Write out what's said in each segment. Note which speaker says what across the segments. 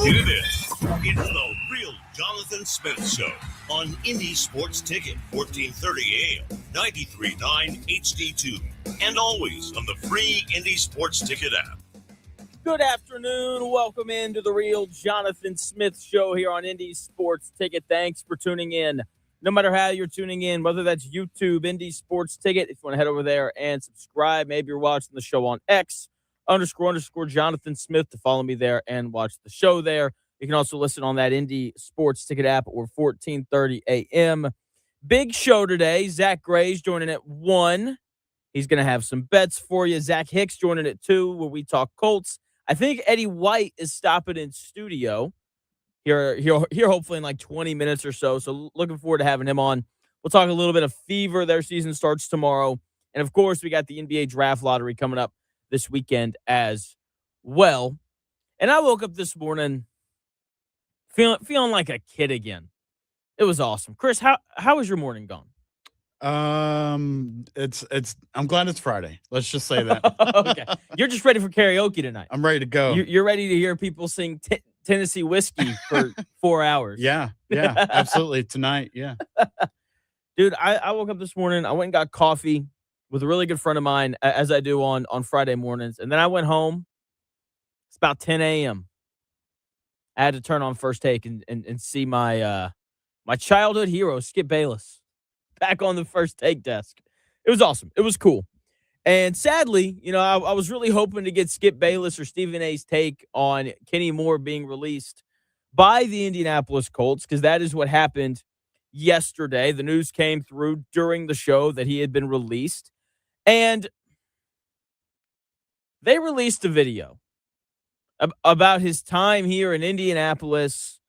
Speaker 1: Get it in. It's the real Jonathan Smith Show on Indy Sports Ticket, 1430 AM, 93.9 HD2, and always on the free Indy Sports Ticket app.
Speaker 2: Good afternoon. Welcome into the real Jonathan Smith Show here on Indy Sports Ticket. Thanks for tuning in. No matter how you're tuning in, whether that's YouTube, Indy Sports Ticket, if you want to head over there and subscribe, maybe you're watching the show on X, _ Jonathan Smith to follow me there and watch the show there. You can also listen on that Indy Sports Ticket app or 1430 AM. Big show today. Zack Gray's joining at 1. He's going to have some bets for you. Zach Hicks joining at 2, where we talk Colts. I think Eddie White is stopping in studio here hopefully in like 20 minutes or so. So looking forward to having him on. We'll talk a little bit of Fever. Their season starts tomorrow. And, of course, we got the NBA Draft Lottery coming up this weekend as well. And I woke up this morning feeling like a kid again. It was awesome. Chris, how was your morning gone?
Speaker 3: I'm glad it's Friday. Let's just say that.
Speaker 2: Okay. You're just ready for karaoke tonight.
Speaker 3: I'm ready to go.
Speaker 2: You're ready to hear people sing Tennessee Whiskey for 4 hours.
Speaker 3: Yeah, absolutely. Tonight, yeah.
Speaker 2: Dude, I woke up this morning. I went and got coffee with a really good friend of mine, as I do on Friday mornings. And then I went home. It's about 10 a.m. I had to turn on First Take and see my childhood hero, Skip Bayless, back on the First Take desk. It was awesome. It was cool. And sadly, I was really hoping to get Skip Bayless or Stephen A's take on Kenny Moore being released by the Indianapolis Colts, because that is what happened yesterday. The news came through during the show that he had been released. And they released a video about his time here in Indianapolis.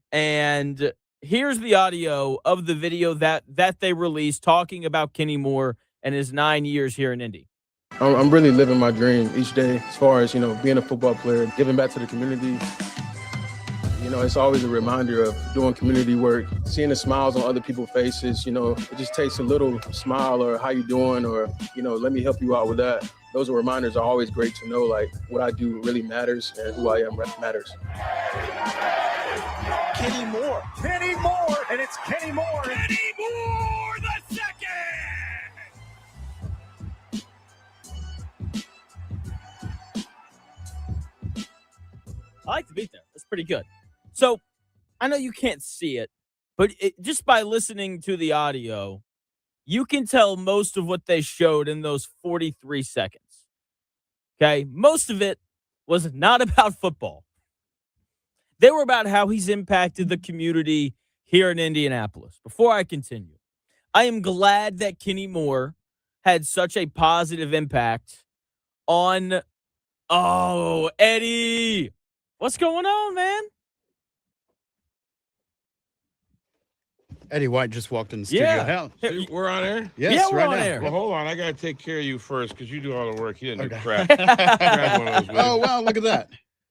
Speaker 2: And here's the audio of the video that they released talking about Kenny Moore and his 9 years here in Indy.
Speaker 4: I'm really living my dream each day as far as, being a football player, giving back to the community. It's always a reminder of doing community work, seeing the smiles on other people's faces. It just takes a little smile or how you doing or, let me help you out with that. Those reminders are always great to know, like, what I do really matters and who I am matters.
Speaker 1: Kenny Moore, and it's Kenny Moore. Kenny Moore, the second.
Speaker 2: I like the beat there. That's pretty good. So I know you can't see it, but just by listening to the audio, you can tell most of what they showed in those 43 seconds. Okay? Most of it was not about football. They were about how he's impacted the community here in Indianapolis. Before I continue, I am glad that Kenny Moore had such a positive impact on... Oh, Eddie! What's going on, man?
Speaker 3: Eddie White just walked in the studio.
Speaker 2: Yeah.
Speaker 3: Hell,
Speaker 5: We're on air?
Speaker 3: yes,
Speaker 2: Yeah, we're
Speaker 3: right
Speaker 2: on
Speaker 3: now.
Speaker 2: air.
Speaker 5: Well, hold on. I got to take care of you first because you do all the work. You didn't do
Speaker 3: Okay.
Speaker 5: crap. Grab one of those, will you?
Speaker 3: Oh, wow, look at that.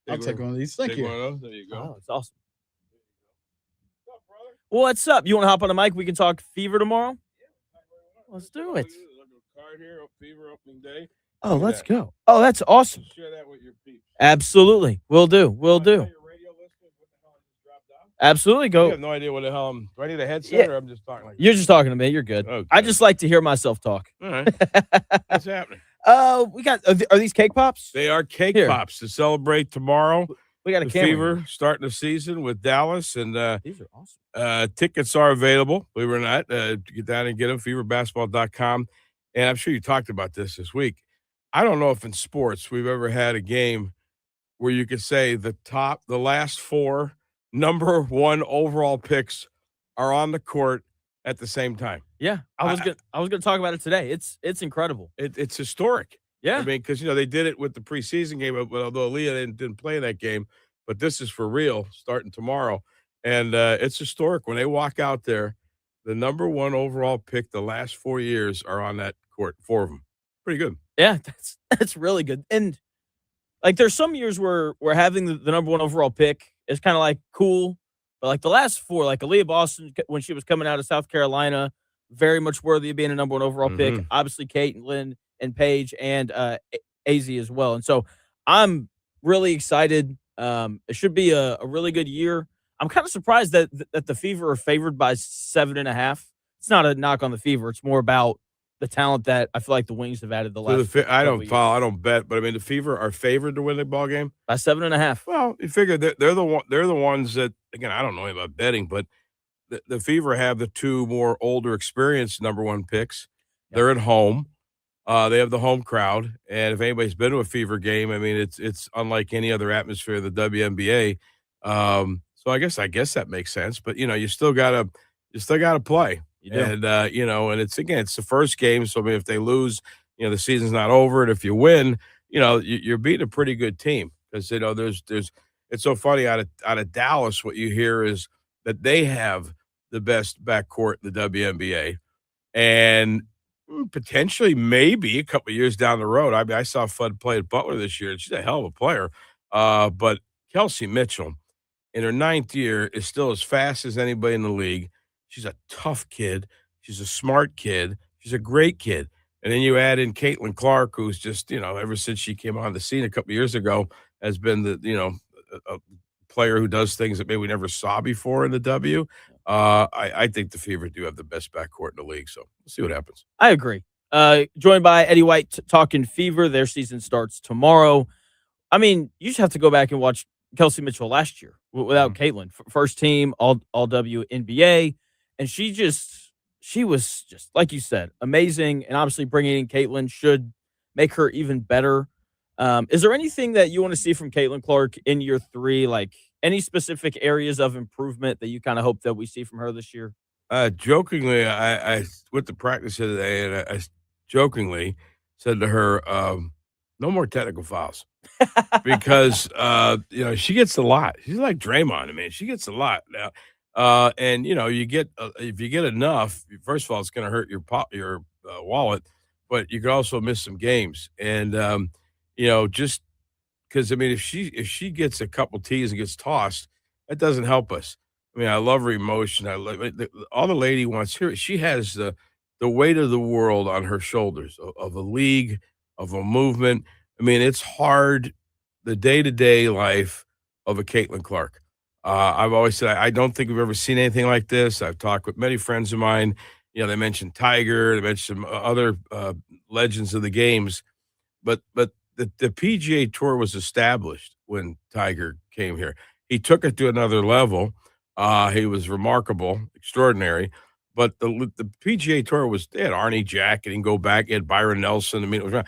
Speaker 3: I'll
Speaker 5: Take
Speaker 3: take one of these. Thank
Speaker 5: Take
Speaker 3: you.
Speaker 5: one of those. There you go.
Speaker 2: Oh, it's awesome.
Speaker 5: What's up, brother?
Speaker 2: Well, what's up? You want to hop on the mic? We can talk Fever tomorrow? Let's do it.
Speaker 5: Look at the card here, Fever opening day.
Speaker 2: Oh,
Speaker 5: Look at
Speaker 2: let's
Speaker 5: that.
Speaker 2: go. Oh, that's awesome.
Speaker 5: Share that with your peeps.
Speaker 2: Absolutely. Will do.
Speaker 5: I tell your radio listeners what the hell I just dropped out.
Speaker 2: Absolutely.
Speaker 5: You
Speaker 2: Go.
Speaker 5: have no idea what the hell I'm. Do I need a headset
Speaker 2: Yeah.
Speaker 5: or I'm just talking like
Speaker 2: You're just talking to me. You're good.
Speaker 5: Okay.
Speaker 2: I just like to hear myself talk.
Speaker 5: All right. What's happening?
Speaker 2: We got, are these cake pops?
Speaker 5: They are cake
Speaker 2: Here.
Speaker 5: pops to celebrate tomorrow.
Speaker 2: We got a
Speaker 5: The
Speaker 2: camera.
Speaker 5: Fever starting the season with Dallas, and
Speaker 2: These are awesome.
Speaker 5: tickets are available. Believe it or not, get down and get them. Feverbasketball.com. And I'm sure you talked about this week. I don't know if in sports we've ever had a game where you could say the last 4 number 1 overall picks are on the court at the same time.
Speaker 2: Yeah. I was gonna talk about it today. It's incredible.
Speaker 5: It's historic.
Speaker 2: Yeah.
Speaker 5: I mean, because they did it with the preseason game, although Aaliyah didn't play that game. But this is for real, starting tomorrow, and it's historic when they walk out there. The number 1 overall pick the last 4 years are on that court. 4 of them, pretty good.
Speaker 2: Yeah, that's really good. And like, there's some years where having the number 1 overall pick is kind of like cool, but like the last 4, like Aaliyah Boston when she was coming out of South Carolina, very much worthy of being a number 1 overall pick. Obviously, Kate and Lynn and Paige and AZ as well. And so I'm really excited It should be a really good year. I'm kind of surprised that the Fever are favored by 7.5. It's not a knock on the Fever. It's more about the talent that I feel like the Wings have added the
Speaker 5: So
Speaker 2: last
Speaker 5: I
Speaker 2: couple
Speaker 5: don't
Speaker 2: years.
Speaker 5: follow, I don't bet, but I mean the Fever are favored to win the ball game.
Speaker 2: By 7.5.
Speaker 5: Well, you figure that they're the ones that, again, I don't know about betting, but the Fever have the two more older, experienced number one picks.
Speaker 2: Yep.
Speaker 5: They're at home. They have the home crowd, and if anybody's been to a Fever game, I mean it's unlike any other atmosphere of the WNBA. So I guess that makes sense. But you still gotta play,
Speaker 2: You do.
Speaker 5: and and it's the first game. So I mean, if they lose, the season's not over, and if you win, you're beating a pretty good team because there's it's so funny out of Dallas. What you hear is that they have the best backcourt in the WNBA, and potentially, maybe a couple of years down the road. I mean, I saw Fudd play at Butler this year, and she's a hell of a player. But Kelsey Mitchell, in her ninth year, is still as fast as anybody in the league. She's a tough kid. She's a smart kid. She's a great kid. And then you add in Caitlin Clark, who's just, ever since she came on the scene a couple of years ago, has been a player who does things that maybe we never saw before in the W. I think the Fever do have the best backcourt in the league, so we'll see what happens.
Speaker 2: I agree. Joined by Eddie White talking Fever. Their season starts tomorrow. I mean, you just have to go back and watch Kelsey Mitchell last year without Caitlin. First team, all WNBA, and she was just like you said, amazing. And obviously, bringing in Caitlin should make her even better. Is there anything that you want to see from Caitlin Clark in year 3? Like any specific areas of improvement that you kind of hope that we see from her this year?
Speaker 5: Jokingly, I went to practice the other day, and I jokingly said to her, "No more technical fouls," because she gets a lot. She's like Draymond. I mean, she gets a lot now. And you get if you get enough, first of all, it's going to hurt your wallet, but you could also miss some games. And just because I mean, if she gets a couple tees and gets tossed, that doesn't help us. I mean, I love her emotion. I love all the lady wants here. She has the weight of the world on her shoulders of a league, of a movement. I mean, it's hard, the day-to-day life of a Caitlin Clark. I've always said I don't think we've ever seen anything like this. I've talked with many friends of mine. They mentioned Tiger, they mentioned some other legends of the games, but the PGA Tour was established when Tiger came here. He took it to another level. He was remarkable, extraordinary. But the PGA Tour they had Arnie Jack, and he can go back, had Byron Nelson. I mean, it was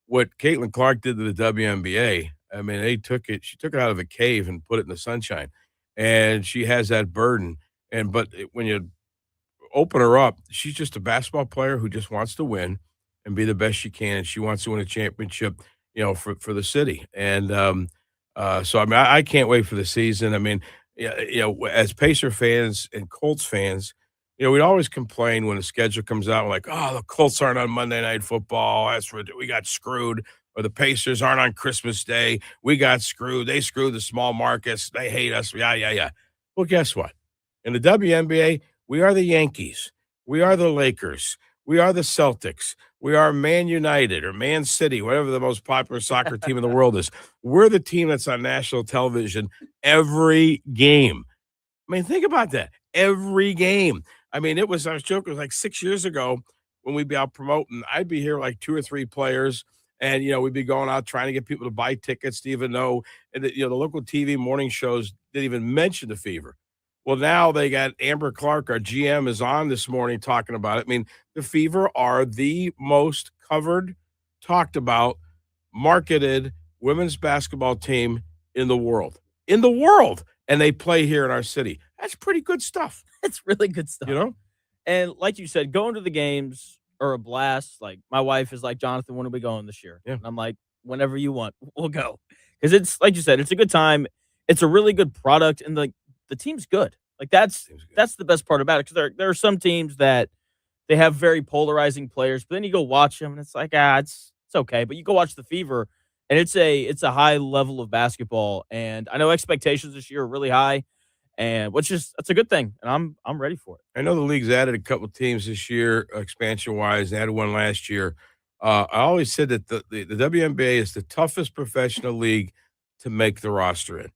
Speaker 5: what Caitlin Clark did to the WNBA. I mean, she took it out of a cave and put it in the sunshine. And she has that burden. But when you open her up, she's just a basketball player who just wants to win and be the best she can. And she wants to win a championship, for the city. And so, I mean, I can't wait for the season. I mean, as Pacer fans and Colts fans, we'd always complain when the schedule comes out, like, oh, the Colts aren't on Monday Night Football. We got screwed. Or the Pacers aren't on Christmas Day. We got screwed. They screwed the small markets. They hate us. Yeah. Well, guess what? In the WNBA, we are the Yankees. We are the Lakers. We are the Celtics. We are Man United or Man City, whatever the most popular soccer team in the world is. We're the team that's on national television every game. I mean, think about that. Every game. I mean, I was joking, it was like 6 years ago when we'd be out promoting. I'd be here like 2 or 3 players. And, we'd be going out trying to get people to buy tickets to even know. And, the local TV morning shows didn't even mention the Fever. Well, now they got Amber Clark, our GM, is on this morning talking about it. I mean, the Fever are the most covered, talked about, marketed women's basketball team in the world. In the world. And they play here in our city. That's pretty good stuff.
Speaker 2: It's really good stuff. And like you said, going to the games are a blast. Like my wife is like, Jonathan, when are we going this year?
Speaker 5: Yeah.
Speaker 2: And I'm like, whenever you want, we'll go. Because it's like you said, it's a good time. It's a really good product, and the team's good. Like that's the best part about it. Because there are some teams that they have very polarizing players, but then you go watch them, and it's like it's okay. But you go watch the Fever, and it's a high level of basketball. And I know expectations this year are really high. And that's a good thing, and I'm ready for it.
Speaker 5: I know the league's added a couple teams this year, expansion-wise. They added one last year. I always said that the WNBA is the toughest professional league to make the roster in.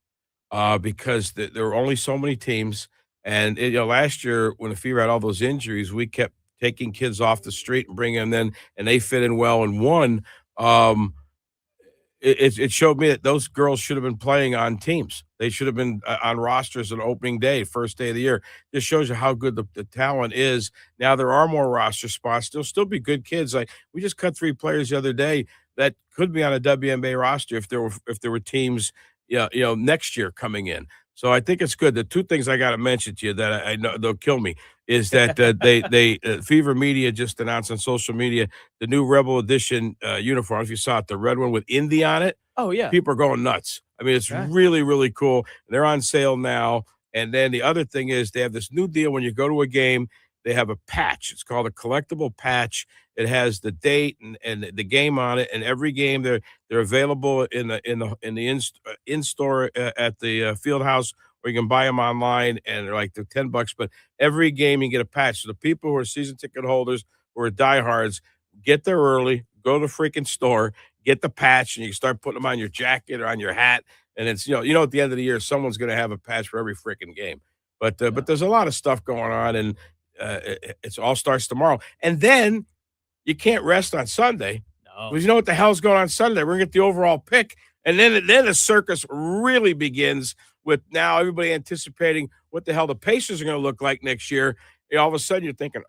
Speaker 5: because there were only so many teams. And last year when the Fever had all those injuries, we kept taking kids off the street and bringing them in, and they fit in well and won. Um, it showed me that those girls should have been playing on teams. They should have been on rosters on opening day, first day of the year. Just shows you how good the talent is. Now there are more roster spots. There'll still be good kids. Like we just cut 3 players the other day that could be on a WNBA roster if there were teams, next year coming in. So I think it's good. The 2 things I got to mention to you that I know they'll kill me is that they Fever Media just announced on social media the new Rebel Edition uniform. If you saw it, the red one with Indy on it.
Speaker 2: Oh yeah.
Speaker 5: People are going nuts. I mean, it's
Speaker 2: Yeah.
Speaker 5: really, really cool. They're on sale now. And then the other thing is they have this new deal when you go to a game, they have a patch. It's called a collectible patch. It has the date and the game on it. And every game they're available in the in store at the field house, or you can buy them online and they're $10. But every game you get a patch. So the people who are season ticket holders who are diehards get there early, go to the freaking store, get the patch, and you can start putting them on your jacket or on your hat. And it's at the end of the year, someone's going to have a patch for every freaking game. But there's a lot of stuff going on, and it all starts tomorrow. And then you can't rest on Sunday
Speaker 2: No.
Speaker 5: because you know what the hell's going on Sunday? We're going to get the overall pick, and then the circus really begins with now everybody anticipating what the hell the Pacers are going to look like next year. All of a sudden you're thinking,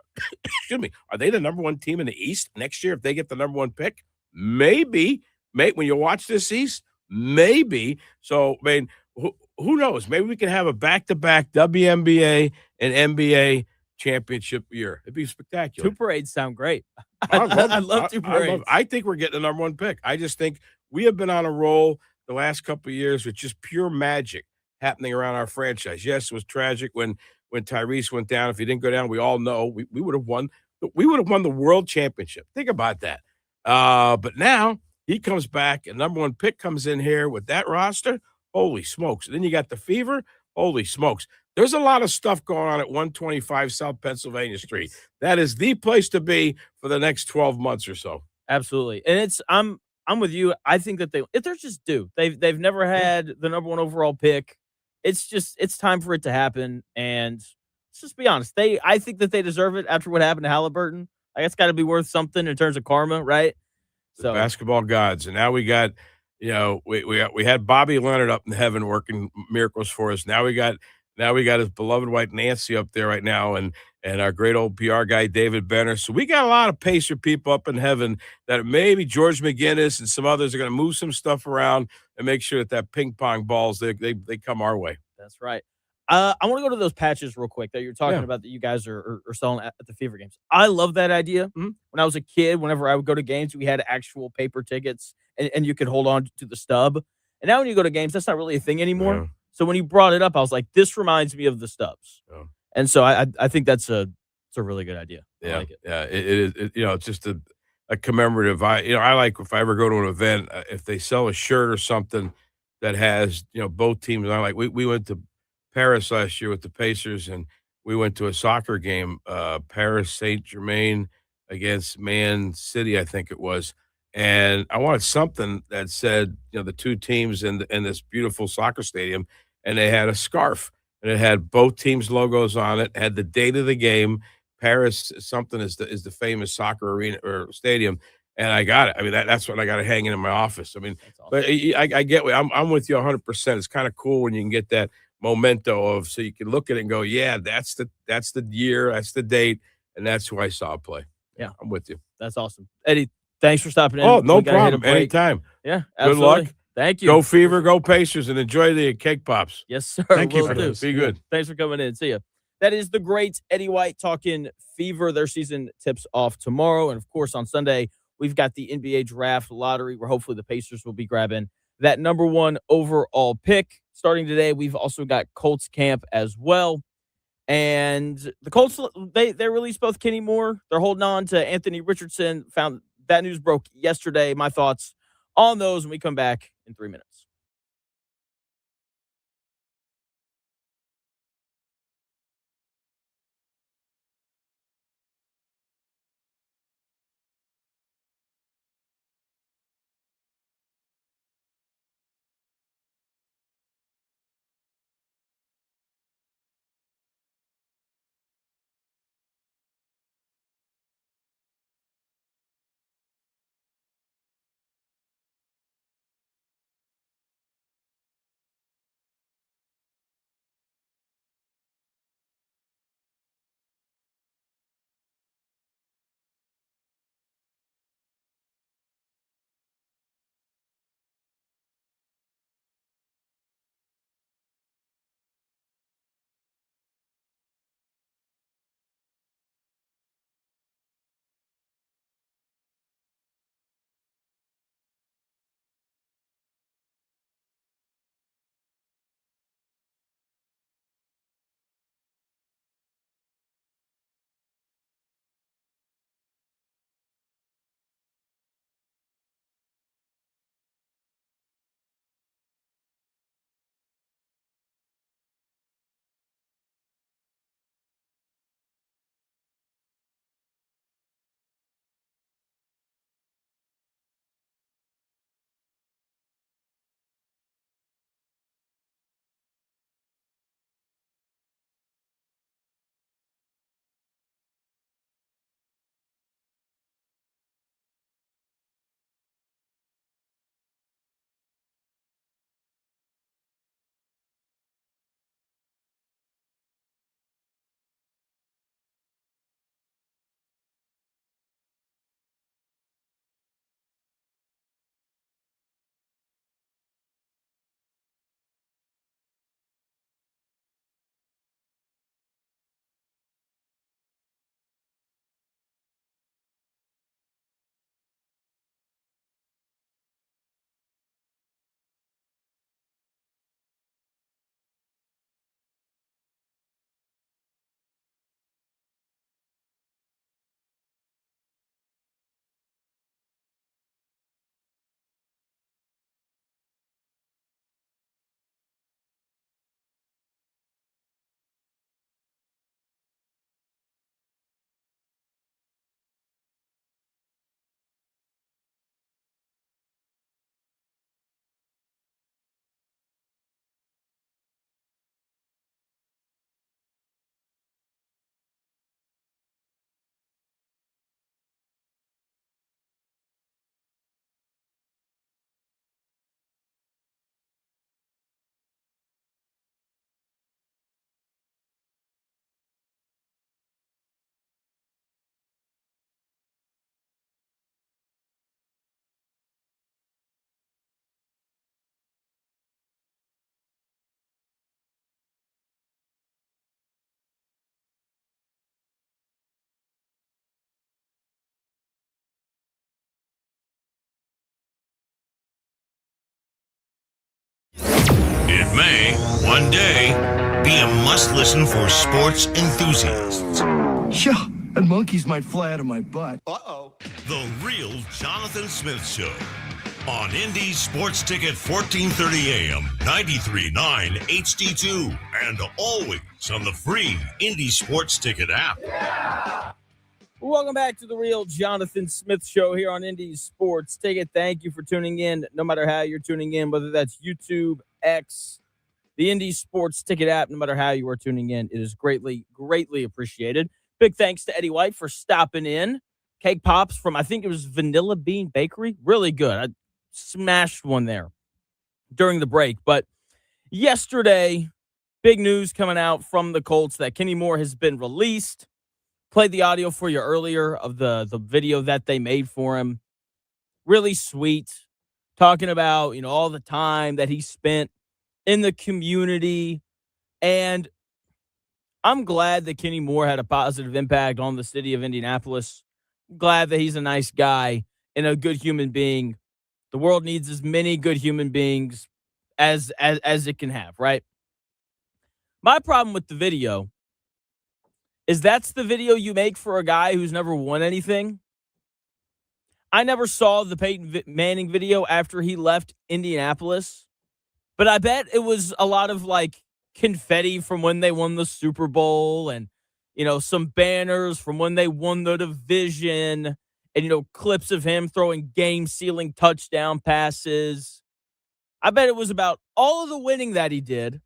Speaker 5: excuse me, are they the number 1 team in the East next year if they get the number 1 pick? Maybe. When you watch this East, maybe. So, I mean, who knows? Maybe we can have a back-to-back WNBA and NBA championship year. It'd be spectacular.
Speaker 2: 2 parades sound great.
Speaker 5: I
Speaker 2: love 2 parades.
Speaker 5: I think we're getting the number 1 pick. I just think we have been on a roll the last couple of years with just pure magic happening around our franchise. Yes, it was tragic when Tyrese went down. If he didn't go down, we all know we would have won. We would have won the world championship. Think about that. But now he comes back, and number 1 pick comes in here with that roster. Holy smokes. And then you got the Fever. Holy smokes. There's a lot of stuff going on at 125 South Pennsylvania Street. That is the place to be for the next 12 months or so.
Speaker 2: Absolutely. And I'm with you. I think that they're just due. They've never had the number 1 overall pick. It's time for it to happen. And let's just be honest. I think that they deserve it after what happened to Halliburton. Like, it's got to be worth something in terms of karma, right?
Speaker 5: The basketball gods. And now we got, we had Bobby Leonard up in heaven working miracles for us. Now we got his beloved wife Nancy up there right now, and our great old PR guy David Benner. So we got a lot of Pacer people up in heaven that maybe George McGinnis and some others are going to move some stuff around and make sure that ping pong balls they come our way.
Speaker 2: That's right. I want to go to those patches real quick that you're talking
Speaker 5: Yeah.
Speaker 2: about that you guys are selling at the Fever games. I love that idea.
Speaker 5: Mhm.
Speaker 2: When I was a kid, whenever I would go to games, we had actual paper tickets and you could hold on to the stub. And now when you go to games, that's not really a thing anymore.
Speaker 5: Yeah.
Speaker 2: So when you brought it up, I was like, this reminds me of the stubs.
Speaker 5: Yeah.
Speaker 2: And so I think it's a really good idea. I
Speaker 5: Yeah,
Speaker 2: like it.
Speaker 5: yeah, it is. It's just a commemorative. I like if I ever go to an event, if they sell a shirt or something that has both teams. We went to Paris last year with the Pacers, and we went to a soccer game, Paris Saint-Germain against Man City, I think it was. And I wanted something that said, the 2 teams in this beautiful soccer stadium, and they had a scarf, and it had both teams' logos on it, had the date of the game. Paris something is the famous soccer arena or stadium, and I got it. I mean, that's what I got to hang in my office. I mean,
Speaker 2: That's awesome.
Speaker 5: but I get. I'm with you 100%. It's kind of cool when you can get that memento of, so you can look at it and go, yeah, that's the year, that's the date, and that's who I saw play.
Speaker 2: Yeah.
Speaker 5: I'm with you.
Speaker 2: That's awesome. Eddie, thanks for stopping in.
Speaker 5: Oh, no
Speaker 2: We gotta hit a
Speaker 5: problem.
Speaker 2: break.
Speaker 5: Anytime.
Speaker 2: Yeah,
Speaker 5: Good
Speaker 2: absolutely.
Speaker 5: luck.
Speaker 2: Thank you.
Speaker 5: Go Fever, go Pacers, and enjoy the cake pops.
Speaker 2: Yes, sir.
Speaker 3: Thank you
Speaker 2: Will
Speaker 3: for
Speaker 2: do.
Speaker 3: this.
Speaker 5: Be good.
Speaker 2: Thanks for coming in. See ya. That is the great Eddie White talking Fever. Their season tips off tomorrow. And, of course, on Sunday, we've got the NBA draft lottery where hopefully the Pacers will be grabbing that number 1 overall pick. Starting today, we've also got Colts camp as well. And the Colts, they released both Kenny Moore. They're holding on to Anthony Richardson. Found that news broke yesterday. My thoughts on those when we come back in 3 minutes.
Speaker 1: may, one day, be a must-listen for sports enthusiasts.
Speaker 6: Yeah, and monkeys might fly out of my butt.
Speaker 1: Uh-oh. The Real Jonathan Smith Show on Indy Sports Ticket 1430 AM, 93.9 HD2, and always on the free Indy Sports Ticket app.
Speaker 2: Yeah. Welcome back to the Real Jonathan Smith Show here on Indy Sports Ticket. Thank you for tuning in, no matter how you're tuning in, whether that's YouTube, X, the Indy Sports Ticket app, no matter how you are tuning in. It is greatly, greatly appreciated. Big thanks to Eddie White for stopping in. Cake Pops from, I think it was Vanilla Bean Bakery. Really good. I smashed one there during the break. But yesterday, big news coming out from the Colts that Kenny Moore has been released. Played the audio for you earlier of the video that they made for him. Really sweet. Talking about, all the time that he spent in the community. And I'm glad that Kenny Moore had a positive impact on the city of Indianapolis. I'm glad that he's a nice guy and a good human being. The world needs as many good human beings as it can have, right? My problem with the video is that's the video you make for a guy who's never won anything. I never saw the Peyton Manning video after he left Indianapolis, but I bet it was a lot of confetti from when they won the Super Bowl and, some banners from when they won the division and, clips of him throwing game-sealing touchdown passes. I bet it was about all of the winning that he did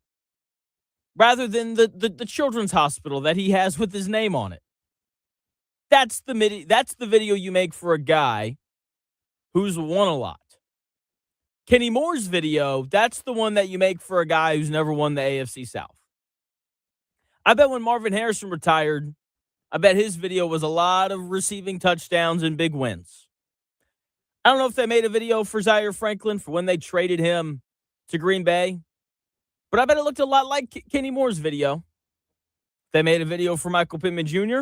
Speaker 2: rather than the children's hospital that he has with his name on it. That's the video you make for a guy who's won a lot. Kenny Moore's video, that's the one that you make for a guy who's never won the AFC South. I bet when Marvin Harrison retired, I bet his video was a lot of receiving touchdowns and big wins. I don't know if they made a video for Zaire Franklin for when they traded him to Green Bay, but I bet it looked a lot like Kenny Moore's video. They made a video for Michael Pittman Jr.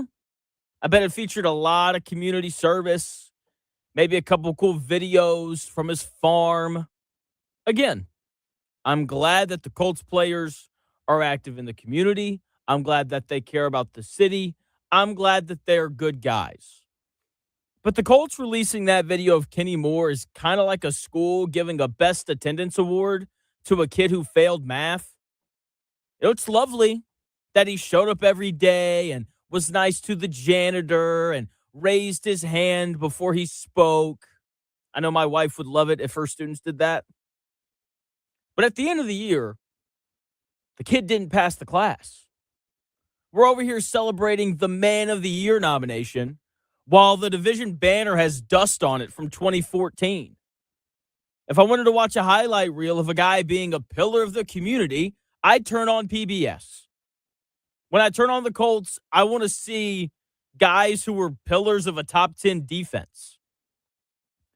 Speaker 2: I bet it featured a lot of community service, maybe a couple cool videos from his farm. Again, I'm glad that the Colts players are active in the community. I'm glad that they care about the city. I'm glad that they're good guys. But the Colts releasing that video of Kenny Moore is kind of like a school giving a best attendance award to a kid who failed math. It's lovely that he showed up every day and was nice to the janitor and raised his hand before he spoke. I know my wife would love it if her students did that. But at the end of the year, the kid didn't pass the class. We're over here celebrating the Man of the Year nomination while the division banner has dust on it from 2014. If I wanted to watch a highlight reel of a guy being a pillar of the community, I'd turn on PBS. When I turn on the Colts, I want to see guys who were pillars of a top 10 defense.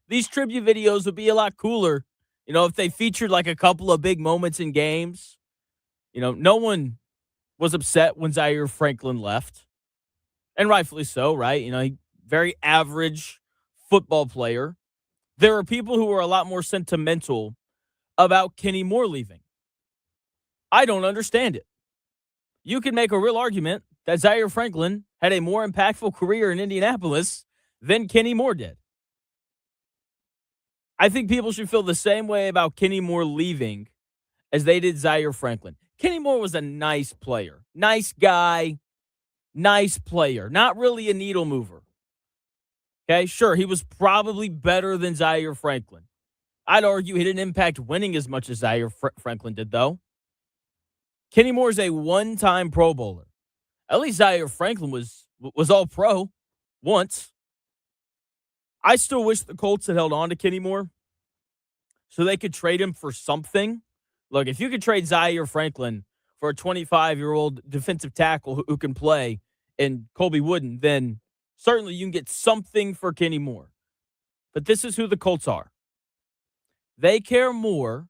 Speaker 2: These tribute videos would be a lot cooler, if they featured a couple of big moments in games. No one was upset when Zaire Franklin left. And rightfully so, right? Very average football player. There are people who are a lot more sentimental about Kenny Moore leaving. I don't understand it. You can make a real argument that Zaire Franklin had a more impactful career in Indianapolis than Kenny Moore did. I think people should feel the same way about Kenny Moore leaving as they did Zaire Franklin. Kenny Moore was a nice player. Nice guy. Nice player. Not really a needle mover. Okay, sure, he was probably better than Zaire Franklin. I'd argue he didn't impact winning as much as Zaire Franklin did, though. Kenny Moore's a one-time Pro Bowler. At least Zaire Franklin was all pro once. I still wish the Colts had held on to Kenny Moore so they could trade him for something. Look, if you could trade Zaire Franklin for a 25-year-old defensive tackle who can play and Colby Wooden, then certainly you can get something for Kenny Moore. But this is who the Colts are. They care more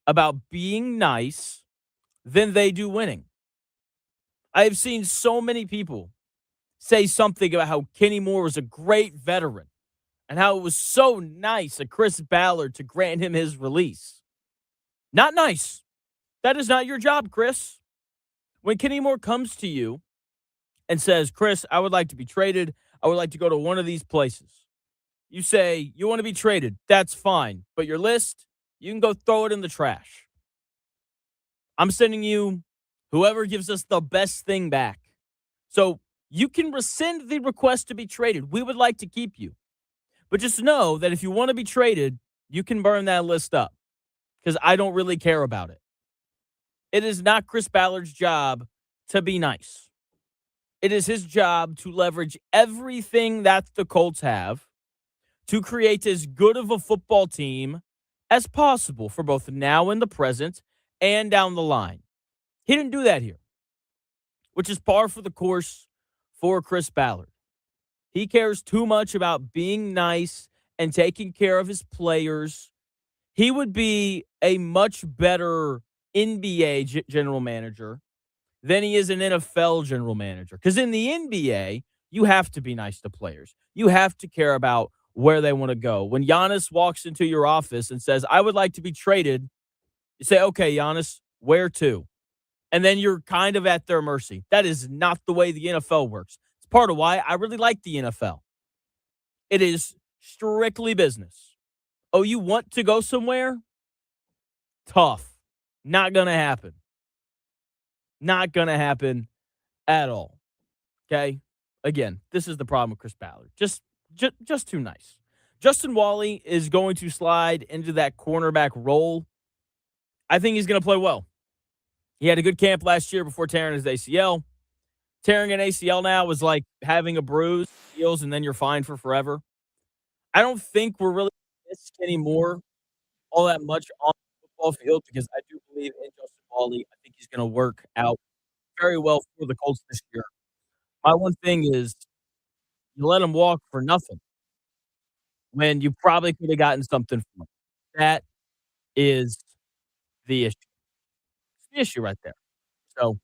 Speaker 2: about being nice than they do winning. I have seen so many people say something about how Kenny Moore was a great veteran and how it was so nice of Chris Ballard to grant him his release. Not nice. That is not your job, Chris. When Kenny Moore comes to you and says, Chris, I would like to be traded. I would like to go to one of these places. You say, you want to be traded. That's fine. But your list, you can go throw it in the trash. I'm sending you whoever gives us the best thing back. So you can rescind the request to be traded. We would like to keep you. But just know that if you want to be traded, you can burn that list up because I don't really care about it. It is not Chris Ballard's job to be nice. It is his job to leverage everything that the Colts have to create as good of a football team as possible for both now in the present and down the line. He didn't do that here, which is par for the course for Chris Ballard. He cares too much about being nice and taking care of his players. He would be a much better NBA general manager than he is an NFL general manager. Because in the NBA, you have to be nice to players. You have to care about where they want to go. When Giannis walks into your office and says, I would like to be traded, you say, okay, Giannis, where to? And then you're kind of at their mercy. That is not the way the NFL works. It's part of why I really like the NFL. It is strictly business. Oh, you want to go somewhere? Tough. Not going to happen. Not going to happen at all. Okay? Again, this is the problem with Chris Ballard. Just too nice. Justin Wally is going to slide into that cornerback role. I think he's going to play well. He had a good camp last year before tearing his ACL. Tearing an ACL now is like having a bruise, heals, and then you're fine for forever. I don't think we're really missing anymore all that much on the football field because I do believe in Justin Wally. I think he's going to work out very well for the Colts this year. My one thing is you let him walk for nothing when you probably could have gotten something from him. That is the issue. It's the issue right there. So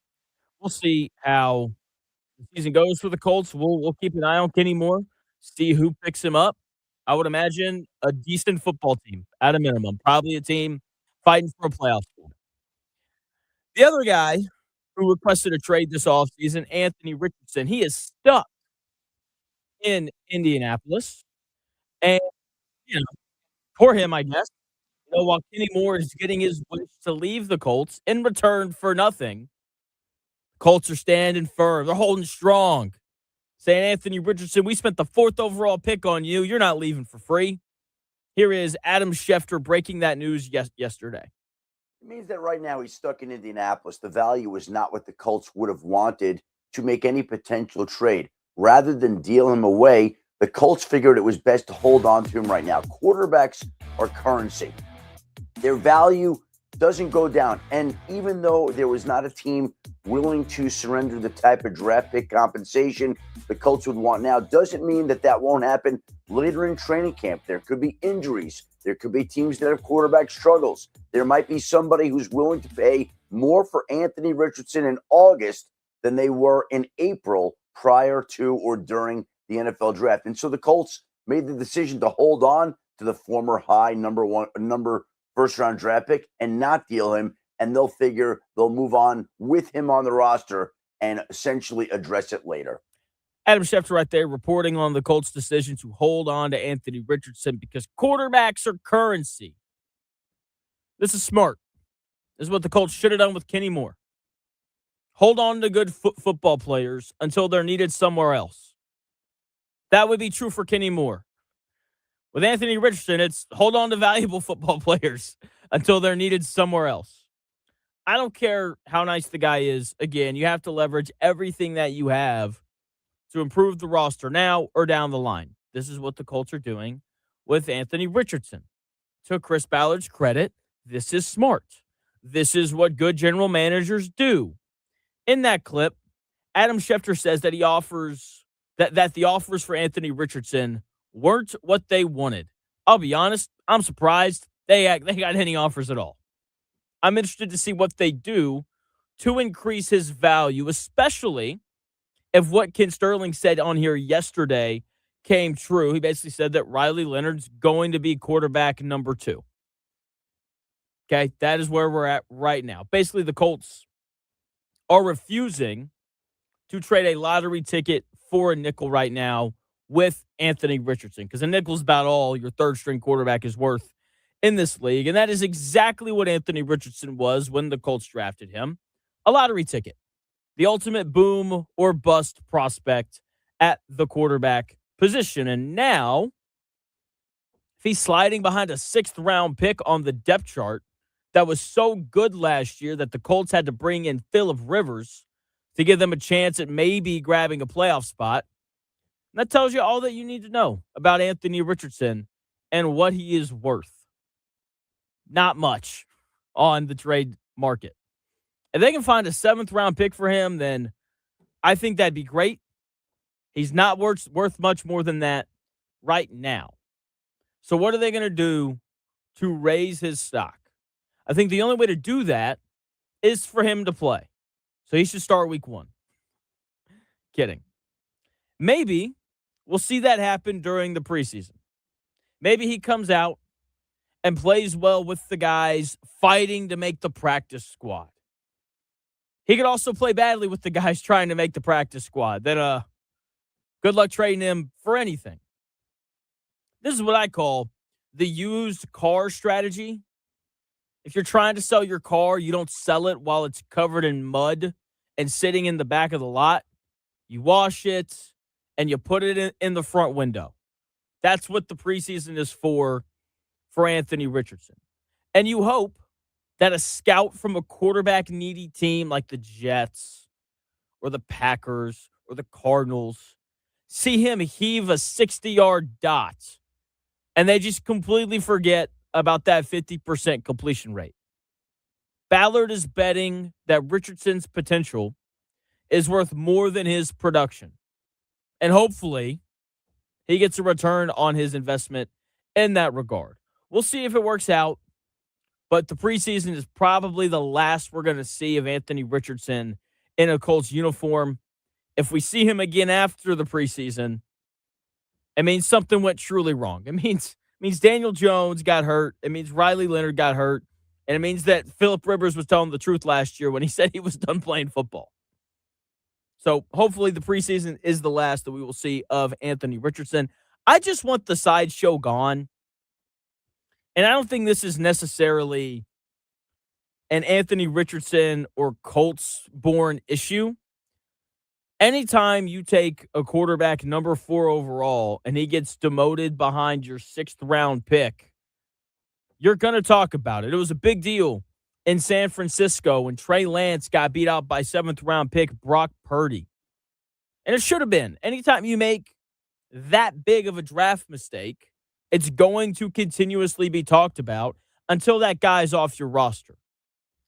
Speaker 2: we'll see how the season goes for the Colts. We'll keep an eye on Kenny Moore, see who picks him up. I would imagine a decent football team at a minimum, probably a team fighting for a playoff spot. The other guy who requested a trade this offseason, Anthony Richardson, he is stuck in Indianapolis. And, for him, I guess, while Kenny Moore is getting his wish to leave the Colts in return for nothing, Colts are standing firm. They're holding strong. Saying, Anthony Richardson, we spent the 4th overall pick on you. You're not leaving for free. Here is Adam Schefter breaking that news yesterday.
Speaker 7: It means that right now he's stuck in Indianapolis. The value is not what the Colts would have wanted to make any potential trade. Rather than deal him away, the Colts figured it was best to hold on to him right now. Quarterbacks are currency. Their value doesn't go down. And even though there was not a team willing to surrender the type of draft pick compensation the Colts would want now, doesn't mean that won't happen later in training camp. There could be injuries. There could be teams that have quarterback struggles. There might be somebody who's willing to pay more for Anthony Richardson in August than they were in April prior to or during the NFL draft. And so the Colts made the decision to hold on to the former high number first-round draft pick and not deal him, and they'll figure they'll move on with him on the roster and essentially address it later.
Speaker 2: Adam Schefter right there reporting on the Colts' decision to hold on to Anthony Richardson because quarterbacks are currency. This is smart. This is what the Colts should have done with Kenny Moore. Hold on to good football players until they're needed somewhere else. That would be true for Kenny Moore. With Anthony Richardson, it's hold on to valuable football players until they're needed somewhere else. I don't care how nice the guy is. Again, you have to leverage everything that you have to improve the roster now or down the line. This is what the Colts are doing with Anthony Richardson. To Chris Ballard's credit, this is smart. This is what good general managers do. In that clip, Adam Schefter says that he offers that the offers for Anthony Richardson weren't what they wanted. I'll be honest, I'm surprised they got any offers at all. I'm interested to see what they do to increase his value, especially if what Ken Sterling said on here yesterday came true. He basically said that Riley Leonard's going to be quarterback number 2. Okay, that is where we're at right now. Basically, the Colts are refusing to trade a lottery ticket for a nickel right now with Anthony Richardson, because a nickel's about all your third-string quarterback is worth in this league, and that is exactly what Anthony Richardson was when the Colts drafted him, a lottery ticket, the ultimate boom or bust prospect at the quarterback position. And now, if he's sliding behind a sixth-round pick on the depth chart that was so good last year that the Colts had to bring in Phillip Rivers to give them a chance at maybe grabbing a playoff spot, that tells you all that you need to know about Anthony Richardson and what he is worth. Not much on the trade market. If they can find a seventh-round pick for him, then I think that'd be great. He's not worth much more than that right now. So what are they going to do to raise his stock? I think the only way to do that is for him to play. So he should start week 1. Kidding. Maybe we'll see that happen during the preseason. Maybe he comes out and plays well with the guys fighting to make the practice squad. He could also play badly with the guys trying to make the practice squad. Then good luck trading him for anything. This is what I call the used car strategy. If you're trying to sell your car, you don't sell it while it's covered in mud and sitting in the back of the lot. You wash it and you put it in the front window. That's what the preseason is for Anthony Richardson. And you hope that a scout from a quarterback-needy team like the Jets or the Packers or the Cardinals see him heave a 60-yard dot, and they just completely forget about that 50% completion rate. Ballard is betting that Richardson's potential is worth more than his production. And hopefully, he gets a return on his investment in that regard. We'll see if it works out, but the preseason is probably the last we're going to see of Anthony Richardson in a Colts uniform. If we see him again after the preseason, it means something went truly wrong. It means Daniel Jones got hurt. It means Riley Leonard got hurt. And it means that Phillip Rivers was telling the truth last year when he said he was done playing football. So hopefully the preseason is the last that we will see of Anthony Richardson. I just want the sideshow gone. And I don't think this is necessarily an Anthony Richardson or Colts-born issue. Anytime you take a quarterback number 4 overall and he gets demoted behind your 6th-round pick, you're going to talk about it. It was a big deal in San Francisco when Trey Lance got beat out by 7th-round pick Brock Purdy. And it should have been. Anytime you make that big of a draft mistake, it's going to continuously be talked about until that guy's off your roster.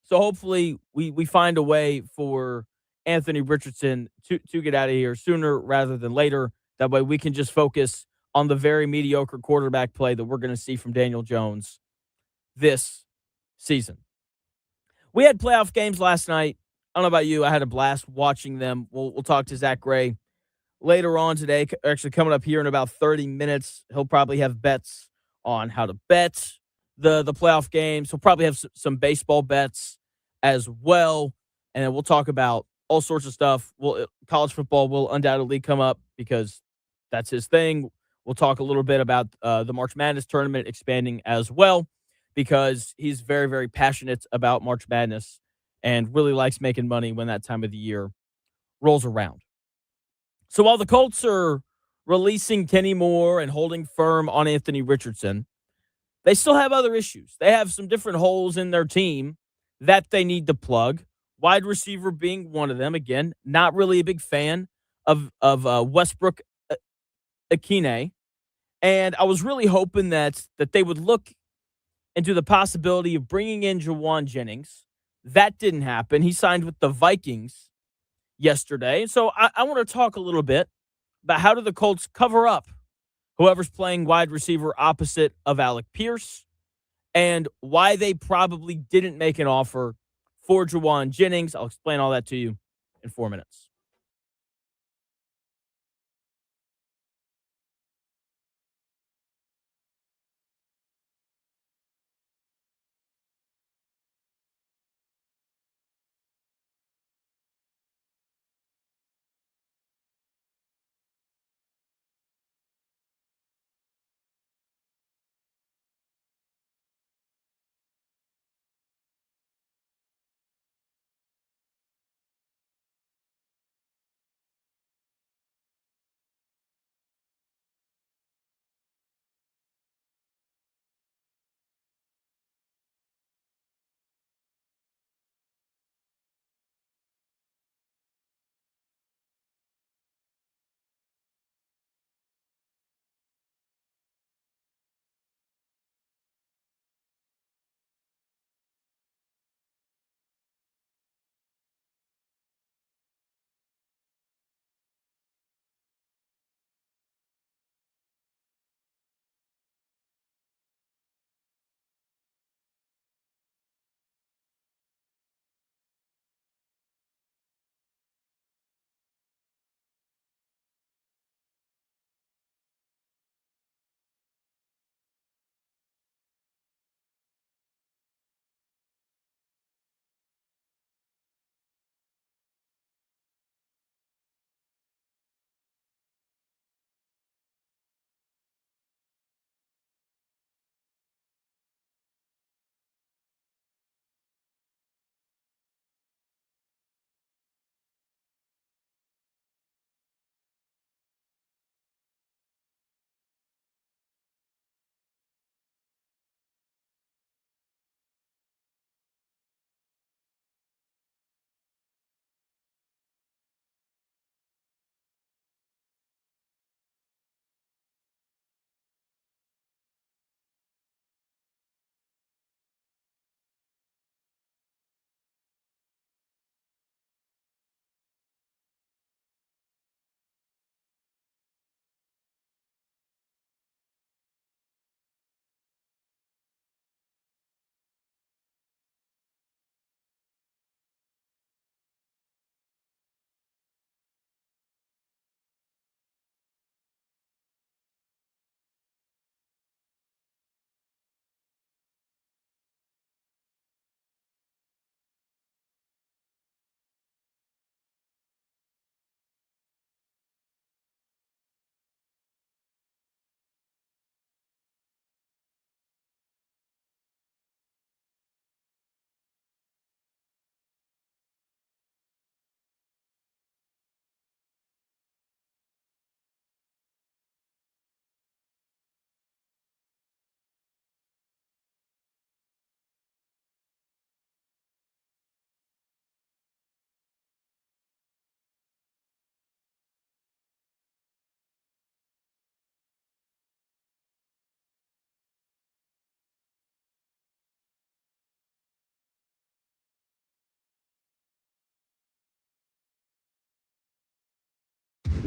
Speaker 2: So hopefully we find a way for Anthony Richardson to get out of here sooner rather than later. That way we can just focus on the very mediocre quarterback play that we're going to see from Daniel Jones this season. We had playoff games last night. I don't know about you. I had a blast watching them. We'll talk to Zack Gray later on today. Actually coming up here in about 30 minutes. He'll probably have bets on how to bet the playoff games. He'll probably have some baseball bets as well. And then we'll talk about all sorts of stuff. College football will undoubtedly come up because that's his thing. We'll talk a little bit about the March Madness tournament expanding as well because he's very, very passionate about March Madness and really likes making money when that time of the year rolls around. So while the Colts are releasing Kenny Moore and holding firm on Anthony Richardson, they still have other issues. They have some different holes in their team that they need to plug. Wide receiver being one of them. Again, not really a big fan of Westbrook Akine. And I was really hoping that they would look into the possibility of bringing in Juwan Jennings. That didn't happen. He signed with the Vikings yesterday. So I want to talk a little bit about how do the Colts cover up whoever's playing wide receiver opposite of Alec Pierce and why they probably didn't make an offer for Juwan Jennings. I'll explain all that to you in 4 minutes.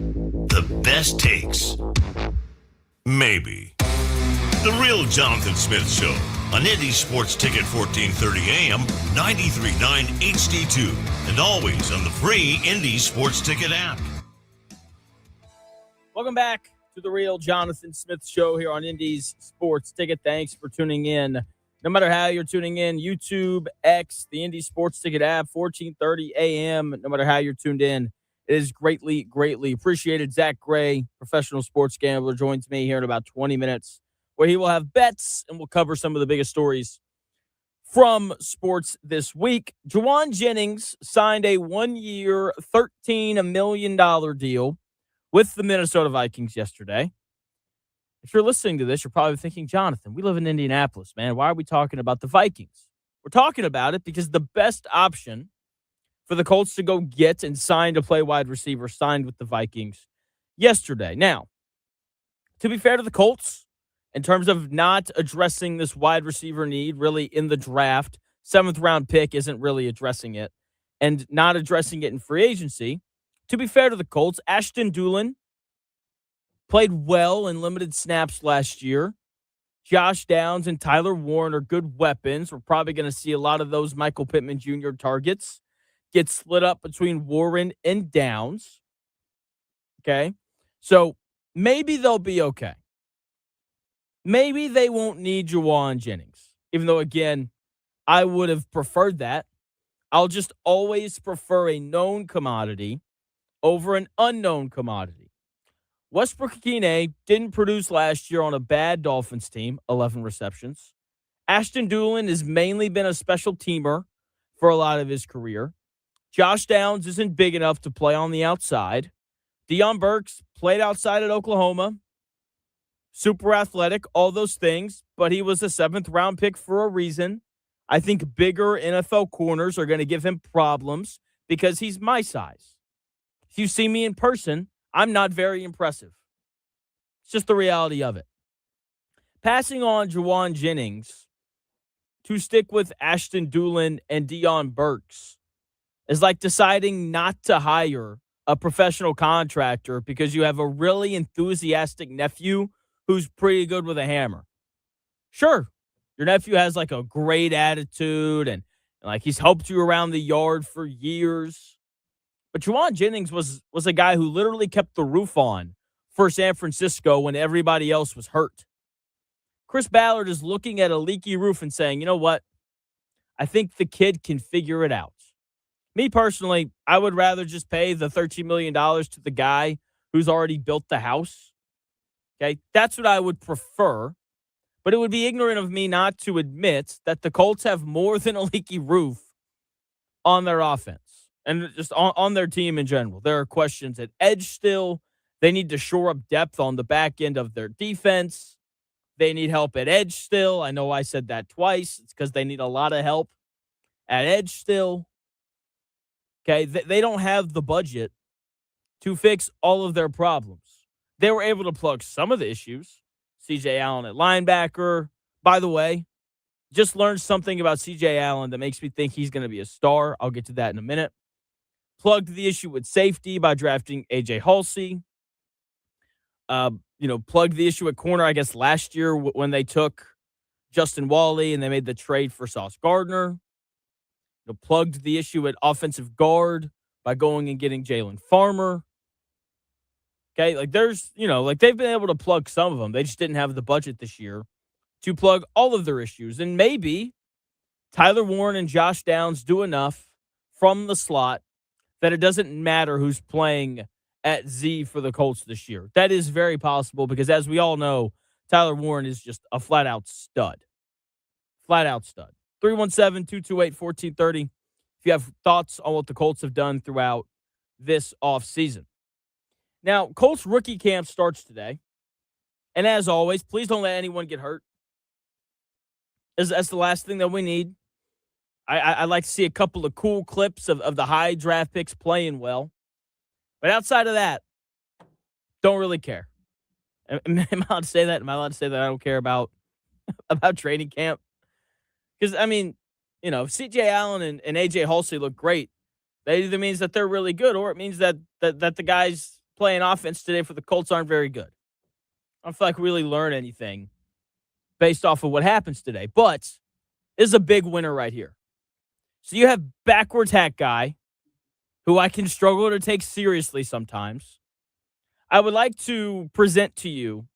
Speaker 1: The best takes. Maybe. The Real Jonathan Smith Show on Indy Sports Ticket 1430 AM, 93.9 HD2, and always on the free Indy Sports Ticket app.
Speaker 2: Welcome back to the Real Jonathan Smith Show here on Indy's Sports Ticket. Thanks for tuning in. No matter how you're tuning in, YouTube, X, the Indy Sports Ticket app, 1430 AM, no matter how you're tuned in, it is greatly, greatly appreciated. Zack Gray, professional sports gambler, joins me here in about 20 minutes, where he will have bets and we'll cover some of the biggest stories from sports this week. Juwan Jennings signed a 1-year, $13 million deal with the Minnesota Vikings yesterday. If you're listening to this, you're probably thinking, Jonathan, we live in Indianapolis, man. Why are we talking about the Vikings? We're talking about it because the best option for the Colts to go get and sign to play wide receiver signed with the Vikings yesterday. Now, to be fair to the Colts, in terms of not addressing this wide receiver need really in the draft, 7th round pick isn't really addressing it, and not addressing it in free agency. To be fair to the Colts, Ashton Dulin played well in limited snaps last year. Josh Downs and Tyler Warren are good weapons. We're probably going to see a lot of those Michael Pittman Jr. targets get split up between Warren and Downs. Okay? So maybe they'll be okay. Maybe they won't need Juwan Jennings, even though, again, I would have preferred that. I'll just always prefer a known commodity over an unknown commodity. Westbrook-Akine didn't produce last year on a bad Dolphins team, 11 receptions. Ashton Dulin has mainly been a special teamer for a lot of his career. Josh Downs isn't big enough to play on the outside. Deion Burks played outside at Oklahoma. Super athletic, all those things, but he was a 7th round pick for a reason. I think bigger NFL corners are going to give him problems because he's my size. If you see me in person, I'm not very impressive. It's just the reality of it. Passing on Juwan Jennings to stick with Ashton Dulin and Deion Burks is like deciding not to hire a professional contractor because you have a really enthusiastic nephew who's pretty good with a hammer. Sure, your nephew has like a great attitude and like he's helped you around the yard for years. But Juwan Jennings was a guy who literally kept the roof on for San Francisco when everybody else was hurt. Chris Ballard is looking at a leaky roof and saying, you know what? I think the kid can figure it out. Me personally, I would rather just pay the $13 million to the guy who's already built the house. Okay, that's what I would prefer. But it would be ignorant of me not to admit that the Colts have more than a leaky roof on their offense and just on their team in general. There are questions at edge still. They need to shore up depth on the back end of their defense. They need help at edge still. I know I said that twice. It's because they need a lot of help at edge still. Okay, they don't have the budget to fix all of their problems. They were able to plug some of the issues. C.J. Allen at linebacker. By the way, just learned something about C.J. Allen that makes me think he's going to be a star. I'll get to that in a minute. Plugged the issue with safety by drafting A.J. Halsey. Plugged the issue at corner, I guess, last year when they took Justin Wally and they made the trade for Sauce Gardner. Plugged the issue at offensive guard by going and getting Jalen Farmer. Okay, they've been able to plug some of them. They just didn't have the budget this year to plug all of their issues. And maybe Tyler Warren and Josh Downs do enough from the slot that it doesn't matter who's playing at Z for the Colts this year. That is very possible because, as we all know, Tyler Warren is just a flat-out stud. Flat-out stud. 317-228-1430 if you have thoughts on what the Colts have done throughout this offseason. Now, Colts rookie camp starts today. And as always, please don't let anyone get hurt. That's the last thing that we need. I like to see a couple of cool clips of the high draft picks playing well. But outside of that, don't really care. Am I allowed to say that? Am I allowed to say that I don't care about training camp? Because, if C.J. Allen and A.J. Halsey look great, that either means that they're really good or it means that the guys playing offense today for the Colts aren't very good. I don't feel like we really learn anything based off of what happens today. But this is a big winner right here. So you have backwards hat guy, who I can struggle to take seriously sometimes. I would like to present to you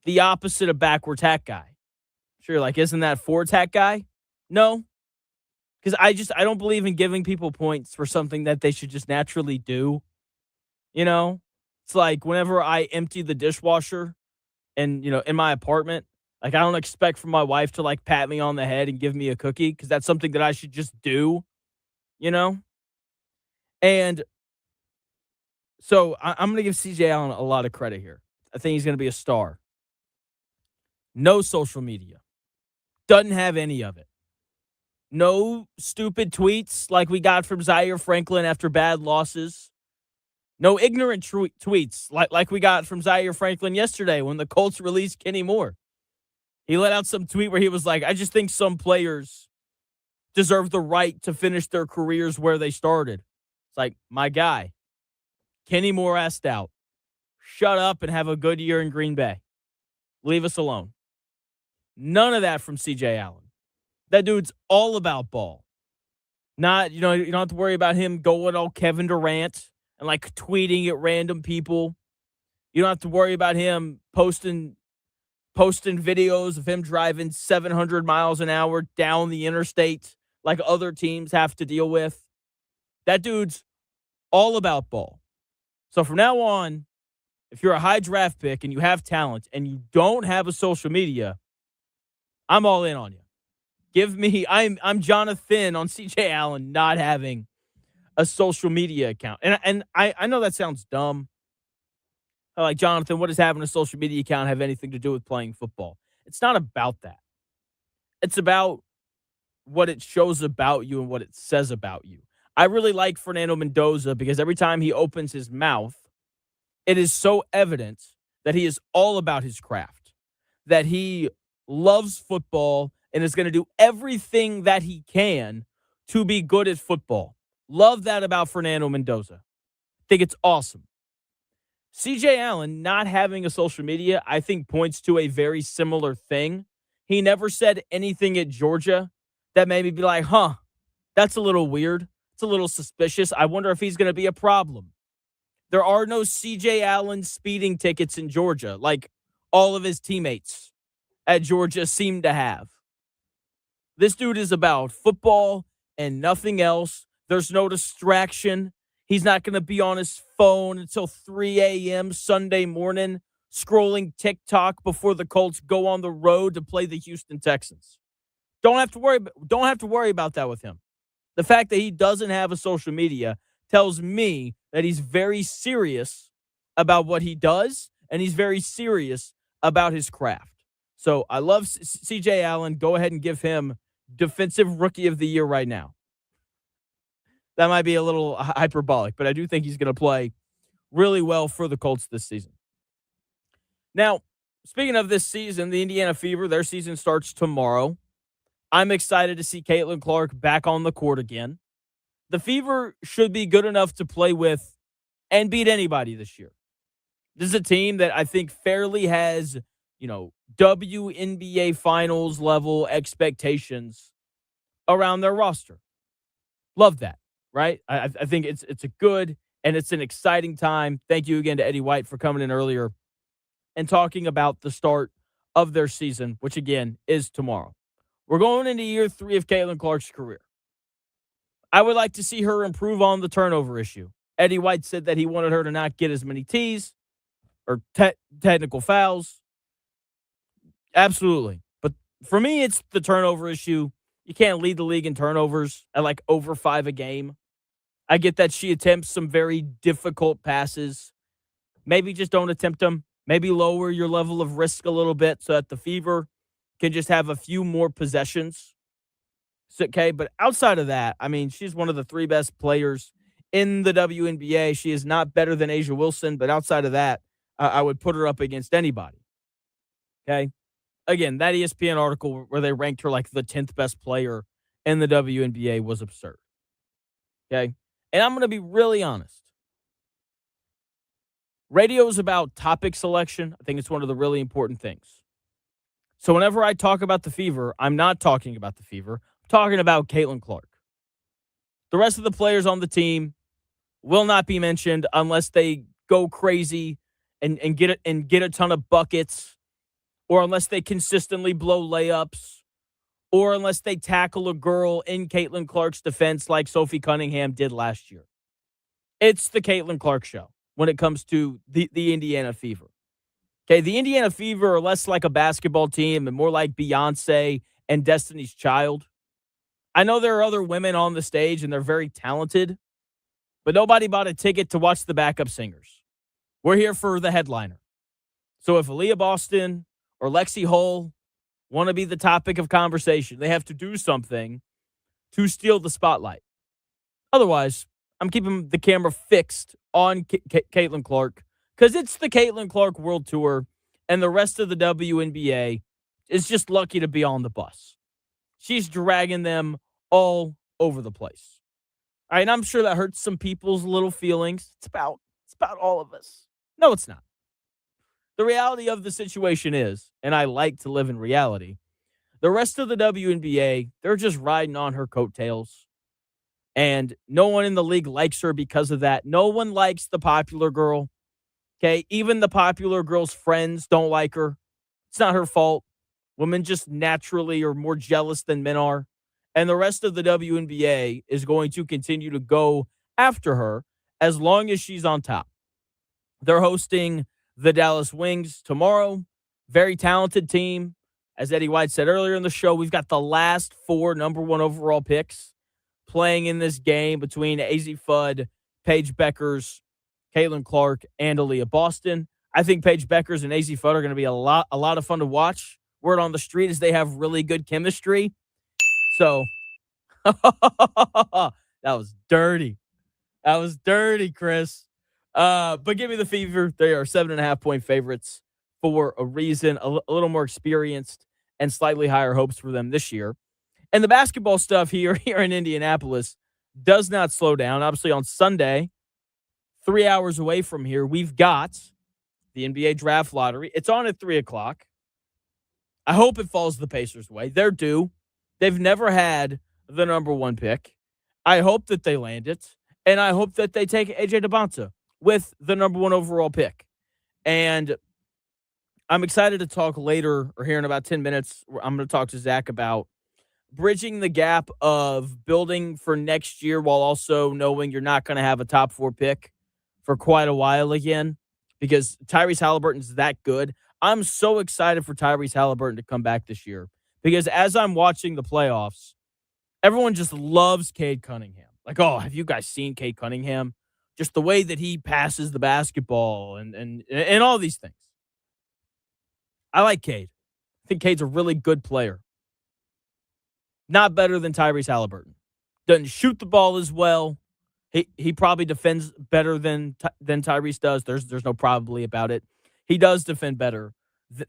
Speaker 2: the opposite of backwards hat guy. Sure, you're like, isn't that forwards hat guy? No. Because I don't believe in giving people points for something that they should just naturally do. You know? It's like whenever I empty the dishwasher and, in my apartment, like I don't expect for my wife to like pat me on the head and give me a cookie because that's something that I should just do, And so I'm going to give CJ Allen a lot of credit here. I think he's going to be a star. No social media. Doesn't have any of it. No stupid tweets like we got from Zaire Franklin after bad losses. No ignorant tweets like we got from Zaire Franklin yesterday when the Colts released Kenny Moore. He let out some tweet where he was like, I just think some players deserve the right to finish their careers where they started. It's like, my guy, Kenny Moore asked out. Shut up and have a good year in Green Bay. Leave us alone. None of that from CJ Allen. That dude's all about ball. Not, you don't have to worry about him going all Kevin Durant and like tweeting at random people. You don't have to worry about him posting videos of him driving 700 miles an hour down the interstate like other teams have to deal with. That dude's all about ball. So from now on, if you're a high draft pick and you have talent and you don't have a social media, I'm all in on you. I'm Jonathan on CJ Allen not having a social media account. And I know that sounds dumb. Like, Jonathan, what does having a social media account have anything to do with playing football? It's not about that. It's about what it shows about you and what it says about you. I really like Fernando Mendoza because every time he opens his mouth, it is so evident that he is all about his craft, that he loves football and is going to do everything that he can to be good at football. Love that about Fernando Mendoza. Think it's awesome. CJ Allen not having a social media, I think, points to a very similar thing. He never said anything at Georgia that made me be like, that's a little weird. It's a little suspicious. I wonder if he's going to be a problem. There are no CJ Allen speeding tickets in Georgia like all of his teammates at Georgia seem to have. This dude is about football and nothing else. There's no distraction. He's not going to be on his phone until 3 a.m. Sunday morning scrolling TikTok before the Colts go on the road to play the Houston Texans. Don't have to worry about that with him. The fact that he doesn't have a social media tells me that he's very serious about what he does, and he's very serious about his craft. So I love CJ Allen. Go ahead and give him Defensive Rookie of the Year right now. That might be a little hyperbolic, but I do think he's going to play really well for the Colts this season. Now, speaking of this season, the Indiana Fever, their season starts tomorrow. I'm excited to see Caitlin Clark back on the court again. The Fever should be good enough to play with and beat anybody this year. This is a team that I think fairly has, WNBA Finals level expectations around their roster. Love that, right? I think it's a good and it's an exciting time. Thank you again to Eddie White for coming in earlier and talking about the start of their season, which again is tomorrow. We're going into year 3 of Caitlin Clark's career. I would like to see her improve on the turnover issue. Eddie White said that he wanted her to not get as many T's or technical fouls. Absolutely. But for me, it's the turnover issue. You can't lead the league in turnovers at like over 5 a game. I get that she attempts some very difficult passes. Maybe just don't attempt them. Maybe lower your level of risk a little bit so that the Fever can just have a few more possessions. Okay, but outside of that, I mean, she's one of the 3 best players in the WNBA. She is not better than Asia Wilson, but outside of that, I would put her up against anybody. Okay? Again, that ESPN article where they ranked her like the 10th best player in the WNBA was absurd. Okay? And I'm going to be really honest. Radio is about topic selection. I think it's one of the really important things. So whenever I talk about the Fever, I'm not talking about the Fever. I'm talking about Caitlin Clark. The rest of the players on the team will not be mentioned unless they go crazy and get a ton of buckets, or unless they consistently blow layups, or unless they tackle a girl in Caitlin Clark's defense like Sophie Cunningham did last year. It's the Caitlin Clark show when it comes to the Indiana Fever. Okay, the Indiana Fever are less like a basketball team and more like Beyonce and Destiny's Child. I know there are other women on the stage and they're very talented, but nobody bought a ticket to watch the backup singers. We're here for the headliner. So if Aaliyah Boston or Lexi Hull want to be the topic of conversation, they have to do something to steal the spotlight. Otherwise, I'm keeping the camera fixed on Caitlin Clark because it's the Caitlin Clark World Tour, and the rest of the WNBA is just lucky to be on the bus. She's dragging them all over the place. All right, and I'm sure that hurts some people's little feelings. It's about all of us. No, it's not. The reality of the situation is, and I like to live in reality, the rest of the WNBA, they're just riding on her coattails. And no one in the league likes her because of that. No one likes the popular girl. Okay, even the popular girl's friends don't like her. It's not her fault. Women just naturally are more jealous than men are. And the rest of the WNBA is going to continue to go after her as long as she's on top. They're hosting the Dallas Wings tomorrow. Very talented team. As Eddie White said earlier in the show, we've got the last 4 number 1 overall picks playing in this game between AZ Fudd, Paige Beckers, Caitlin Clark, and Aaliyah Boston. I think Paige Beckers and AZ Fudd are going to be a lot of fun to watch. Word on the street is they have really good chemistry. So, that was dirty. That was dirty, Chris. But give me the Fever. They are 7.5-point favorites for a reason. A little more experienced and slightly higher hopes for them this year. And the basketball stuff here in Indianapolis does not slow down. Obviously, on Sunday, 3 hours away from here, we've got the NBA Draft Lottery. It's on at 3 o'clock. I hope it falls the Pacers' way. They're due. They've never had the number 1 pick. I hope that they land it. And I hope that they take AJ DeBonta with the number 1 overall pick. And I'm excited to talk later, or here in about 10 minutes, I'm going to talk to Zach about bridging the gap of building for next year while also knowing you're not going to have a top 4 pick for quite a while again, because Tyrese Halliburton's that good. I'm so excited for Tyrese Halliburton to come back this year because as I'm watching the playoffs, everyone just loves Cade Cunningham. Like, oh, have you guys seen Cade Cunningham? Just the way that he passes the basketball and all these things. I like Cade. I think Cade's a really good player. Not better than Tyrese Halliburton. Doesn't shoot the ball as well. He probably defends better than Tyrese does. There's no probably about it. He does defend better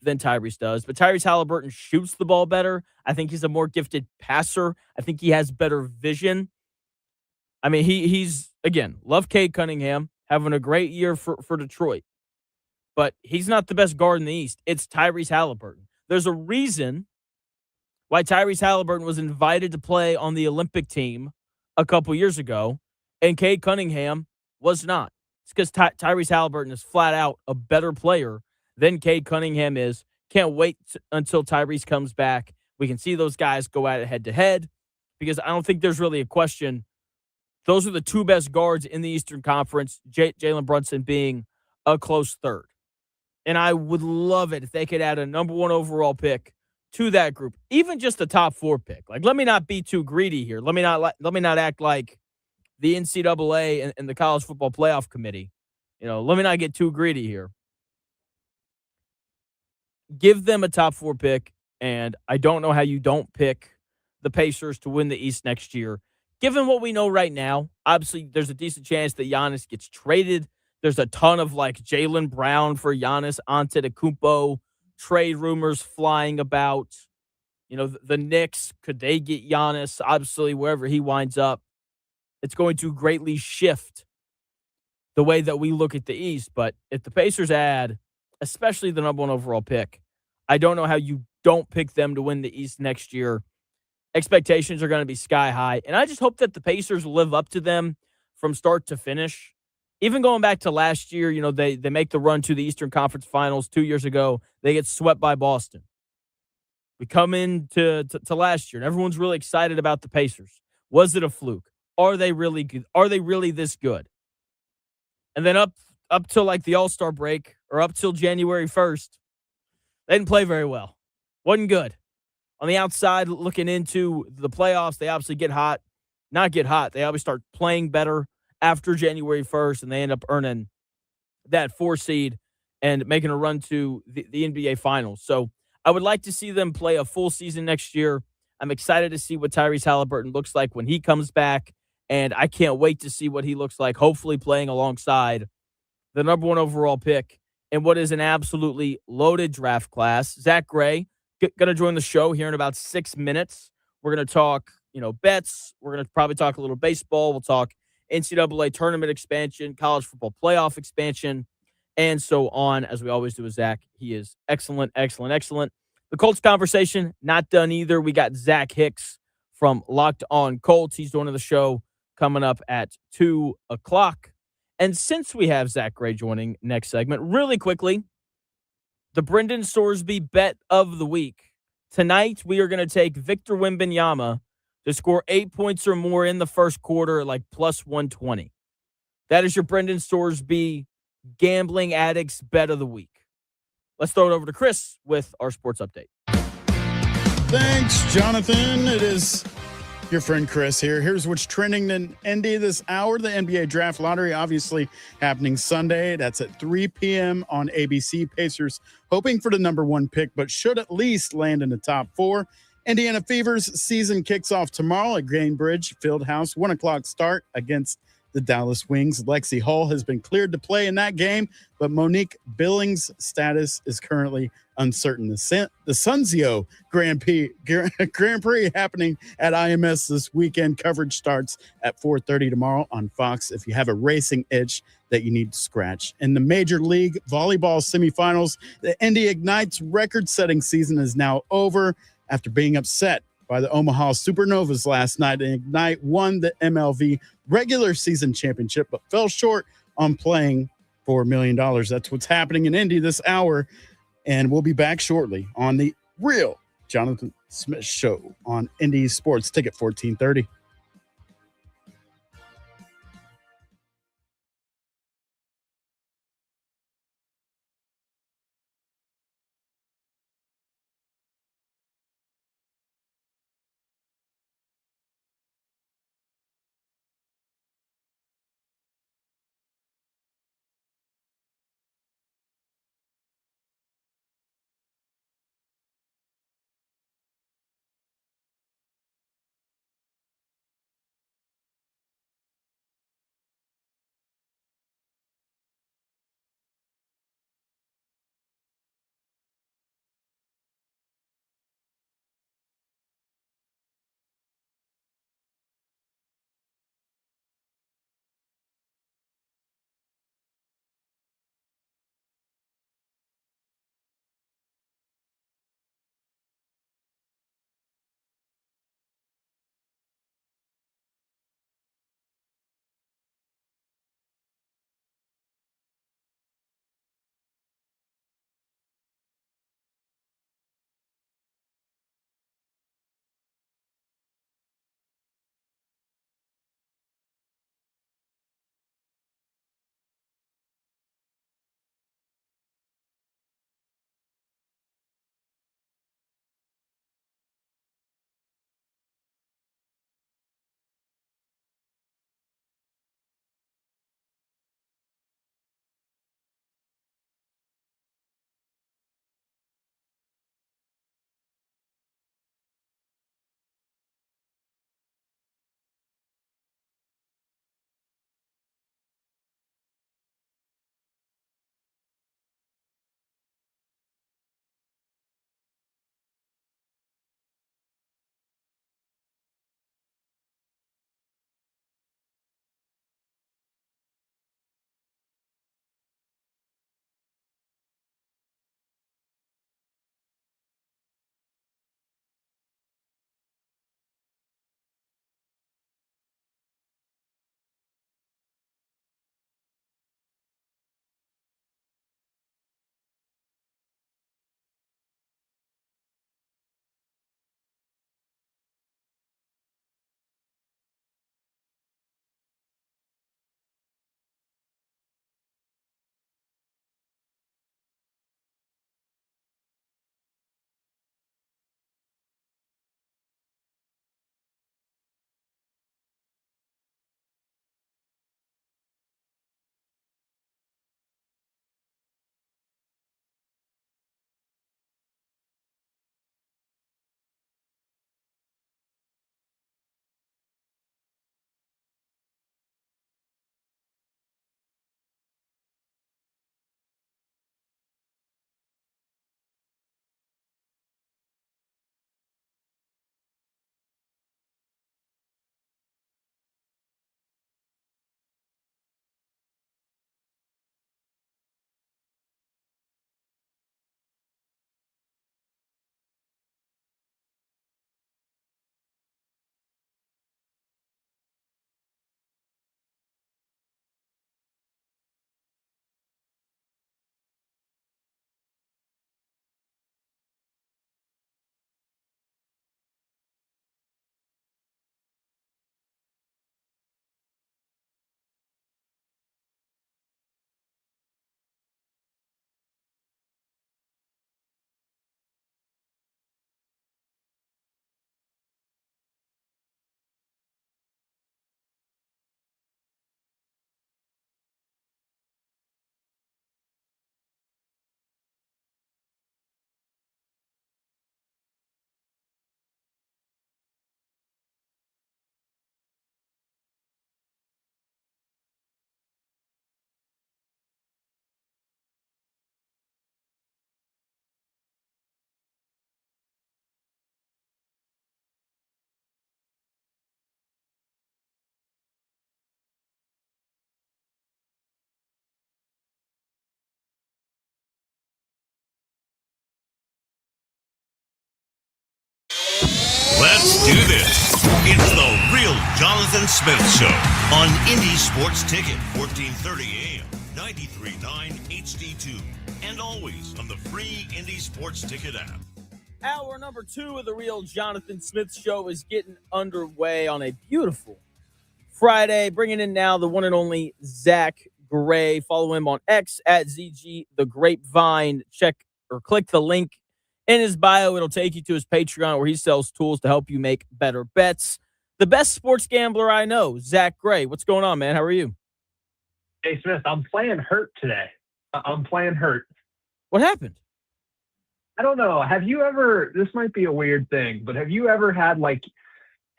Speaker 2: than Tyrese does. But Tyrese Halliburton shoots the ball better. I think he's a more gifted passer. I think he has better vision. I mean, he's, again, love Cade Cunningham, having a great year for Detroit. But he's not the best guard in the East. It's Tyrese Halliburton. There's a reason why Tyrese Halliburton was invited to play on the Olympic team a couple years ago, and Cade Cunningham was not. It's because Tyrese Halliburton is flat out a better player than Cade Cunningham is. Can't wait until Tyrese comes back. We can see those guys go at it head-to-head because I don't think there's really a question. Those are the 2 best guards in the Eastern Conference, Jalen Brunson being a close third. And I would love it if they could add a number 1 overall pick to that group, even just a top 4 pick. Like, let me not be too greedy here. Let me not act like the NCAA and the College Football Playoff Committee. Let me not get too greedy here. Give them a top 4 pick, and I don't know how you don't pick the Pacers to win the East next year. Given what we know right now, obviously there's a decent chance that Giannis gets traded. There's a ton of Jaylen Brown for Giannis Antetokounmpo trade rumors flying about. The Knicks, could they get Giannis? Obviously, wherever he winds up, it's going to greatly shift the way that we look at the East. But if the Pacers add, especially the number 1 overall pick, I don't know how you don't pick them to win the East next year. Expectations are going to be sky high. And I just hope that the Pacers live up to them from start to finish. Even going back to last year, they make the run to the Eastern Conference Finals 2 years ago. They get swept by Boston. We come into to last year, and everyone's really excited about the Pacers. Was it a fluke? Are they really good? Are they really this good? And then up till like the All-Star break or up till January 1st, they didn't play very well. Wasn't good. On the outside, looking into the playoffs, they obviously get hot. Not get hot. They obviously start playing better after January 1st, and they end up earning that 4 seed and making a run to the NBA Finals. So I would like to see them play a full season next year. I'm excited to see what Tyrese Halliburton looks like when he comes back, and I can't wait to see what he looks like, hopefully playing alongside the number 1 overall pick in what is an absolutely loaded draft class. Zack Gray going to join the show here in about 6 minutes. We're going to talk, bets. We're going to probably talk a little baseball. We'll talk NCAA tournament expansion, college football playoff expansion, and so on, as we always do with Zach. He is excellent, excellent, excellent. The Colts conversation, not done either. We got Zach Hicks from Locked On Colts. He's joining the show coming up at 2 o'clock. And since we have Zack Gray joining next segment, really quickly, the Brendan Sorsby bet of the week. Tonight, we are going to take Victor Wembanyama to score 8 points or more in the first quarter, like plus 120. That is your Brendan Sorsby Gambling Addicts bet of the week. Let's throw it over to Chris with our sports update.
Speaker 3: Thanks, Jonathan. It is your friend Chris here. Here's what's trending in Indy this hour. The NBA Draft Lottery obviously happening Sunday. That's at 3 p.m. on ABC. Pacers hoping for the number 1 pick, but should at least land in the top 4. Indiana Fever's season kicks off tomorrow at Gainbridge Fieldhouse. 1 o'clock start against the Dallas Wings. Lexi Hall has been cleared to play in that game, but Monique Billings' status is currently uncertain. The Sunzio Grand Prix happening at IMS this weekend. Coverage starts at 4:30 tomorrow on Fox if you have a racing itch that you need to scratch. In the Major League Volleyball semifinals, the Indy Ignite's record-setting season is now over after being upset by the Omaha Supernovas last night. And Ignite won the MLV regular season championship, but fell short on playing for $1 million. That's what's happening in Indy this hour. And we'll be back shortly on the real Jonathan Smith Show on Indy Sports Ticket 1430.
Speaker 1: do this. It's the Real Jonathan Smith Show on Indy Sports Ticket, 1430 AM, 93.9 HD2, and always on the free Indy Sports Ticket app.
Speaker 2: Hour number 2 of the Real Jonathan Smith Show is getting underway on a beautiful Friday. Bringing in now the one and only Zack Gray. Follow him on X at ZG the Grapevine. Check or click the link in his bio. It'll take you to his Patreon where he sells tools to help you make better bets. The best sports gambler I know, Zack Gray. What's going on, man? How are you?
Speaker 8: Hey, Smith, I'm playing hurt today. I'm playing hurt.
Speaker 2: What happened?
Speaker 8: I don't know. Have you ever, this might be a weird thing, but have you ever had, like,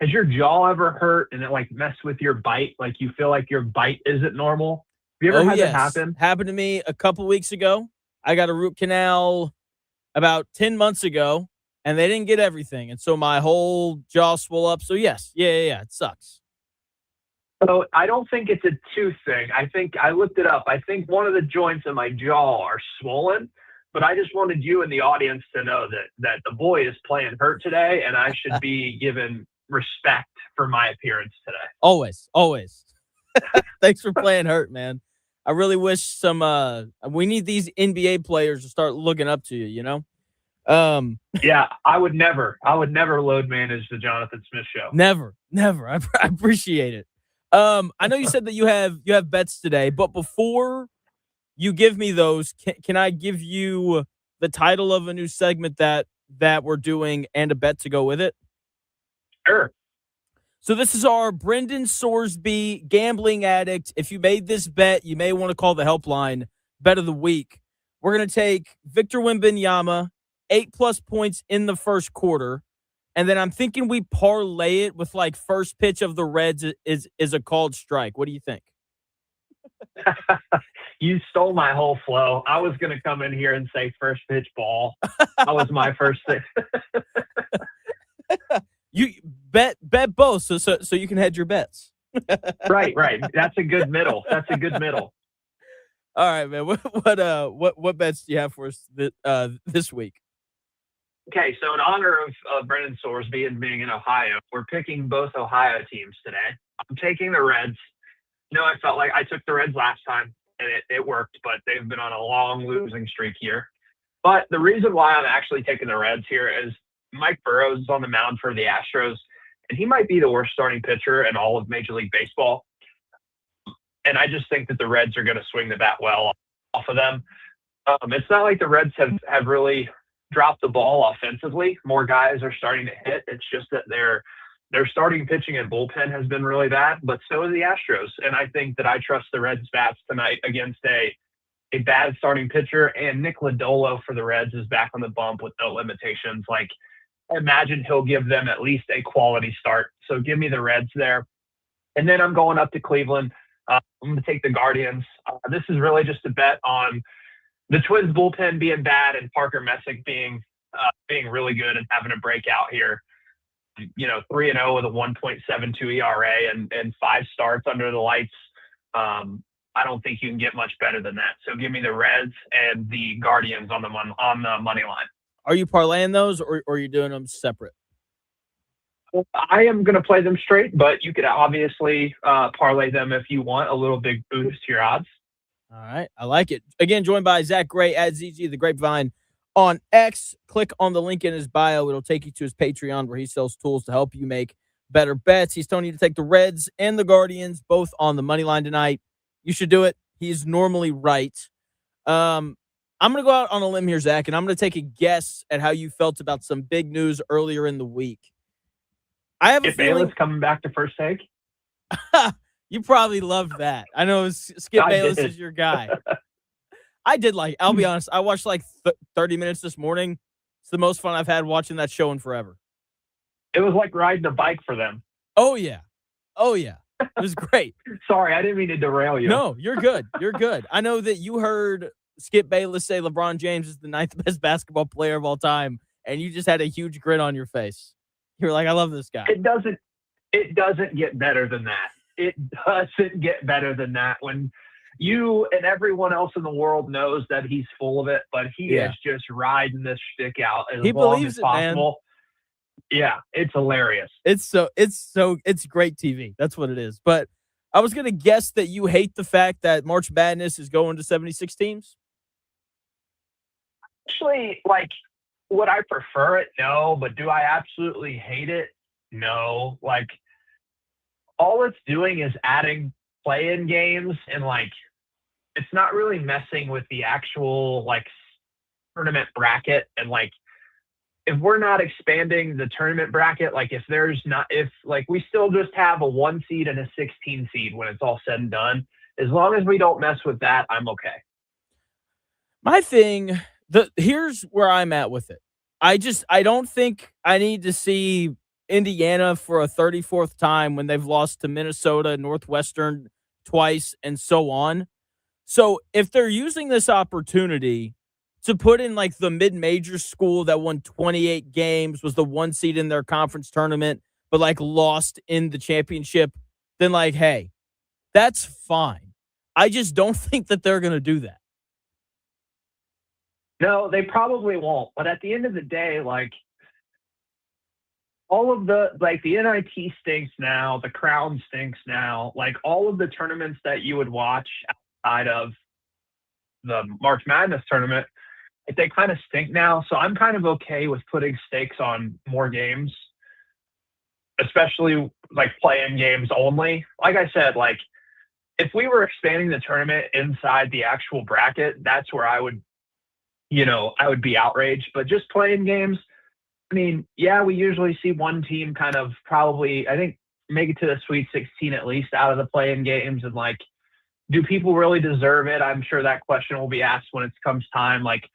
Speaker 8: has your jaw ever hurt and it, like, messed with your bite? Like, you feel like your bite isn't normal? Have you ever had that happen?
Speaker 2: Happened to me a couple weeks ago. I got a root canal about 10 months ago, and they didn't get everything. And so my whole jaw swelled up. So, yes. Yeah. It sucks.
Speaker 8: So I don't think it's a tooth thing. I think I looked it up. I think one of the joints in my jaw are swollen. But I just wanted you and the audience to know that the boy is playing hurt today, and I should be given respect for my appearance today.
Speaker 2: Always. Thanks for playing hurt, man. I really wish we need these NBA players to start looking up to you, you know?
Speaker 8: Yeah, I would never load manage the Jonathan Smith Show.
Speaker 2: Never. I appreciate it. I know you said that you have bets today, but before you give me those, can I give you the title of a new segment that we're doing and a bet to go with it?
Speaker 8: Sure.
Speaker 2: So this is our Brendan Sorsby Gambling Addict. If you made this bet, you may want to call the helpline bet of the week. We're going to take Victor Wembanyama, 8+ points in the first quarter. And then I'm thinking we parlay it with like first pitch of the Reds is a called strike. What do you think?
Speaker 8: You stole my whole flow. I was going to come in here and say first pitch ball. That was my first thing.
Speaker 2: You bet both so you can hedge your bets.
Speaker 8: Right. That's a good middle.
Speaker 2: All right, man. What bets do you have for us this week?
Speaker 8: Okay, so in honor of Brendan Sorsby and being in Ohio, we're picking both Ohio teams today. I'm taking the Reds. I felt like I took the Reds last time, and it worked, but they've been on a long losing streak here. But the reason why I'm actually taking the Reds here is Mike Burrows is on the mound for the Astros, and he might be the worst starting pitcher in all of Major League Baseball. And I just think that the Reds are going to swing the bat well off of them. It's not like the Reds have really dropped the ball offensively. More guys are starting to hit. It's just that their starting pitching and bullpen has been really bad, but so is the Astros. And I think that I trust the Reds bats tonight against a bad starting pitcher. And Nick Lodolo for the Reds is back on the bump with no limitations. Like, I imagine he'll give them at least a quality start. So give me the Reds there. And then I'm going up to Cleveland. I'm going to take the Guardians. This is really just a bet on the Twins bullpen being bad and Parker Messick being really good and having a breakout here. 3-0 with a 1.72 ERA and 5 starts under the lights. I don't think you can get much better than that. So give me the Reds and the Guardians on the money line.
Speaker 2: Are you parlaying those or are you doing them separate?
Speaker 8: I am going to play them straight, but you could obviously parlay them if you want a little big boost to your odds.
Speaker 2: All right. I like it. Again, joined by Zack Gray at ZG the Grapevine on X. Click on the link in his bio. It'll take you to his Patreon where he sells tools to help you make better bets. He's telling you to take the Reds and the Guardians both on the money line tonight. You should do it. He's normally right. I'm going to go out on a limb here, Zack, and I'm going to take a guess at how you felt about some big news earlier in the week. I have a feeling
Speaker 8: Bayless coming back to first take.
Speaker 2: You probably loved that. I know Skip Bayless is your guy. I'll be honest, I watched like 30 minutes this morning. It's the most fun I've had watching that show in forever.
Speaker 8: It was like riding a bike for them.
Speaker 2: Oh, yeah. It was great.
Speaker 8: Sorry, I didn't mean to derail you.
Speaker 2: No, you're good. I know that you heard Skip Bayless say LeBron James is the 9th best basketball player of all time, and you just had a huge grin on your face. You're like, I love this guy.
Speaker 8: It doesn't get better than that. It doesn't get better than that when you and everyone else in the world knows that he's full of it, but he is just riding this shtick out as long as possible. Yeah, it's hilarious.
Speaker 2: It's great TV. That's what it is. But I was going to guess that you hate the fact that March Madness is going to 76 teams.
Speaker 8: Actually, like, would I prefer it? No. But do I absolutely hate it? No. Like, all it's doing is adding play-in games, and like, it's not really messing with the actual like tournament bracket. And like, if we're not expanding the tournament bracket, like if we still just have a 1 seed and a 16 seed when it's all said and done, as long as we don't mess with that, I'm okay.
Speaker 2: My thing, here's where I'm at with it. I don't think I need to see Indiana for a 34th time when they've lost to Minnesota, Northwestern twice, and so on. So if they're using this opportunity to put in like the mid-major school that won 28 games, was the 1 seed in their conference tournament, but like lost in the championship, then like, hey, that's fine. I just don't think that they're going to do that.
Speaker 8: No, they probably won't. But at the end of the day, like, all of the NIT stinks now, the Crown stinks now, like all of the tournaments that you would watch outside of the March Madness tournament, they kind of stink now. So I'm kind of okay with putting stakes on more games, especially like play-in games only. Like I said, like if we were expanding the tournament inside the actual bracket, that's where I would be outraged. But just playing games, I mean, yeah, we usually see one team kind of probably, I think, make it to the Sweet 16 at least out of the play-in games. And like, do people really deserve it? I'm sure that question will be asked when it comes time. Like,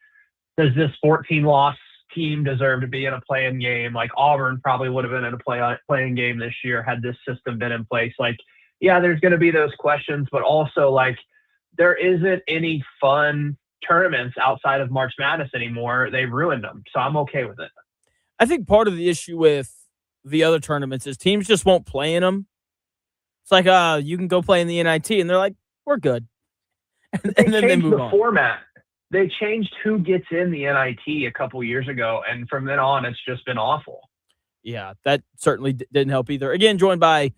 Speaker 8: does this 14-loss team deserve to be in a play-in game? Like Auburn probably would have been in a play-in game this year had this system been in place. Like, yeah, there's going to be those questions, but also like there isn't any fun tournaments outside of March Madness anymore. They've ruined them. So I'm okay with it.
Speaker 2: I think part of the issue with the other tournaments is teams just won't play in them. It's like, you can go play in the NIT, and they're like, we're good. And then they move on.
Speaker 8: Format. They changed who gets in the NIT a couple years ago, and from then on, it's just been awful.
Speaker 2: Yeah, that certainly didn't help either. Again, joined by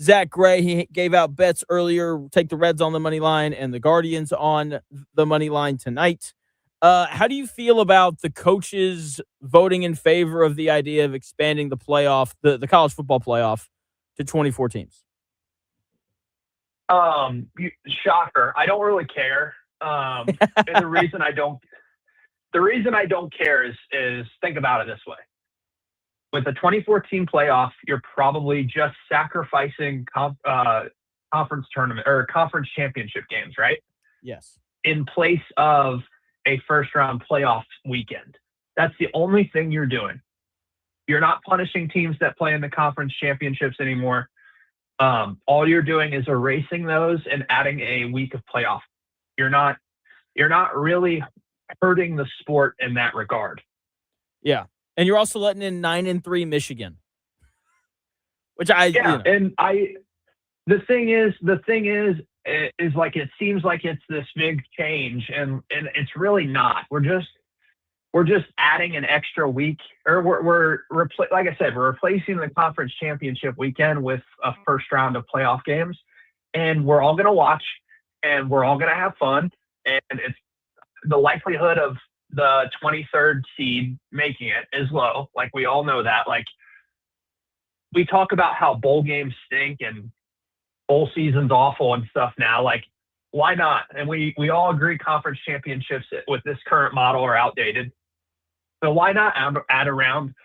Speaker 2: Zack Gray. He gave out bets earlier. Take the Reds on the money line and the Guardians on the money line tonight. How do you feel about the coaches voting in favor of the idea of expanding the playoff, the college football playoff, to 24 teams?
Speaker 8: Shocker. I don't really care. And the reason I don't care is think about it this way. With a 24-team playoff, you're probably just sacrificing conference tournament or conference championship games, right?
Speaker 2: Yes.
Speaker 8: In place of a first-round playoff weekend. That's the only thing you're doing. You're not punishing teams that play in the conference championships anymore. All you're doing is erasing those and adding a week of playoff. You're not really hurting the sport in that regard.
Speaker 2: Yeah. And you're also letting in 9-3 Michigan, which
Speaker 8: the thing is like, it seems like it's this big change, and it's really not. We're just adding an extra week, or like I said, we're replacing the conference championship weekend with a first round of playoff games, and we're all going to watch, and we're all going to have fun, and it's the likelihood of the 23rd seed making it is low. Like, we all know that. Like, we talk about how bowl games stink and bowl season's awful and stuff now. Like, why not? And we all agree conference championships with this current model are outdated. So why not add a round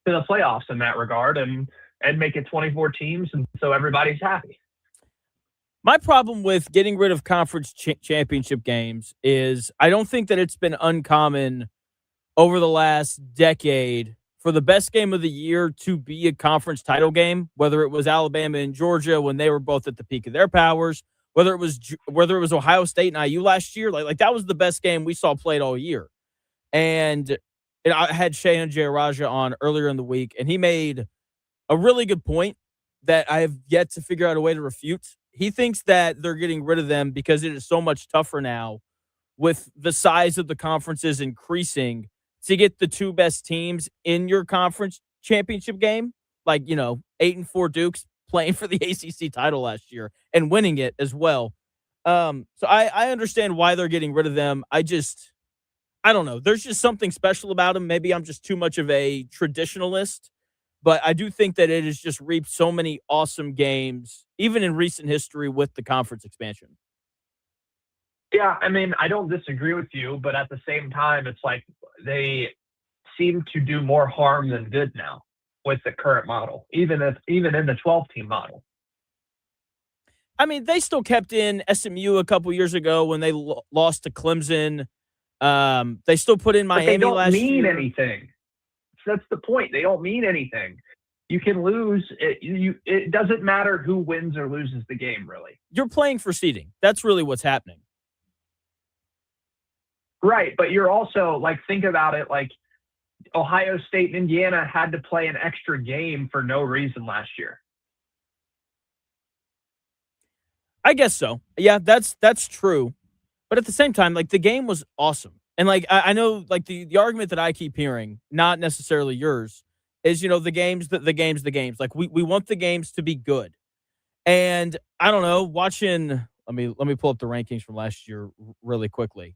Speaker 8: to the playoffs in that regard and make it 24 teams, and so everybody's happy?
Speaker 2: My problem with getting rid of conference championship games is I don't think that it's been uncommon over the last decade for the best game of the year to be a conference title game, whether it was Alabama and Georgia when they were both at the peak of their powers, whether it was Ohio State and IU last year. Like that was the best game we saw played all year. And I had Shayan Jayaraja on earlier in the week, and he made a really good point that I have yet to figure out a way to refute. He thinks that they're getting rid of them because it is so much tougher now with the size of the conferences increasing to get the two best teams in your conference championship game, like, 8-4 Dukes playing for the ACC title last year and winning it as well. So I understand why they're getting rid of them. I don't know. There's just something special about them. Maybe I'm just too much of a traditionalist, but I do think that it has just reaped so many awesome games, even in recent history with the conference expansion.
Speaker 8: Yeah, I mean, I don't disagree with you, but at the same time, it's like they seem to do more harm than good now with the current model, even in the 12-team model.
Speaker 2: I mean, they still kept in SMU a couple years ago when they lost to Clemson. They still put in Miami last year.
Speaker 8: They don't mean anything. That's the point. They don't mean anything. You can lose. It doesn't matter who wins or loses the game, really.
Speaker 2: You're playing for seeding. That's really what's happening.
Speaker 8: Right, but you're also, like, think about it, like, Ohio State and Indiana had to play an extra game for no reason last year.
Speaker 2: I guess so. Yeah, that's true. But at the same time, like, the game was awesome. And, like, I know, like, the argument that I keep hearing, not necessarily yours, is, the games. Like, we want the games to be good. And I don't know, watching, let me pull up the rankings from last year really quickly.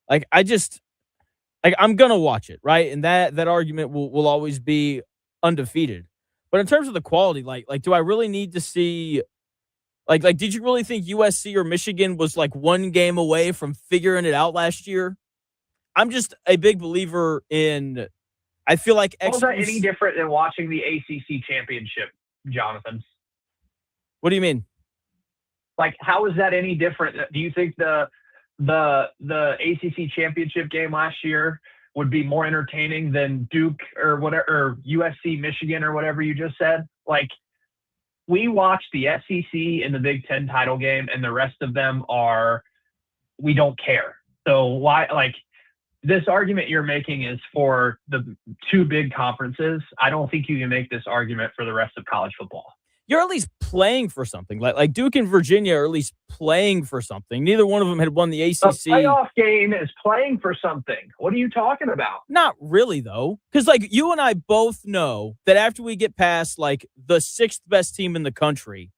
Speaker 2: Like, I'm going to watch it, right? And that argument will always be undefeated. But in terms of the quality, like do I really need to see, like did you really think USC or Michigan was, like, one game away from figuring it out last year? I'm just a big believer in, I feel like
Speaker 8: How is that any different than watching the ACC championship, Jonathan?
Speaker 2: What do you mean?
Speaker 8: Like, how is that any different? Do you think the ACC championship game last year would be more entertaining than Duke or whatever, or USC, Michigan, or whatever you just said? Like, we watched the SEC in the Big Ten title game, and the rest of them we don't care. So why, like, this argument you're making is for the two big conferences. I don't think you can make this argument for the rest of college football.
Speaker 2: You're at least playing for something. Like Duke and Virginia are at least playing for something. Neither one of them had won the ACC.
Speaker 8: A playoff game is playing for something. What are you talking about?
Speaker 2: Not really, though. Because, like, you and I both know that after we get past, like, the sixth best team in the country,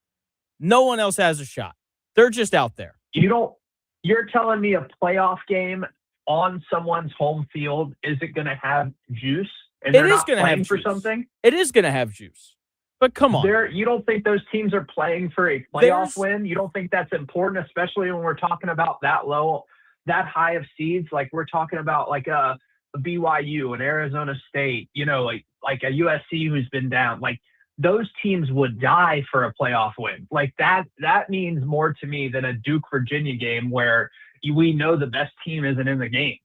Speaker 2: no one else has a shot. They're just out there.
Speaker 8: You're telling me a playoff game on someone's home field isn't going to have juice? And
Speaker 2: it is going to have
Speaker 8: for
Speaker 2: juice.
Speaker 8: Something?
Speaker 2: It is going to have juice. But come on.
Speaker 8: You don't think those teams are playing for a playoff win? You don't think that's important, especially when we're talking about that low, that high of seeds? Like, we're talking about, like, a BYU, an Arizona State, like a USC who's been down. Like, those teams would die for a playoff win. Like, that means more to me than a Duke-Virginia game where we know the best team isn't in the game.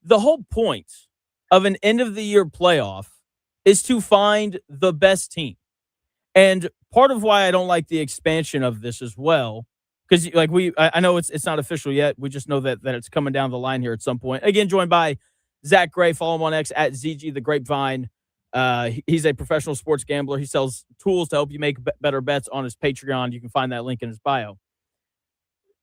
Speaker 2: The whole point of an end-of-the-year playoff is to find the best team. And part of why I don't like the expansion of this as well, because, like, I know it's not official yet. We just know that it's coming down the line here at some point. Again, joined by Zack Gray. Follow him on X at ZG the Grapevine. He's a professional sports gambler. He sells tools to help you make better bets on his Patreon. You can find that link in his bio.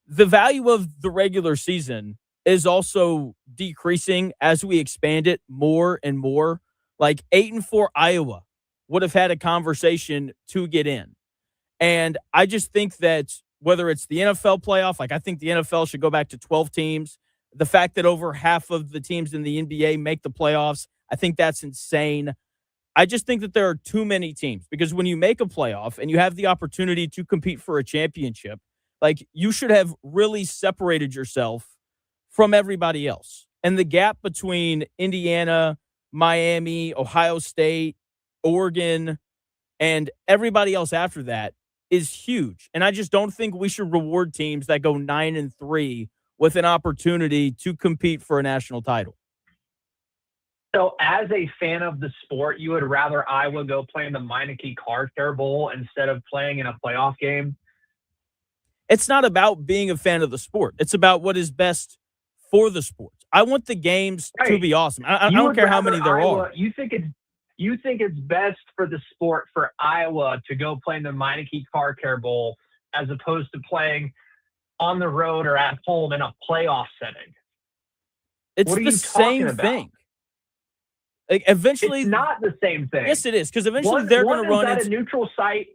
Speaker 2: The value of the regular season is also decreasing as we expand it more and more. Like, 8-4 Iowa would have had a conversation to get in. And I just think that whether it's the NFL playoff, like, I think the NFL should go back to 12 teams. The fact that over half of the teams in the NBA make the playoffs, I think that's insane. I just think that there are too many teams, because when you make a playoff and you have the opportunity to compete for a championship, like, you should have really separated yourself from everybody else. And the gap between Indiana, Miami, Ohio State, Oregon, and everybody else after that is huge. And I just don't think we should reward teams that go 9-3 with an opportunity to compete for a national title.
Speaker 8: So as a fan of the sport, you would rather Iowa go play in the Meineke Car Care Bowl instead of playing in a playoff game?
Speaker 2: It's not about being a fan of the sport. It's about what is best for the sport. I want the games to be awesome. I don't care how many there are.
Speaker 8: You think it's best for the sport for Iowa to go play in the Meineke Car Care Bowl as opposed to playing on the road or at home in a playoff setting?
Speaker 2: It's the same thing. Like, eventually,
Speaker 8: It's not the same thing.
Speaker 2: Yes, it is, because eventually they're going to run
Speaker 8: into
Speaker 2: into
Speaker 8: a neutral site.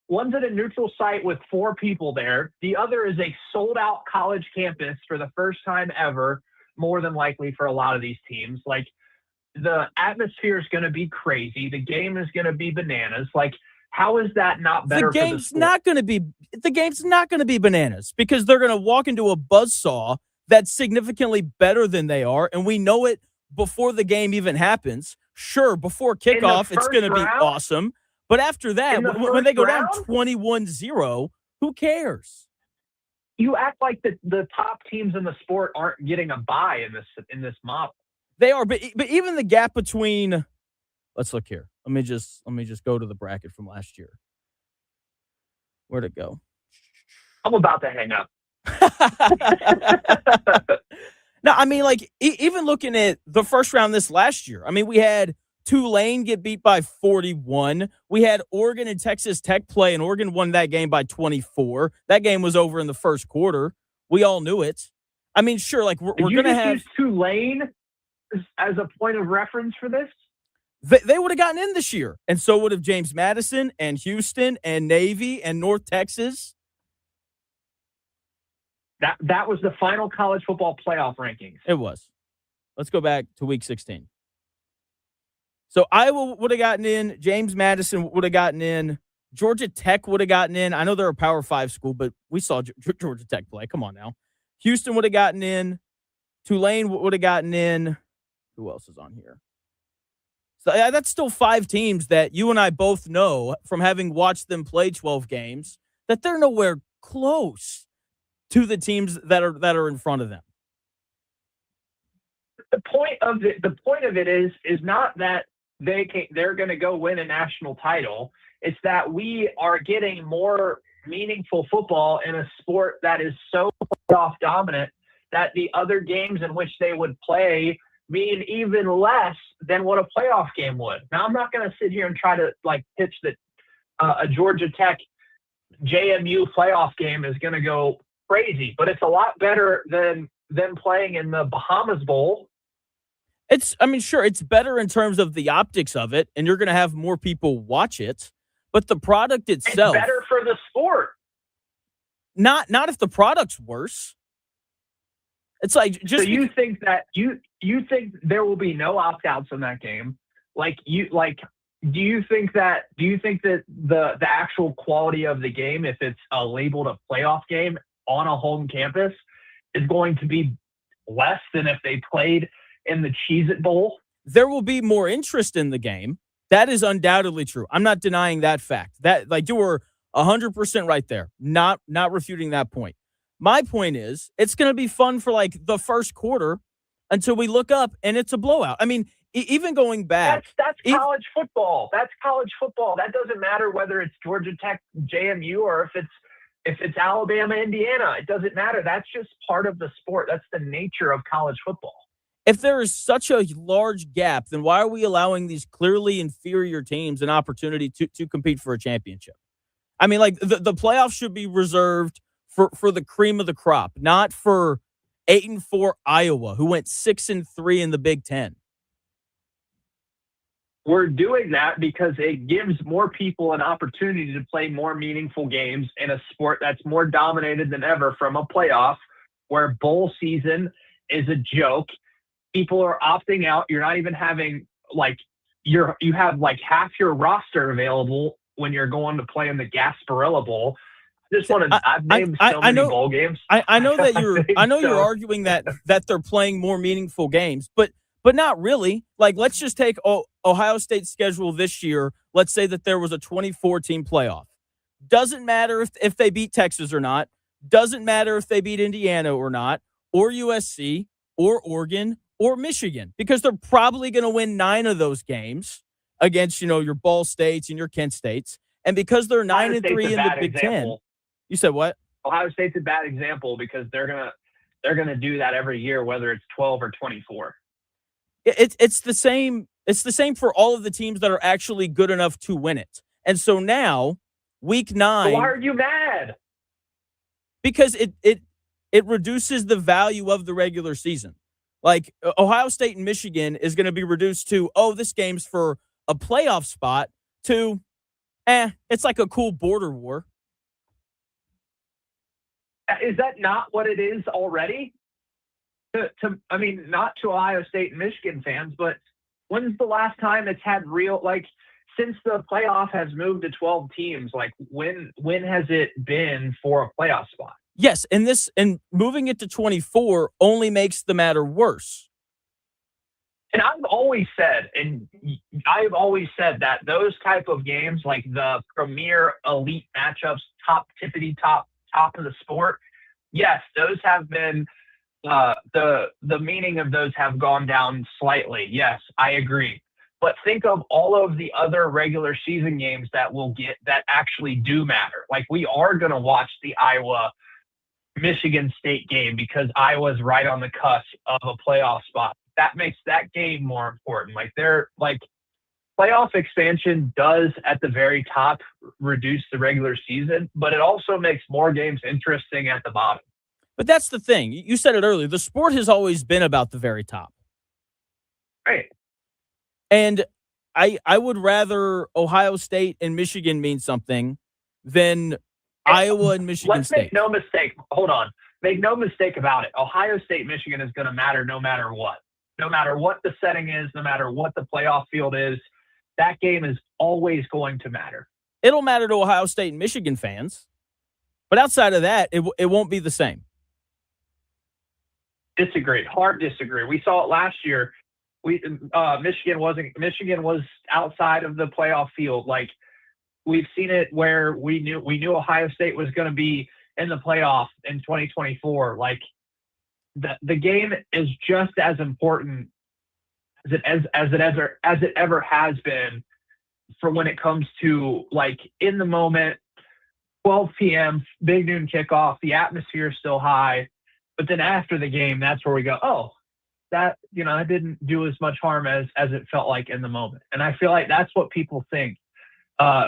Speaker 8: One's at a neutral site with 4 people there. The other is a sold-out college campus for the first time ever, more than likely for a lot of these teams. Like, the atmosphere is going to be crazy. The game is going to be bananas. Like, how is that not better for the sport?
Speaker 2: The game's not going to be bananas, because they're going to walk into a buzzsaw that's significantly better than they are, and we know it before the game even happens. Sure, before kickoff, it's going to be awesome. But after that, when they go down 21-0, who cares?
Speaker 8: You act like the top teams in the sport aren't getting a bye in this model.
Speaker 2: They are, but even the gap between, let's look here. Let me just go to the bracket from last year. Where'd it go?
Speaker 8: I'm about to hang up.
Speaker 2: No, I mean, like, even looking at the first round this last year, I mean, we had Tulane get beat by 41. We had Oregon and Texas Tech play, and Oregon won that game by 24. That game was over in the first quarter. We all knew it. I mean, sure, like, we're going to have
Speaker 8: use Tulane as a point of reference for this.
Speaker 2: They would have gotten in this year, and so would have James Madison and Houston and Navy and North Texas.
Speaker 8: That was the final college football playoff rankings.
Speaker 2: It was. Let's go back to week 16. So Iowa would have gotten in. James Madison would have gotten in. Georgia Tech would have gotten in. I know they're a Power 5 school, but we saw Georgia Tech play. Come on now. Houston would have gotten in. Tulane would have gotten in. Who else is on here? So that's still 5 teams that you and I both know from having watched them play 12 games that they're nowhere close to the teams that are in front of them.
Speaker 8: The point of it is not that they're going to go win a national title. It's that we are getting more meaningful football in a sport that is so playoff dominant that the other games in which they would play mean even less than what a playoff game would. Now, I'm not going to sit here and try to pitch that a Georgia Tech JMU playoff game is going to go crazy, but it's a lot better than them playing in the Bahamas Bowl.
Speaker 2: Sure, it's better in terms of the optics of it, and you're going to have more people watch it, but the product itself.
Speaker 8: It's better for the sport.
Speaker 2: Not if the product's worse. It's like just.
Speaker 8: So you think that you think there will be no opt-outs in that game? Do you think that the actual quality of the game, if it's labeled a playoff game on a home campus, is going to be less than if they played in the Cheez-It Bowl?
Speaker 2: There will be more interest in the game. That is undoubtedly true. I'm not denying that fact. That, you were 100% right there. Not refuting that point. My point is, it's going to be fun for the first quarter until we look up and it's a blowout. I mean, even going back,
Speaker 8: that's college football. That's college football. That doesn't matter whether it's Georgia Tech, JMU, or if it's Alabama, Indiana. It doesn't matter. That's just part of the sport. That's the nature of college football.
Speaker 2: If there is such a large gap, then why are we allowing these clearly inferior teams an opportunity to compete for a championship? I mean, the playoffs should be reserved for the cream of the crop, not for 8-4 Iowa, who went 6-3 in the Big Ten.
Speaker 8: We're doing that because it gives more people an opportunity to play more meaningful games in a sport that's more dominated than ever from a playoff, where bowl season is a joke. People are opting out. You're not even having you have half your roster available when you're going to play in the Gasparilla Bowl. I've named so many bowl games.
Speaker 2: I know that you're arguing that they're playing more meaningful games, but not really. Let's just take Ohio State's schedule this year. Let's say that there was a 24-team playoff. Doesn't matter if they beat Texas or not. Doesn't matter if they beat Indiana or not, or USC, or Oregon, or Michigan, because they're probably going to win 9 of those games against, your Ball States and your Kent States. And because they're 9-3 in the Big Ten. You said what?
Speaker 8: Ohio State's a bad example because they're gonna do that every year, whether it's 12 or 24.
Speaker 2: It's the same. It's the same for all of the teams that are actually good enough to win it. And so now, week 9.
Speaker 8: So why are you mad?
Speaker 2: Because it reduces the value of the regular season. Like Ohio State and Michigan is going to be reduced to, oh, this game's for a playoff spot, to, it's like a cool border war.
Speaker 8: Is that not what it is already? I mean, not to Ohio State and Michigan fans, but when's the last time it's had real, like, since the playoff has moved to 12 teams, like when has it been for a playoff spot?
Speaker 2: Yes, and moving it to 24 only makes the matter worse.
Speaker 8: And I've always said that those type of games, like the premier elite matchups, top of the sport, yes, those have been the meaning of those have gone down slightly. Yes, I agree. But think of all of the other regular season games that actually do matter. Like, we are going to watch the Iowa-Michigan State game because Iowa's right on the cusp of a playoff spot. That makes that game more important. Playoff expansion does at the very top reduce the regular season, but it also makes more games interesting at the bottom.
Speaker 2: But that's the thing. You said it earlier. The sport has always been about the very top.
Speaker 8: Right.
Speaker 2: And I would rather Ohio State and Michigan mean something than Iowa and Michigan State.
Speaker 8: Let's make no mistake. Hold on. Make no mistake about it. Ohio State, Michigan is going to matter no matter what. No matter what the setting is, no matter what the playoff field is, that game is always going to matter.
Speaker 2: It'll matter to Ohio State and Michigan fans. But outside of that, it won't be the same.
Speaker 8: Disagree. Hard disagree. We saw it last year. Michigan was outside of the playoff field. Like, we've seen it where we knew Ohio State was going to be in the playoff in 2024. Like, the game is just as important as it ever has been for when it comes to, like, in the moment, 12 p.m. big noon kickoff. The atmosphere is still high, but then after the game, that's where we go, oh, that didn't do as much harm as it felt like in the moment. And I feel like that's what people think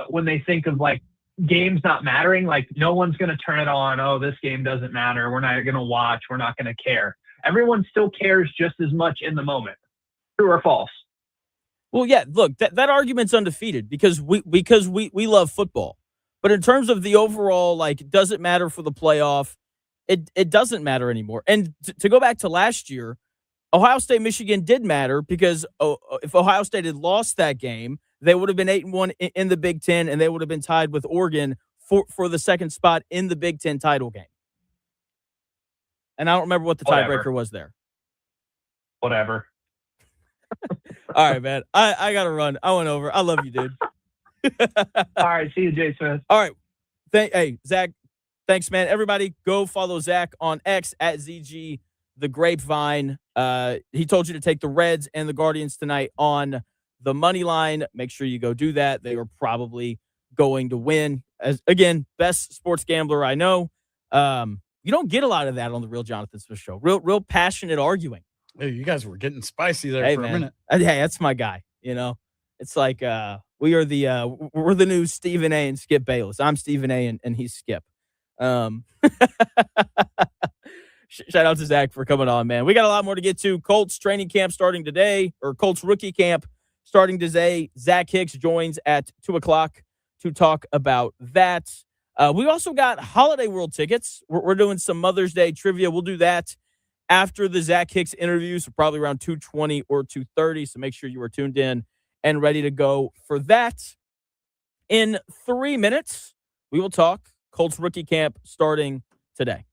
Speaker 8: when they think of, like, games not mattering. Like, no one's going to turn it on. Oh, this game doesn't matter. We're not going to watch. We're not going to care. Everyone still cares just as much in the moment. True or false?
Speaker 2: Well, yeah, look, that argument's undefeated because we love football. But in terms of the overall, like, does it matter for the playoff? It doesn't matter anymore. And to go back to last year, Ohio State, Michigan did matter because if Ohio State had lost that game, they would have been 8-1 in the Big Ten, and they would have been tied with Oregon for the second spot in the Big Ten title game. And I don't remember what the tiebreaker was there.
Speaker 8: Whatever.
Speaker 2: All right, man. I got to run. I went over. I love you, dude.
Speaker 8: All right. See you, Jay Smith.
Speaker 2: All right. Hey, Zach, thanks, man. Everybody, go follow Zach on X at ZG the Grapevine. He told you to take the Reds and the Guardians tonight on the money line. Make sure you go do that. They are probably going to win. As again, best sports gambler I know. You don't get a lot of that on the Real Jonathan Smith Show. Real passionate arguing.
Speaker 3: Hey, you guys were getting spicy there for a minute.
Speaker 2: Hey, that's my guy. It's like we're the new Stephen A. and Skip Bayless. I'm Stephen A. and he's Skip. Shout out to Zach for coming on, man. We got a lot more to get to. Colts training camp starting today, or Colts rookie camp starting today. Zach Hicks joins at 2:00 to talk about that. We also got Holiday World tickets. We're doing some Mother's Day trivia. We'll do that after the Zach Hicks interview, so probably around 2:20 or 2:30. So make sure you are tuned in and ready to go for that. In 3 minutes, we will talk Colts rookie camp starting today.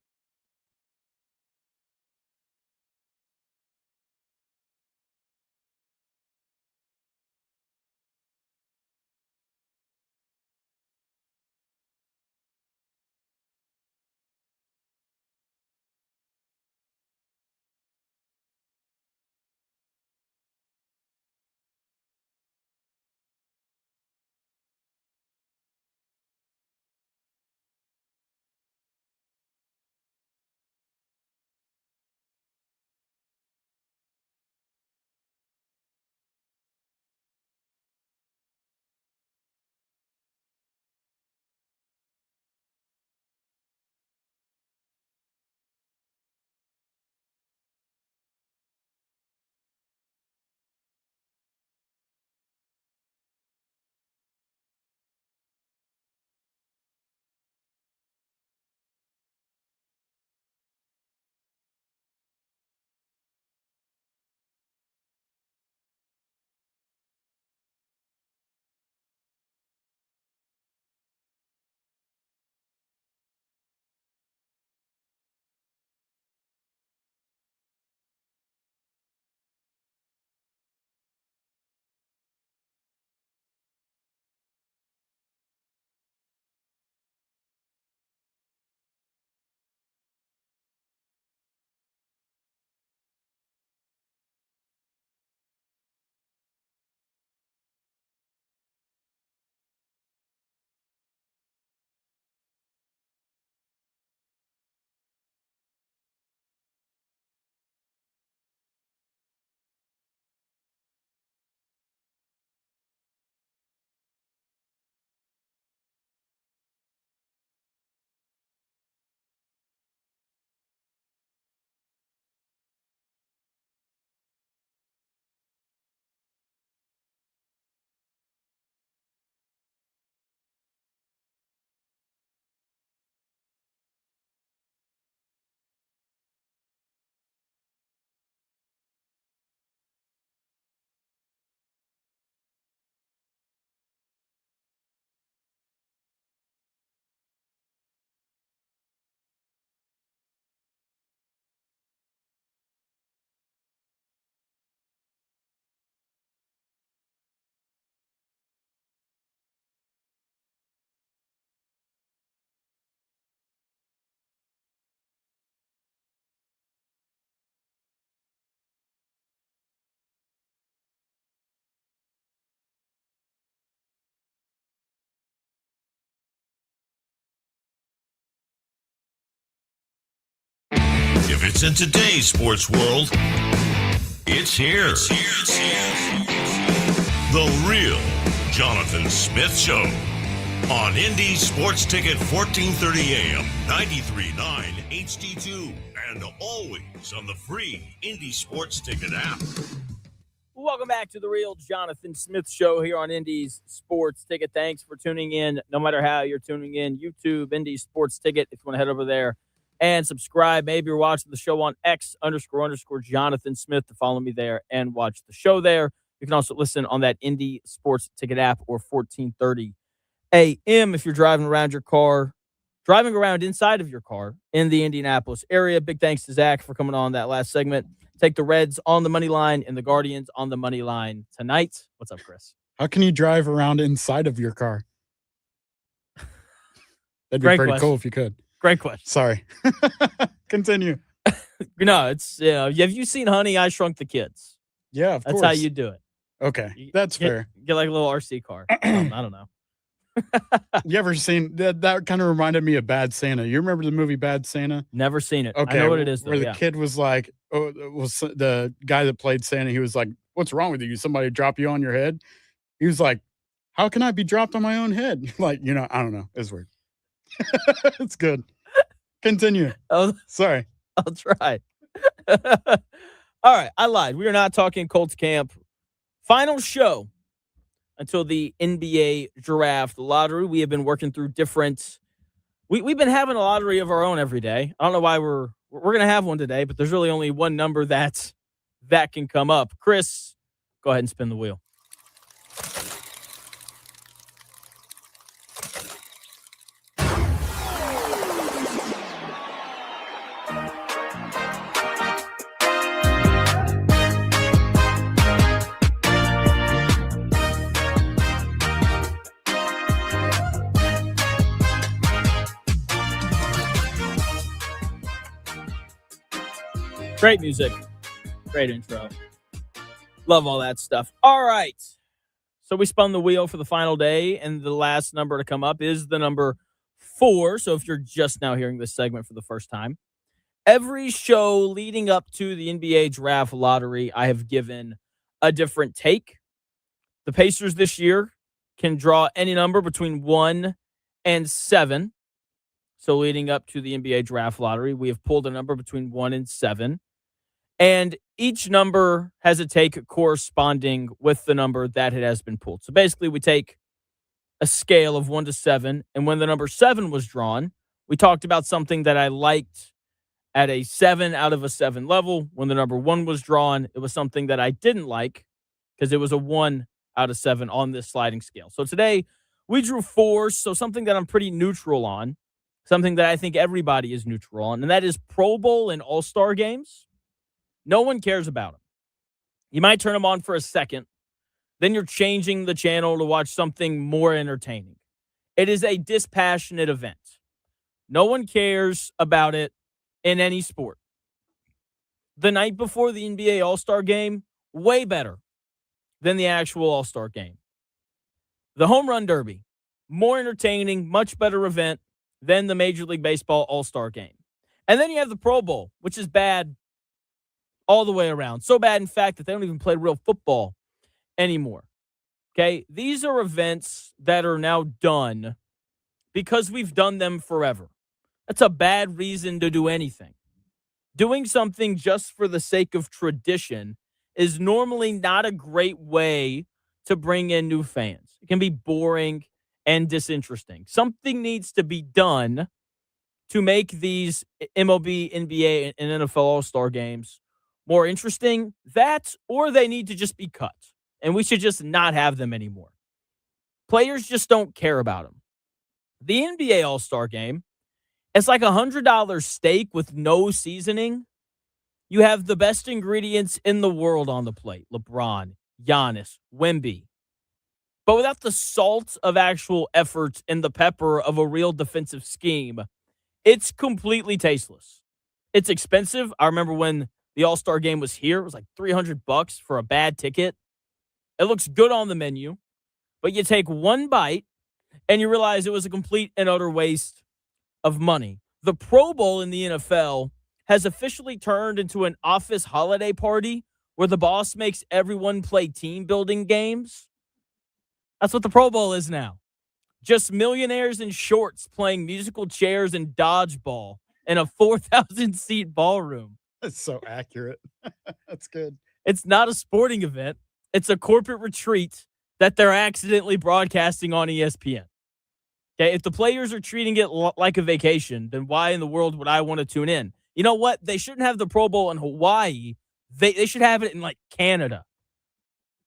Speaker 1: If it's in today's sports world, it's here. The real Jonathan Smith Show on Indy Sports Ticket 1430 AM, 93.9 HD2, and always on the free Indy Sports Ticket app.
Speaker 2: Welcome back to the real Jonathan Smith Show here on Indy's Sports Ticket. Thanks for tuning in. No matter how you're tuning in, YouTube, Indy Sports Ticket. If you want to head over there and subscribe, maybe you're watching the show on X__Jonathan Smith to follow me there and watch the show there. You can also listen on that Indy Sports Ticket app or 1430 AM if you're driving around inside of your car in the Indianapolis area. Big thanks to Zach for coming on that last segment. Take the Reds on the money line and the Guardians on the money line tonight. What's up, Chris?
Speaker 3: How can you drive around inside of your car? That'd be
Speaker 2: Great
Speaker 3: pretty
Speaker 2: question.
Speaker 3: cool if you could.
Speaker 2: Great question.
Speaker 3: Sorry. Continue.
Speaker 2: No, it's have you seen Honey, I Shrunk the Kids?
Speaker 3: Yeah, of
Speaker 2: That's
Speaker 3: course.
Speaker 2: how you do it.
Speaker 3: Okay, that's fair.
Speaker 2: Get like a little RC car. I don't know.
Speaker 3: You ever seen that kind of reminded me of Bad Santa. You remember the movie Bad Santa?
Speaker 2: Never seen it.
Speaker 3: Okay,
Speaker 2: I know what it is, though.
Speaker 3: Where the
Speaker 2: Yeah.
Speaker 3: kid was like, was the guy that played Santa, he was like, "What's wrong with you? Somebody drop you on your head?" He was like, "How can I be dropped on my own head?" Like, I don't know. It's weird. It's good. Continue.
Speaker 2: Oh,
Speaker 3: Sorry.
Speaker 2: I'll try. All right, I lied. We are not talking Colts camp. Final show until the NBA draft lottery. We have been working through different. We've been having a lottery of our own every day. I don't know why we're going to have one today, but there's really only one number that can come up. Chris, go ahead and spin the wheel. Great music. Great intro. Love all that stuff. All right. So we spun the wheel for the final day, and the last number to come up is the number 4. So if you're just now hearing this segment for the first time, every show leading up to the NBA draft lottery, I have given a different take. The Pacers this year can draw any number between 1 and 7. So leading up to the NBA draft lottery, we have pulled a number between 1 and 7. And each number has a take corresponding with the number that it has been pulled. So basically, we take a scale of 1 to 7. And when the number 7 was drawn, we talked about something that I liked at a 7 out of a 7 level. When the number 1 was drawn, it was something that I didn't like because it was a 1 out of 7 on this sliding scale. So today, we drew 4. So something that I'm pretty neutral on, something that I think everybody is neutral on, and that is Pro Bowl and All-Star games. No one cares about them. You might turn them on for a second. Then you're changing the channel to watch something more entertaining. It is a dispassionate event. No one cares about it in any sport. The night before the NBA All-Star game, way better than the actual All-Star game. The Home Run Derby, more entertaining, much better event than the Major League Baseball All-Star game. And then you have the Pro Bowl, which is bad all the way around. So bad, in fact, that they don't even play real football anymore. Okay? These are events that are now done because we've done them forever. That's a bad reason to do anything. Doing something just for the sake of tradition is normally not a great way to bring in new fans. It can be boring and disinteresting. Something needs to be done to make these MLB, NBA, and NFL All-Star games more interesting. That, or they need to just be cut. And we should just not have them anymore. Players just don't care about them. The NBA All-Star game, it's like $100 steak with no seasoning. You have the best ingredients in the world on the plate. LeBron, Giannis, Wemby. But without the salt of actual effort and the pepper of a real defensive scheme, it's completely tasteless. It's expensive. I remember when the All-Star game was here, it was like $300 for a bad ticket. It looks good on the menu, but you take one bite and you realize it was a complete and utter waste of money. The Pro Bowl in the NFL has officially turned into an office holiday party where the boss makes everyone play team building games. That's what the Pro Bowl is now. Just millionaires in shorts playing musical chairs and dodgeball in a 4,000 seat ballroom.
Speaker 3: That's so accurate. That's good.
Speaker 2: It's not a sporting event. It's a corporate retreat that they're accidentally broadcasting on ESPN. Okay, if the players are treating it like a vacation, then why in the world would I want to tune in? You know what? They shouldn't have the Pro Bowl in Hawaii. They should have it in like Canada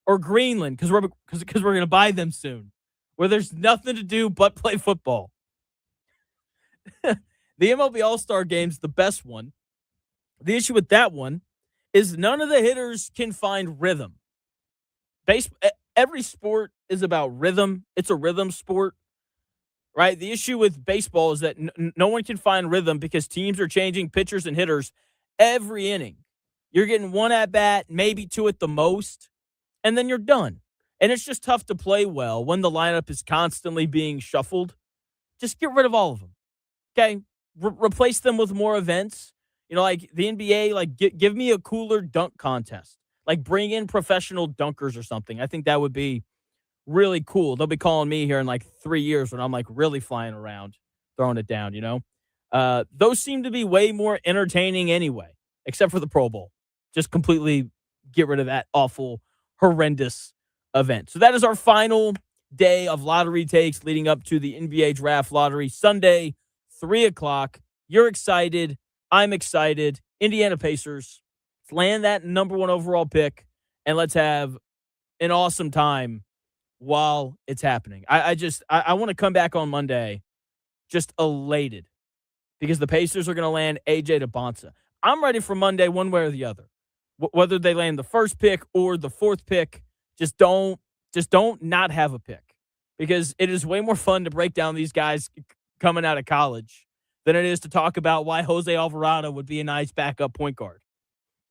Speaker 2: or Greenland because we're going to buy them soon, where there's nothing to do but play football. The MLB All-Star Game's the best one. The issue with that one is none of the hitters can find rhythm. Every sport is about rhythm. It's a rhythm sport, right? The issue with baseball is that no one can find rhythm because teams are changing pitchers and hitters every inning. You're getting one at bat, maybe two at the most, and then you're done. And it's just tough to play well when the lineup is constantly being shuffled. Just get rid of all of them. Okay? Replace them with more events. You know, like the NBA, like give me a cooler dunk contest. Like bring in professional dunkers or something. I think that would be really cool. They'll be calling me here in like 3 years when I'm like really flying around, throwing it down, you know? Those seem to be way more entertaining anyway, except for the Pro Bowl. Just completely get rid of that awful, horrendous event. So that is our final day of lottery takes leading up to the NBA Draft Lottery Sunday, 3 o'clock. You're excited. I'm excited. Indiana Pacers, land that number 1 overall pick, and let's have an awesome time while it's happening. I want to come back on Monday just elated because the Pacers are going to land AJ DeBonsa. I'm ready for Monday one way or the other. Whether they land the first pick or the 4th pick, just don't not have a pick because it is way more fun to break down these guys coming out of college than it is to talk about why Jose Alvarado would be a nice backup point guard.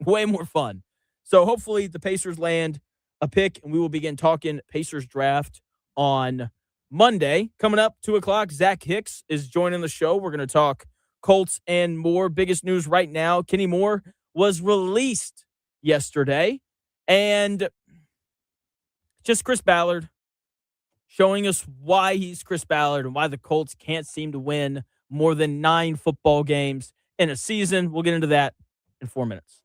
Speaker 2: Way more fun. So hopefully the Pacers land a pick, and we will begin talking Pacers draft on Monday. Coming up, 2 o'clock, Zach Hicks is joining the show. We're going to talk Colts and more. Biggest news right now, Kenny Moore was released yesterday. And just Chris Ballard showing us why he's Chris Ballard and why the Colts can't seem to win more than 9 football games in a season. We'll get into that in 4 minutes.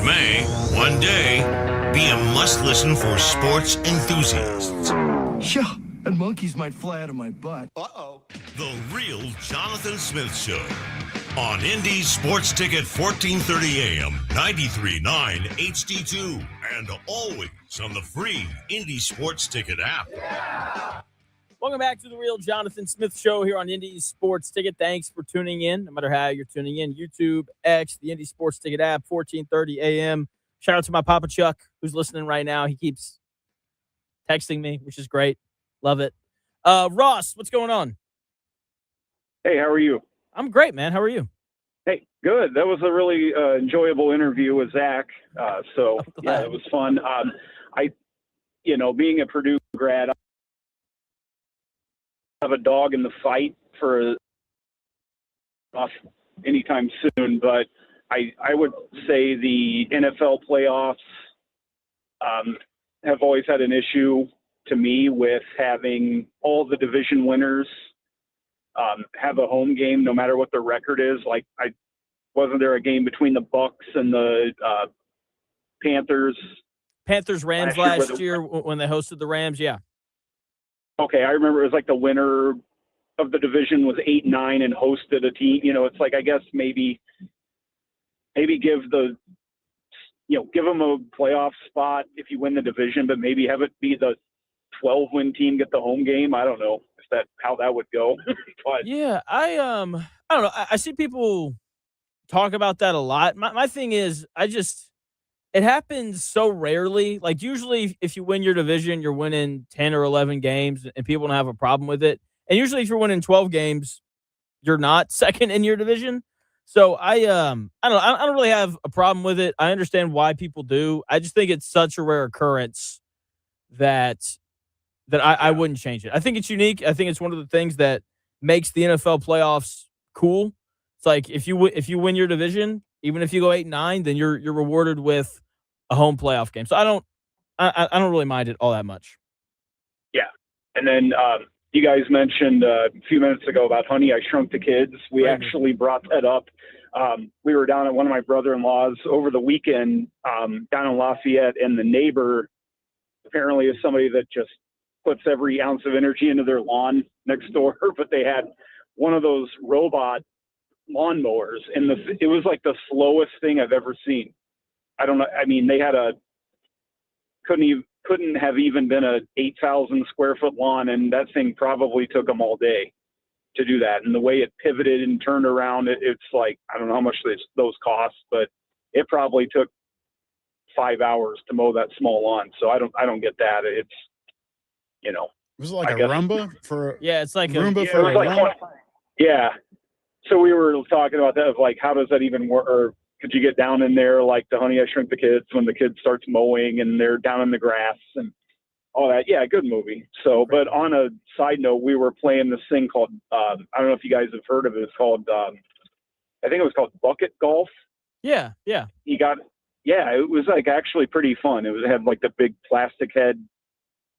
Speaker 1: may, one day, be a must-listen for sports enthusiasts.
Speaker 6: Yeah, and monkeys might fly out of my butt.
Speaker 1: The Real Jonathan Smith Show on Indy Sports Ticket 1430 AM, 93.9 HD2, and always on the free Indy Sports Ticket app.
Speaker 2: Welcome back to the Real Jonathan Smith Show here on Indy Sports Ticket. Thanks for tuning in, no matter how you're tuning in. YouTube, X, the Indy Sports Ticket app, 1430 AM. Shout out to my Papa Chuck, who's listening right now. He keeps texting me, which is great. Love it. Ross, what's going on?
Speaker 9: Hey, how are you?
Speaker 2: I'm great, man. How are you?
Speaker 9: Hey, good. That was a really enjoyable interview with Zach. Yeah, it was fun. Being a Purdue grad, I have a dog in the fight for anytime soon, but I would say the NFL playoffs have always had an issue to me with having all the division winners have a home game, no matter what the record is. Like, wasn't there a game between the Bucks and the Panthers?
Speaker 2: Rams last year when they hosted the Rams, yeah.
Speaker 9: Okay, I remember it was like the winner of the division was 8-9 and hosted a team. It's like, I guess maybe give them a playoff spot if you win the division, but maybe have it be the 12-win team get the home game. I don't know how that would go. But
Speaker 2: yeah, I don't know. I see people talk about that a lot. My thing is, it happens so rarely. Like, usually if you win your division, you're winning 10 or 11 games and people don't have a problem with it. And usually if you're winning 12 games, you're not second in your division. So I don't know. I don't really have a problem with it. I understand why people do. I just think it's such a rare occurrence that I wouldn't change it. I think it's unique. I think it's one of the things that makes the NFL playoffs cool. It's like if you win your division, even if you go 8-9, then you're rewarded with a home playoff game. So I don't really mind it all that much.
Speaker 9: Yeah, and then you guys mentioned a few minutes ago about Honey, I Shrunk the Kids. We actually brought that up. We were down at one of my brother-in-law's over the weekend down in Lafayette, and the neighbor apparently is somebody that just puts every ounce of energy into their lawn next door, but they had one of those robot lawnmowers, and it was like the slowest thing I've ever seen. I don't know. I mean, they had couldn't have even been a 8,000 square foot lawn, and that thing probably took them all day to do that. And the way it pivoted and turned around, it's like, I don't know how much those cost, but it probably took 5 hours to mow that small lawn. So I don't get that. It's,
Speaker 3: Was it like a Roomba for?
Speaker 2: Yeah, it's like
Speaker 3: Roomba for a lawn.
Speaker 9: Yeah. So we were talking about that, of like, how does that even work? Or could you get down in there like the Honey, I Shrunk the Kids when the kid starts mowing and they're down in the grass and all that? Yeah, good movie. So, but on a side note, we were playing this thing called, I don't know if you guys have heard of it. It's called, I think it was called bucket golf.
Speaker 2: Yeah.
Speaker 9: It was like actually pretty fun. It had like the big plastic head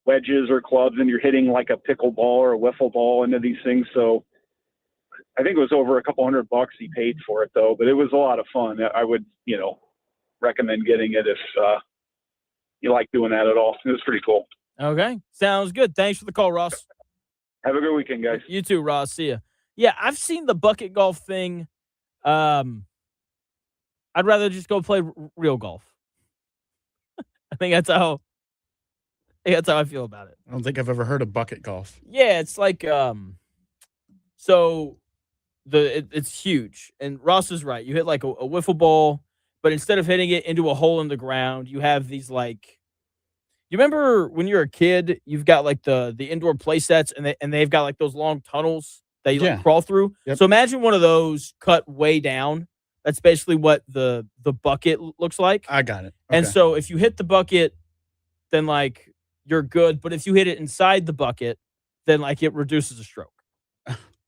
Speaker 9: wedges or clubs, and you're hitting like a pickleball or a wiffle ball into these things. So I think it was over a couple $100 he paid for it though, but it was a lot of fun. I would, recommend getting it if you like doing that at all. It was pretty cool.
Speaker 2: Okay. Sounds good. Thanks for the call, Ross.
Speaker 9: Have a good weekend, guys.
Speaker 2: You too, Ross. See ya. Yeah, I've seen the bucket golf thing. I'd rather just go play real golf. I think that's how I feel about it.
Speaker 3: I don't think I've ever heard of bucket golf.
Speaker 2: Yeah, it's like so it's huge. And Ross is right. You hit like a wiffle ball, but instead of hitting it into a hole in the ground, you have these like, you remember when you're a kid, you've got like the indoor play sets and they've got like those long tunnels that you like crawl through.
Speaker 3: Yep.
Speaker 2: So imagine one of those cut way down. That's basically what the bucket looks like.
Speaker 3: I got it. Okay.
Speaker 2: And so if you hit the bucket, then like you're good. But if you hit it inside the bucket, then like it reduces a stroke.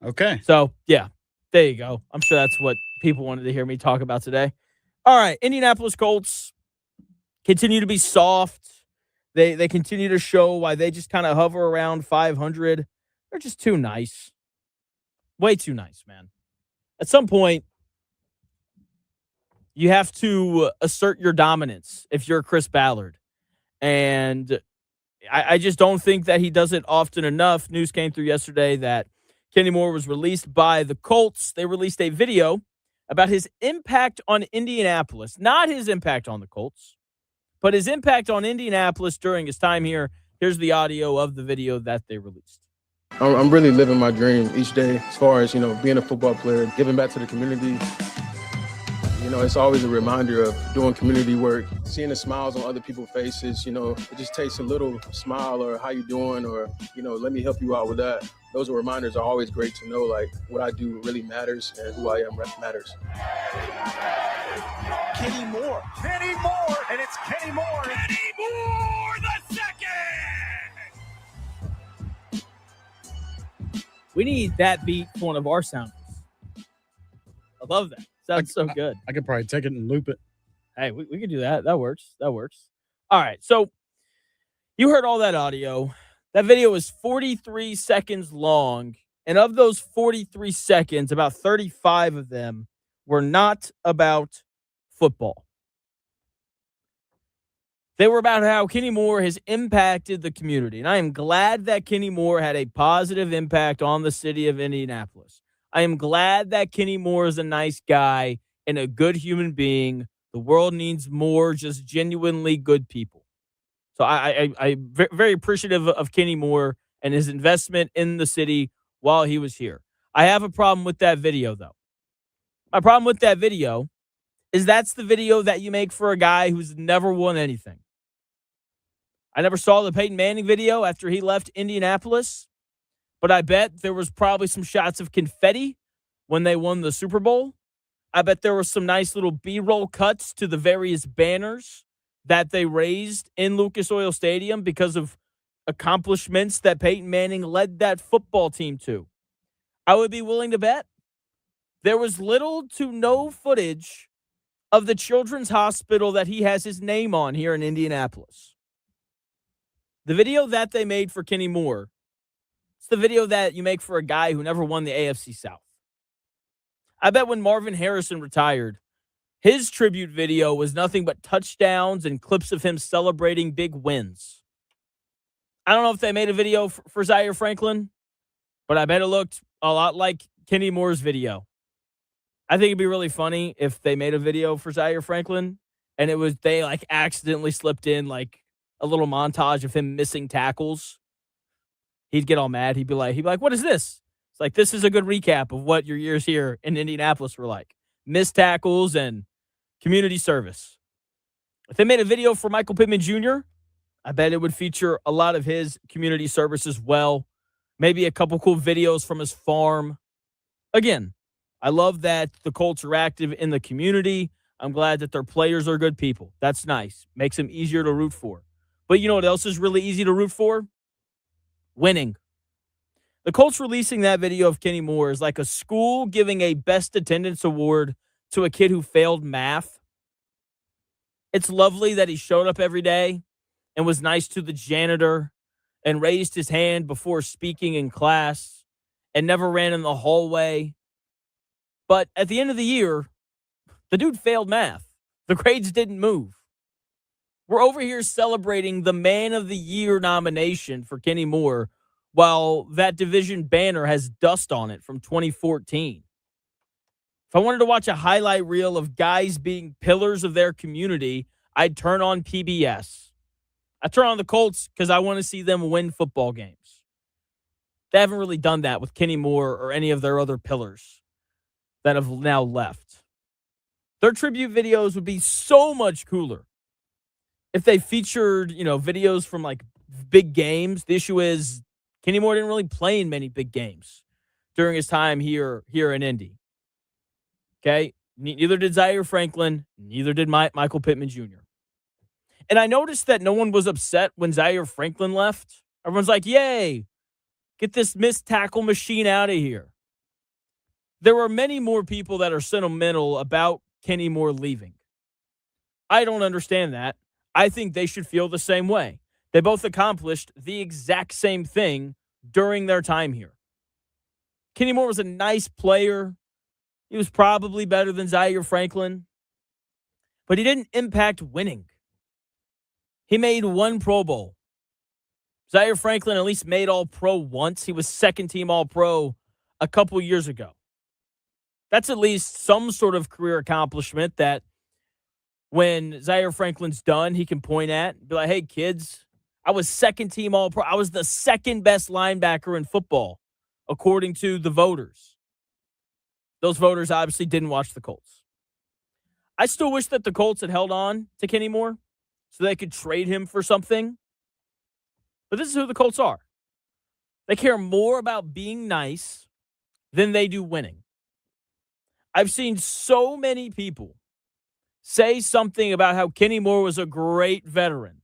Speaker 3: Okay.
Speaker 2: So yeah, there you go. I'm sure that's what people wanted to hear me talk about today. All right, Indianapolis Colts continue to be soft. They continue to show why they just kind of hover around 500. They're just too nice. Way too nice, man. At some point, You have to assert your dominance if you're Chris Ballard. And I just don't think that he does it often enough. News came through yesterday that Kenny Moore was released by the Colts. They released a video about his impact on Indianapolis, not his impact on the Colts, but his impact on Indianapolis during his time here. Here's the audio of the video that they released.
Speaker 4: I'm really living my dream each day as far as, being a football player, giving back to the community. It's always a reminder of doing community work, seeing the smiles on other people's faces. It just takes a little smile or how you doing or, let me help you out with that. Those reminders are always great to know, like, what I do really matters and who I am matters.
Speaker 6: Kenny Moore, and it's Kenny Moore.
Speaker 1: Kenny Moore the second!
Speaker 2: We need that beat for one of our sounders. I love that. Sounds so good.
Speaker 3: I could probably take it and loop it.
Speaker 2: Hey, we could do that. That works. All right. So you heard all that audio. That video is 43 seconds long. And of those 43 seconds, about 35 of them were not about football. They were about how Kenny Moore has impacted the community. And I am glad that Kenny Moore had a positive impact on the city of Indianapolis. I am glad that Kenny Moore is a nice guy and a good human being. The world needs more just genuinely good people. So I'm very appreciative of Kenny Moore and his investment in the city while he was here. I have a problem with that video, though. My problem with that video is that's the video that you make for a guy who's never won anything. I never saw the Peyton Manning video after he left Indianapolis. But I bet there was probably some shots of confetti when they won the Super Bowl. I bet there were some nice little B-roll cuts to the various banners that they raised in Lucas Oil Stadium because of accomplishments that Peyton Manning led that football team to. I would be willing to bet there was little to no footage of the children's hospital that he has his name on here in Indianapolis. The video that they made for Kenny Moore, it's the video that you make for a guy who never won the AFC South. I bet when Marvin Harrison retired, his tribute video was nothing but touchdowns and clips of him celebrating big wins. I don't know if they made a video for Zaire Franklin, but I bet it looked a lot like Kenny Moore's video. I think it'd be really funny if they made a video for Zaire Franklin and they accidentally slipped in like a little montage of him missing tackles. He'd get all mad. He'd be like, what is this? It's like, this is a good recap of what your years here in Indianapolis were like. Missed tackles and community service. If they made a video for Michael Pittman Jr., I bet it would feature a lot of his community service as well. Maybe a couple cool videos from his farm. Again, I love that the Colts are active in the community. I'm glad that their players are good people. That's nice. Makes them easier to root for. But you know what else is really easy to root for? Winning. The Colts releasing that video of Kenny Moore is like a school giving a best attendance award to a kid who failed math. It's lovely that he showed up every day and was nice to the janitor and raised his hand before speaking in class and never ran in the hallway. But at the end of the year, the dude failed math. The grades didn't move. We're over here celebrating the Man of the Year nomination for Kenny Moore while that division banner has dust on it from 2014. If I wanted to watch a highlight reel of guys being pillars of their community, I'd turn on PBS. I turn on the Colts because I want to see them win football games. They haven't really done that with Kenny Moore or any of their other pillars that have now left. Their tribute videos would be so much cooler if they featured, videos from like big games. The issue is Kenny Moore didn't really play in many big games during his time here in Indy. Okay? Neither did Zaire Franklin. Neither did Michael Pittman Jr. And I noticed that no one was upset when Zaire Franklin left. Everyone's like, yay, get this missed tackle machine out of here. There were many more people that are sentimental about Kenny Moore leaving. I don't understand that. I think they should feel the same way. They both accomplished the exact same thing during their time here. Kenny Moore was a nice player. He was probably better than Zaire Franklin. but he didn't impact winning. He made one Pro Bowl. Zaire Franklin at least made All-Pro once. He was second-team All-Pro a couple years ago. That's at least some sort of career accomplishment that when Zaire Franklin's done, he can point at and be like, hey, kids, I was second-team All-Pro. I was the second-best linebacker in football, according to the voters. Those voters obviously didn't watch the Colts. I still wish that the Colts had held on to Kenny Moore so they could trade him for something. But this is who the Colts are. They care more about being nice than they do winning. I've seen so many people say something about how Kenny Moore was a great veteran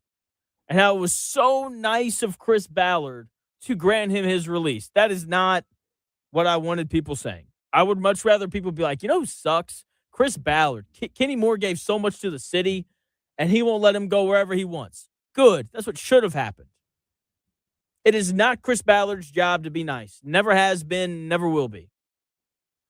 Speaker 2: and how it was so nice of Chris Ballard to grant him his release. That is not what I wanted people saying. I would much rather people be like, you know who sucks? Chris Ballard. Kenny Moore gave so much to the city, and he won't let him go wherever he wants. Good. That's what should have happened. It is not Chris Ballard's job to be nice. Never has been, never will be.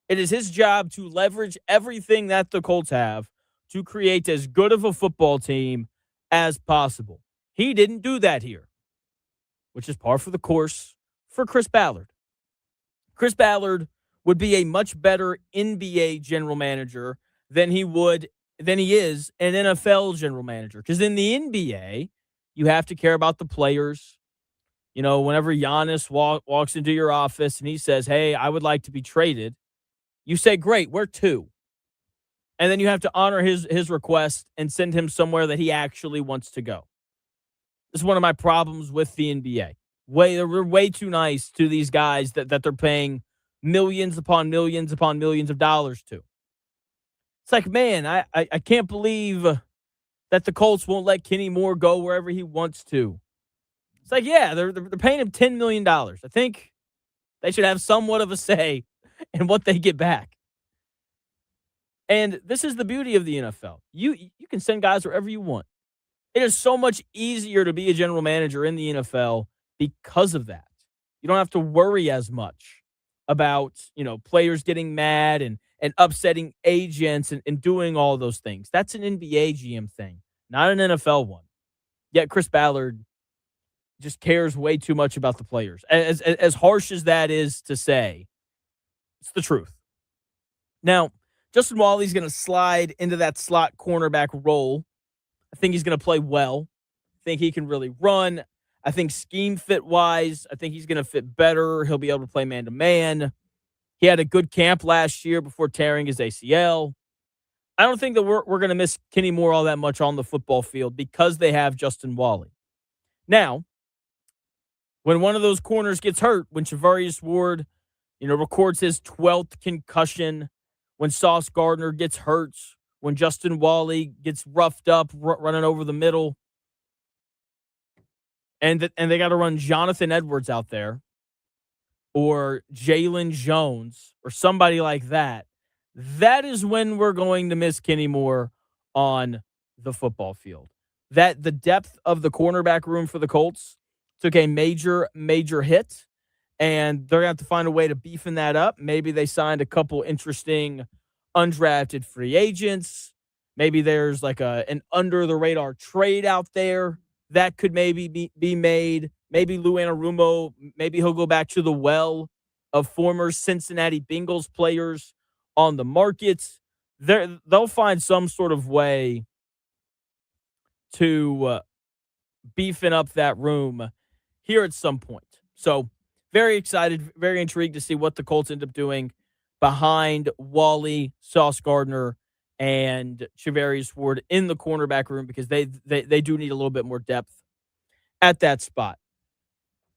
Speaker 2: It is his job to leverage everything that the Colts have to create as good of a football team as possible. He didn't do that here, which is par for the course for Chris Ballard. Chris Ballard would be a much better NBA general manager than he is an NFL general manager. Because in the NBA, you have to care about the players. You know, whenever Giannis walks into your office and he says, hey, I would like to be traded, you say, great, where to? And then you have to honor his request and send him somewhere that he actually wants to go. This is one of my problems with the NBA. They're way too nice to these guys that they're paying millions upon millions upon millions of dollars to. It's like, man, I can't believe that the Colts won't let Kenny Moore go wherever he wants to. It's like, yeah, they're paying him $10 million. I think they should have somewhat of a say in what they get back. And this is the beauty of the NFL. You can send guys wherever you want. It is so much easier to be a general manager in the NFL because of that. You don't have to worry as much about, players getting mad and upsetting agents and doing all those things. That's an NBA GM thing, not an NFL one. Yet Chris Ballard just cares way too much about the players. As harsh as that is to say, it's the truth. Now, Justin Wally's going to slide into that slot cornerback role. I think he's going to play well. I think he can really run. I think scheme fit-wise, I think he's going to fit better. He'll be able to play man-to-man. He had a good camp last year before tearing his ACL. I don't think that we're going to miss Kenny Moore all that much on the football field because they have Justin Wally. Now, when one of those corners gets hurt, when Charvarius Ward, records his 12th concussion, when Sauce Gardner gets hurt, when Justin Wally gets roughed up, running over the middle, and they got to run Jonathan Edwards out there, or Jalen Jones, or somebody like that, that is when we're going to miss Kenny Moore on the football field. That the depth of the cornerback room for the Colts took a major, major hit, and they're going to have to find a way to beefing that up. Maybe they signed a couple interesting undrafted free agents. Maybe there's like an under-the-radar trade out there that could maybe be made. Maybe Lou Anarumo, maybe he'll go back to the well of former Cincinnati Bengals players on the markets. They'll find some sort of way to beefing up that room here at some point. So very excited, very intrigued to see what the Colts end up doing behind Wally, Sauce Gardner, and Charvarius Ward in the cornerback room, because they do need a little bit more depth at that spot.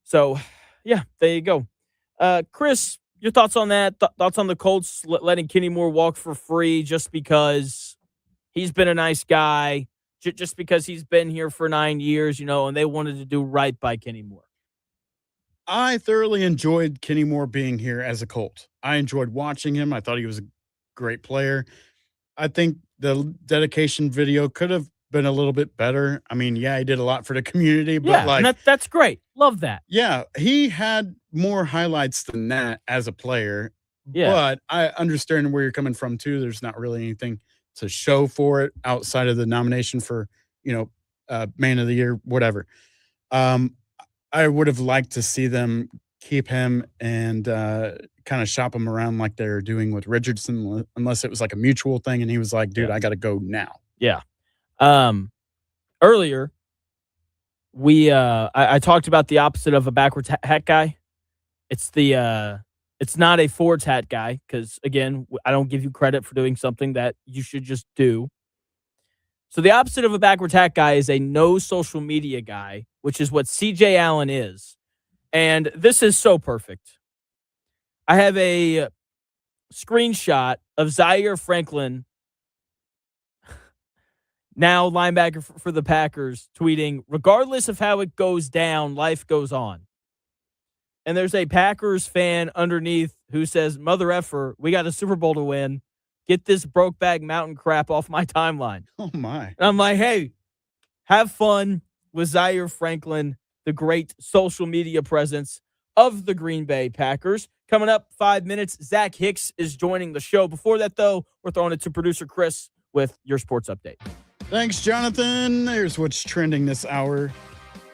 Speaker 2: So, yeah, there you go. Chris, your thoughts on that? Thoughts on the Colts letting Kenny Moore walk for free just because he's been a nice guy, just because he's been here for 9 years, and they wanted to do right by Kenny Moore?
Speaker 3: I thoroughly enjoyed Kenny Moore being here as a Colt. I enjoyed watching him. I thought he was a great player. I think the dedication video could have been a little bit better. I mean, yeah, he did a lot for the community, but
Speaker 2: and that's great. Love that.
Speaker 3: Yeah, he had more highlights than that as a player.
Speaker 2: Yeah.
Speaker 3: But I understand where you're coming from too. There's not really anything to show for it outside of the nomination for, man of the year, whatever. I would have liked to see them keep him and kind of shop him around like they're doing with Richardson, unless it was like a mutual thing. And he was like, dude, I got to go now.
Speaker 2: Yeah. Earlier, I talked about the opposite of a backwards hat guy. It's not a forwards hat guy because, again, I don't give you credit for doing something that you should just do. So the opposite of a backwards hat guy is a no social media guy, which is what CJ Allen is. And this is so perfect. I have a screenshot of Zaire Franklin, now linebacker for the Packers, tweeting, regardless of how it goes down, life goes on. And there's a Packers fan underneath who says, mother effer, we got a Super Bowl to win. Get this Brokeback Mountain crap off my timeline.
Speaker 3: Oh, my.
Speaker 2: And I'm like, hey, have fun with Zaire Franklin, the great social media presence of the Green Bay Packers. Coming up 5 minutes, Zach Hicks is joining the show. Before that, though, we're throwing it to producer Chris with your sports update.
Speaker 3: Thanks, Jonathan. There's what's trending this hour.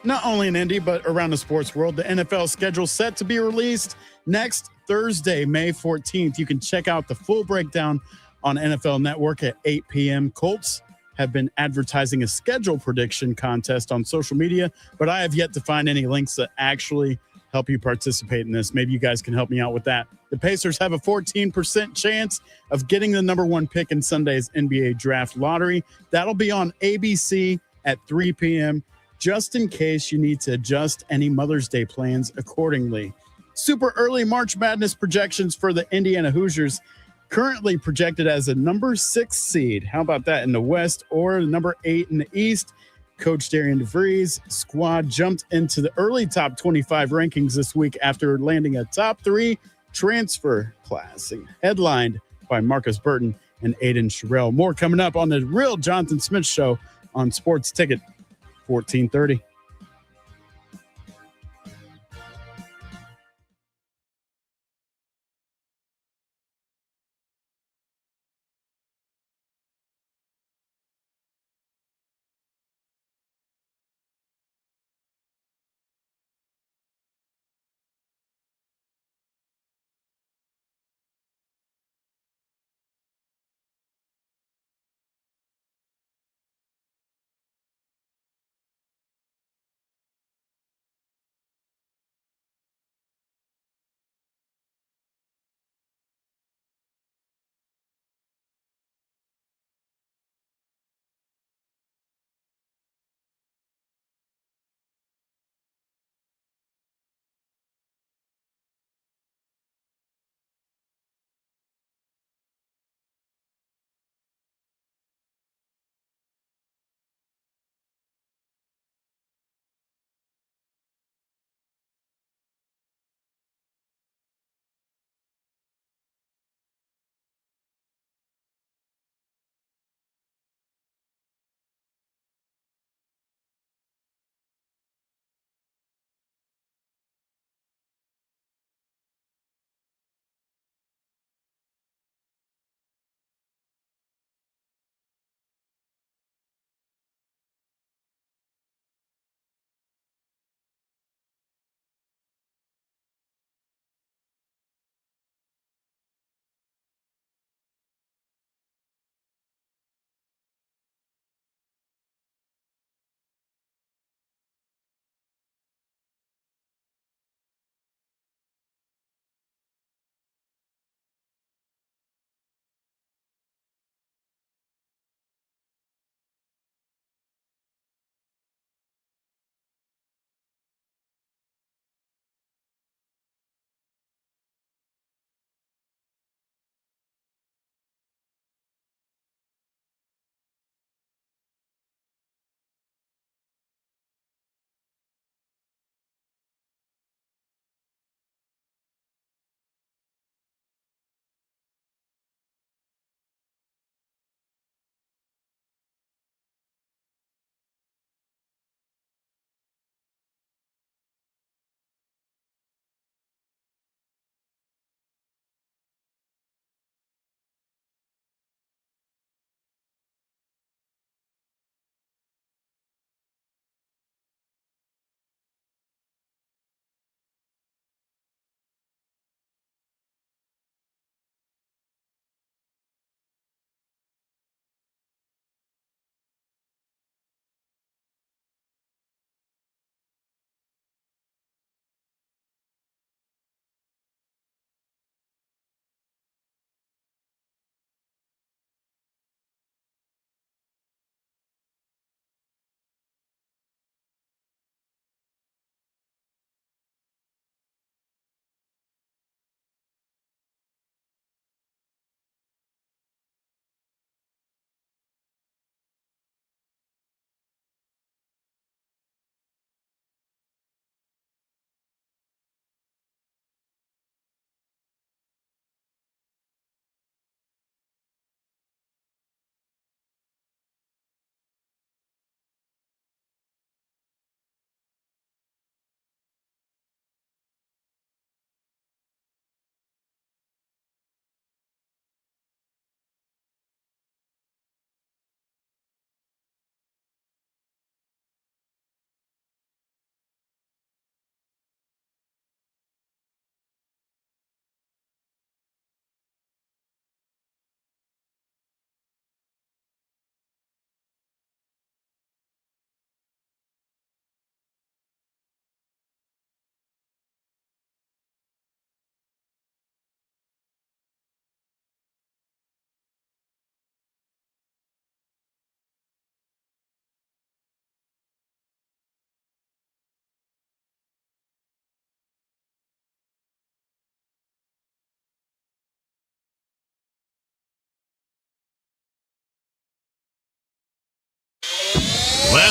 Speaker 3: Not only in Indy, but around the sports world. The NFL schedule set to be released next Thursday, May 14th. You can check out the full breakdown on NFL Network at 8 p.m. Colts have been advertising a schedule prediction contest on social media, but I have yet to find any links that actually help you participate in this. Maybe you guys can help me out with that. The Pacers have a 14% chance of getting the number one pick in Sunday's NBA draft lottery. That'll be on ABC at 3 p.m., just in case you need to adjust any Mother's Day plans accordingly. Super early March Madness projections for the Indiana Hoosiers, currently projected as a number 6 seed. How about that in the West, or the number 8 in the East? Coach Darian DeVries' squad jumped into the early top 25 rankings this week after landing a top 3 transfer class, headlined by Marcus Burton and Aiden Sherrill. More coming up on the Real Jonathan Smith Show on Sports Ticket 1430.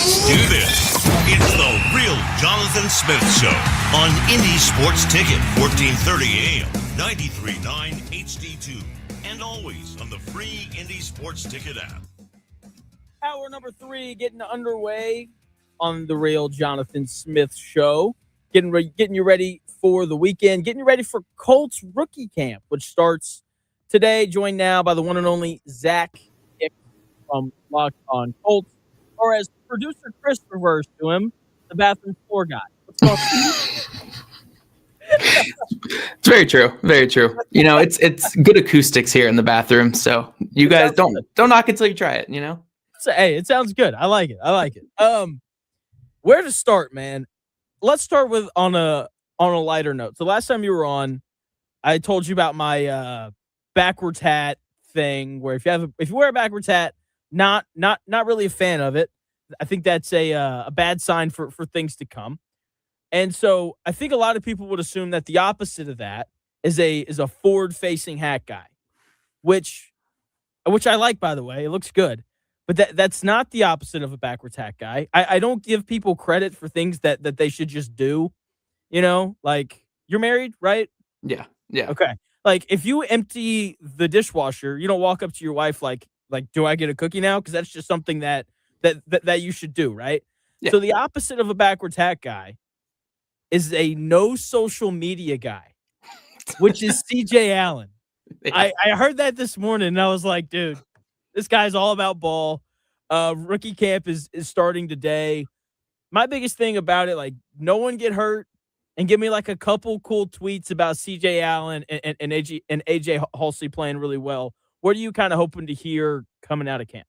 Speaker 1: Let's do this. It's the Real Jonathan Smith Show on Indy Sports Ticket, 1430 AM, 93.9 HD2, and always on the free Indy Sports Ticket app.
Speaker 2: Hour number 3 getting underway on the Real Jonathan Smith Show. Getting you ready for the weekend, getting you ready for Colts rookie camp, which starts today. Joined now by the one and only Zack Gray from Locked On Colts, or as producer Chris refers to him, the bathroom floor guy. What's going on?
Speaker 10: It's very true. Very true. You know, it's good acoustics here in the bathroom, so you guys don't knock it till you try it, you know?
Speaker 2: So, hey, it sounds good. I like it. Where to start, man? Let's start with on a lighter note. So last time you were on, I told you about my backwards hat thing, where if you wear a backwards hat, not really a fan of it. I think that's a bad sign for things to come. And so I think a lot of people would assume that the opposite of that is a forward-facing hat guy, which I like, by the way. It looks good. But that's not the opposite of a backwards hat guy. I don't give people credit for things that they should just do. You know, like, you're married, right?
Speaker 10: Yeah. Yeah.
Speaker 2: Okay. Like, if you empty the dishwasher, you don't walk up to your wife like, do I get a cookie now? Because that's just something that you should do, right?
Speaker 10: Yeah.
Speaker 2: So the opposite of a backwards hat guy is a no social media guy, which is CJ Allen.
Speaker 10: Yeah.
Speaker 2: I heard that this morning, and I was like, dude, this guy's all about ball. Rookie camp is starting today. My biggest thing about it, like, no one get hurt, and give me like a couple cool tweets about CJ Allen and AJ Halsey playing really well. What are you kind of hoping to hear coming out of camp?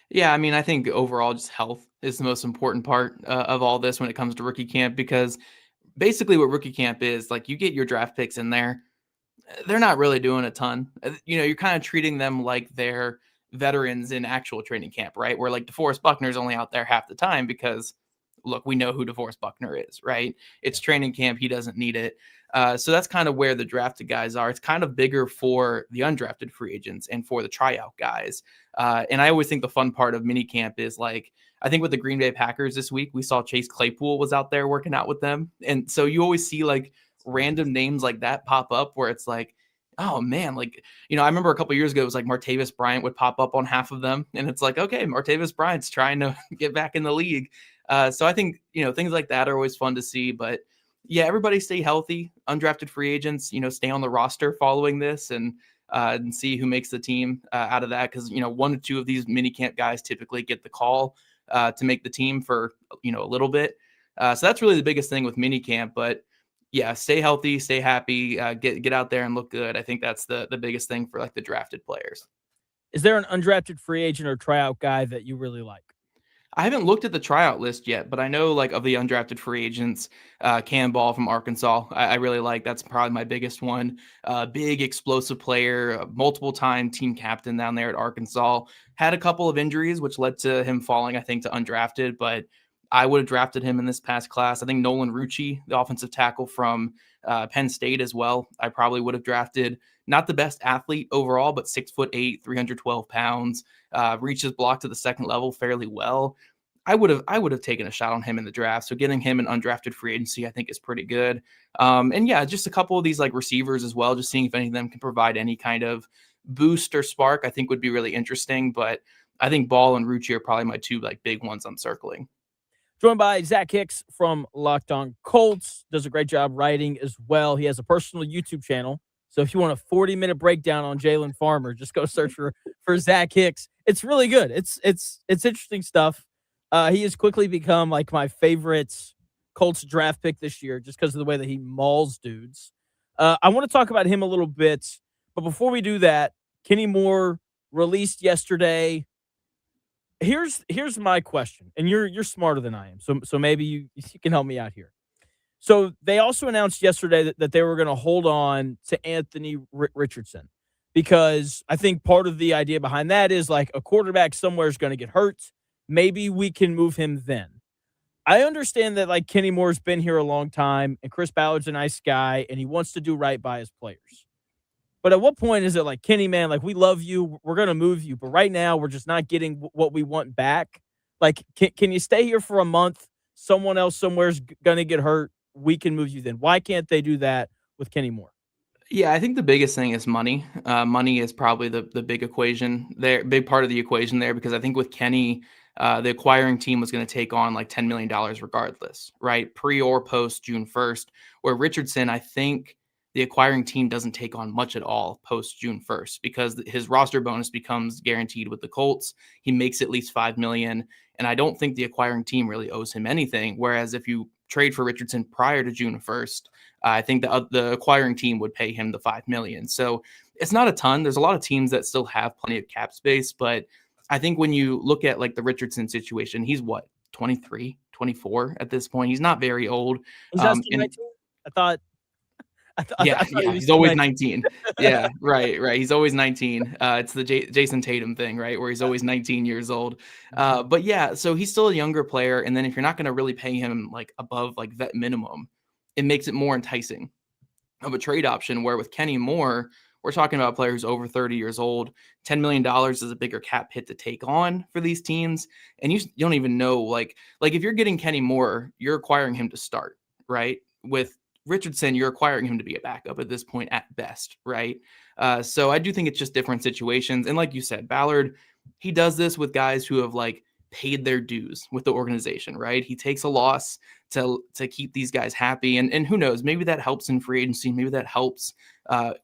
Speaker 10: Yeah, I mean, I think overall just health is the most important part of all this when it comes to rookie camp, because basically what rookie camp is, like, you get your draft picks in there. They're not really doing a ton. You know, you're kind of treating them like they're veterans in actual training camp, right? Where, like, DeForest Buckner's only out there half the time because, look, we know who DeForest Buckner is, right? It's training camp. He doesn't need it. So that's kind of where the drafted guys are. It's kind of bigger for the undrafted free agents and for the tryout guys. And I always think the fun part of mini camp is, like, I think with the Green Bay Packers this week, we saw Chase Claypool was out there working out with them. And so you always see, like, random names like that pop up where it's like, oh man, like, you know, I remember a couple of years ago, it was like Martavis Bryant would pop up on half of them. And it's like, okay, Martavis Bryant's trying to get back in the league. So I think, you know, things like that are always fun to see. But yeah, everybody stay healthy. Undrafted free agents, you know, stay on the roster following this and see who makes the team out of that. Because, you know, 1 or 2 of these mini camp guys typically get the call to make the team for, you know, a little bit. So that's really the biggest thing with mini camp. But yeah, stay healthy, stay happy, get out there and look good. I think that's the biggest thing for, like, the drafted players.
Speaker 2: Is there an undrafted free agent or tryout guy that you really like?
Speaker 10: I haven't looked at the tryout list yet, but I know, like, of the undrafted free agents, Cam Ball from Arkansas, I really like. That's probably my biggest one. Big explosive player, multiple-time team captain down there at Arkansas. Had a couple of injuries, which led to him falling, I think, to undrafted, but I would have drafted him in this past class. I think Nolan Rucci, the offensive tackle from Penn State as well, I probably would have drafted. Not the best athlete overall, but 6'8", 312 pounds, reaches block to the second level fairly well. I would have taken a shot on him in the draft. So getting him an undrafted free agency, I think, is pretty good. And yeah, just a couple of these, like, receivers as well, just seeing if any of them can provide any kind of boost or spark, I think would be really interesting. But I think Ball and Rucci are probably my 2, like, big ones I'm circling.
Speaker 2: Joined by Zack Hicks from Locked On Colts. Does a great job writing as well. He has a personal YouTube channel. So if you want a 40-minute breakdown on Jalen Farmer, just go search for Zack Hicks. It's really good. It's interesting stuff. He has quickly become, like, my favorite Colts draft pick this year just because of the way that he mauls dudes. I want to talk about him a little bit, but before we do that, Kenny Moore released yesterday. Here's my question, and you're smarter than I am, so maybe you can help me out here. So they also announced yesterday that they were going to hold on to Anthony Richardson, because I think part of the idea behind that is, like, a quarterback somewhere is going to get hurt. Maybe we can move him then. I understand that, like, Kenny Moore's been here a long time, and Chris Ballard's a nice guy, and he wants to do right by his players. But at what point is it like, Kenny, man, like, we love you, we're going to move you, but right now we're just not getting what we want back? Like, can you stay here for a month? Someone else somewhere's going to get hurt. We can move you then. Why can't they do that with Kenny Moore?
Speaker 10: Yeah, I think the biggest thing is money. Money is probably the big equation there, big part of the equation there, because I think with Kenny, the acquiring team was going to take on like $10 million regardless, right? Pre or post June 1st, where Richardson, I think the acquiring team doesn't take on much at all post June 1st because his roster bonus becomes guaranteed with the Colts. He makes at least $5 million. And I don't think the acquiring team really owes him anything. Whereas if you trade for Richardson prior to June 1st, I think the acquiring team would pay him the $5 million. So it's not a ton. There's a lot of teams that still have plenty of cap space, but I think when you look at like the Richardson situation, he's what, 23, 24 at this point. He's not very old.
Speaker 2: He's not still 19? I thought
Speaker 10: Yeah,
Speaker 2: he was
Speaker 10: he's
Speaker 2: still
Speaker 10: always 19. Yeah, right. He's always 19. It's the Jason Tatum thing, right, where he's always 19 years old. But yeah, so he's still a younger player, and then if you're not going to really pay him like above like vet minimum, it makes it more enticing of a trade option. Where with Kenny Moore, we're talking about a player who's over 30 years old. $10 million is a bigger cap hit to take on for these teams, and you don't even know like if you're getting Kenny Moore, you're acquiring him to start, right? With Richardson, you're acquiring him to be a backup at this point at best, right? So I do think it's just different situations. And like you said, Ballard, he does this with guys who have like paid their dues with the organization, right? He takes a loss to keep these guys happy. And who knows, maybe that helps in free agency. Maybe that helps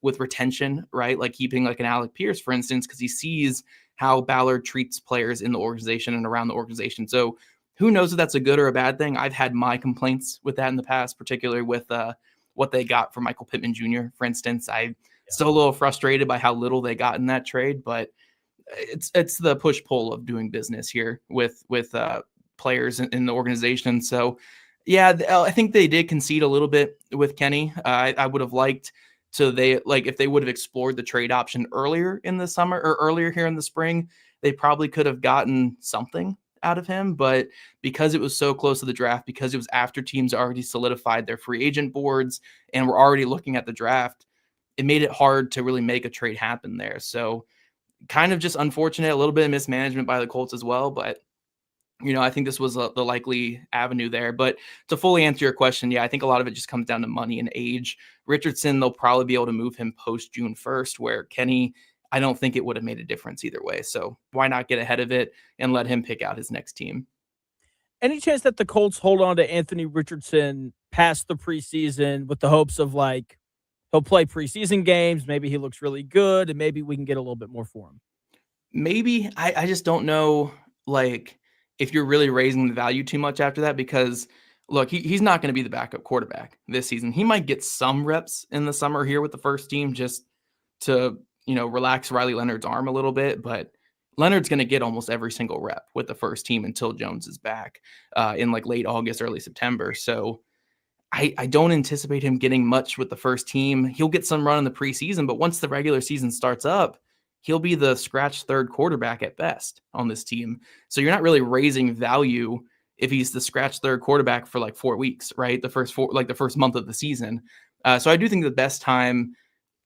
Speaker 10: with retention, right? Like keeping like an Alec Pierce, for instance, because he sees how Ballard treats players in the organization and around the organization. So who knows if that's a good or a bad thing? I've had my complaints with that in the past, particularly with what they got for Michael Pittman Jr., for instance. I'm still a little frustrated by how little they got in that trade, but it's the push-pull of doing business here with players in the organization. So, yeah, I think they did concede a little bit with Kenny. I would have liked if they would have explored the trade option earlier in the summer or earlier here in the spring, they probably could have gotten something out of him, but because it was so close to the draft, because it was after teams already solidified their free agent boards and were already looking at the draft, it made it hard to really make a trade happen there. So kind of just unfortunate, a little bit of mismanagement by the Colts as well, but I think this was the likely avenue there. But to fully answer your question, yeah, I think a lot of it just comes down to money and age. Richardson, they'll probably be able to move him post June 1st, where Kenny, I don't think it would have made a difference either way. So why not get ahead of it and let him pick out his next team?
Speaker 2: Any chance that the Colts hold on to Anthony Richardson past the preseason with the hopes of like he'll play preseason games, maybe he looks really good, and maybe we can get a little bit more for him?
Speaker 10: Maybe. I just don't know like if you're really raising the value too much after that, because look, he's not going to be the backup quarterback this season. He might get some reps in the summer here with the first team just to relax Riley Leonard's arm a little bit, but Leonard's going to get almost every single rep with the first team until Jones is back in like late August, early September. So I don't anticipate him getting much with the first team. He'll get some run in the preseason, but once the regular season starts up, he'll be the scratch third quarterback at best on this team. So you're not really raising value if he's the scratch third quarterback for like 4 weeks, right? The first month of the season. So I do think the best time,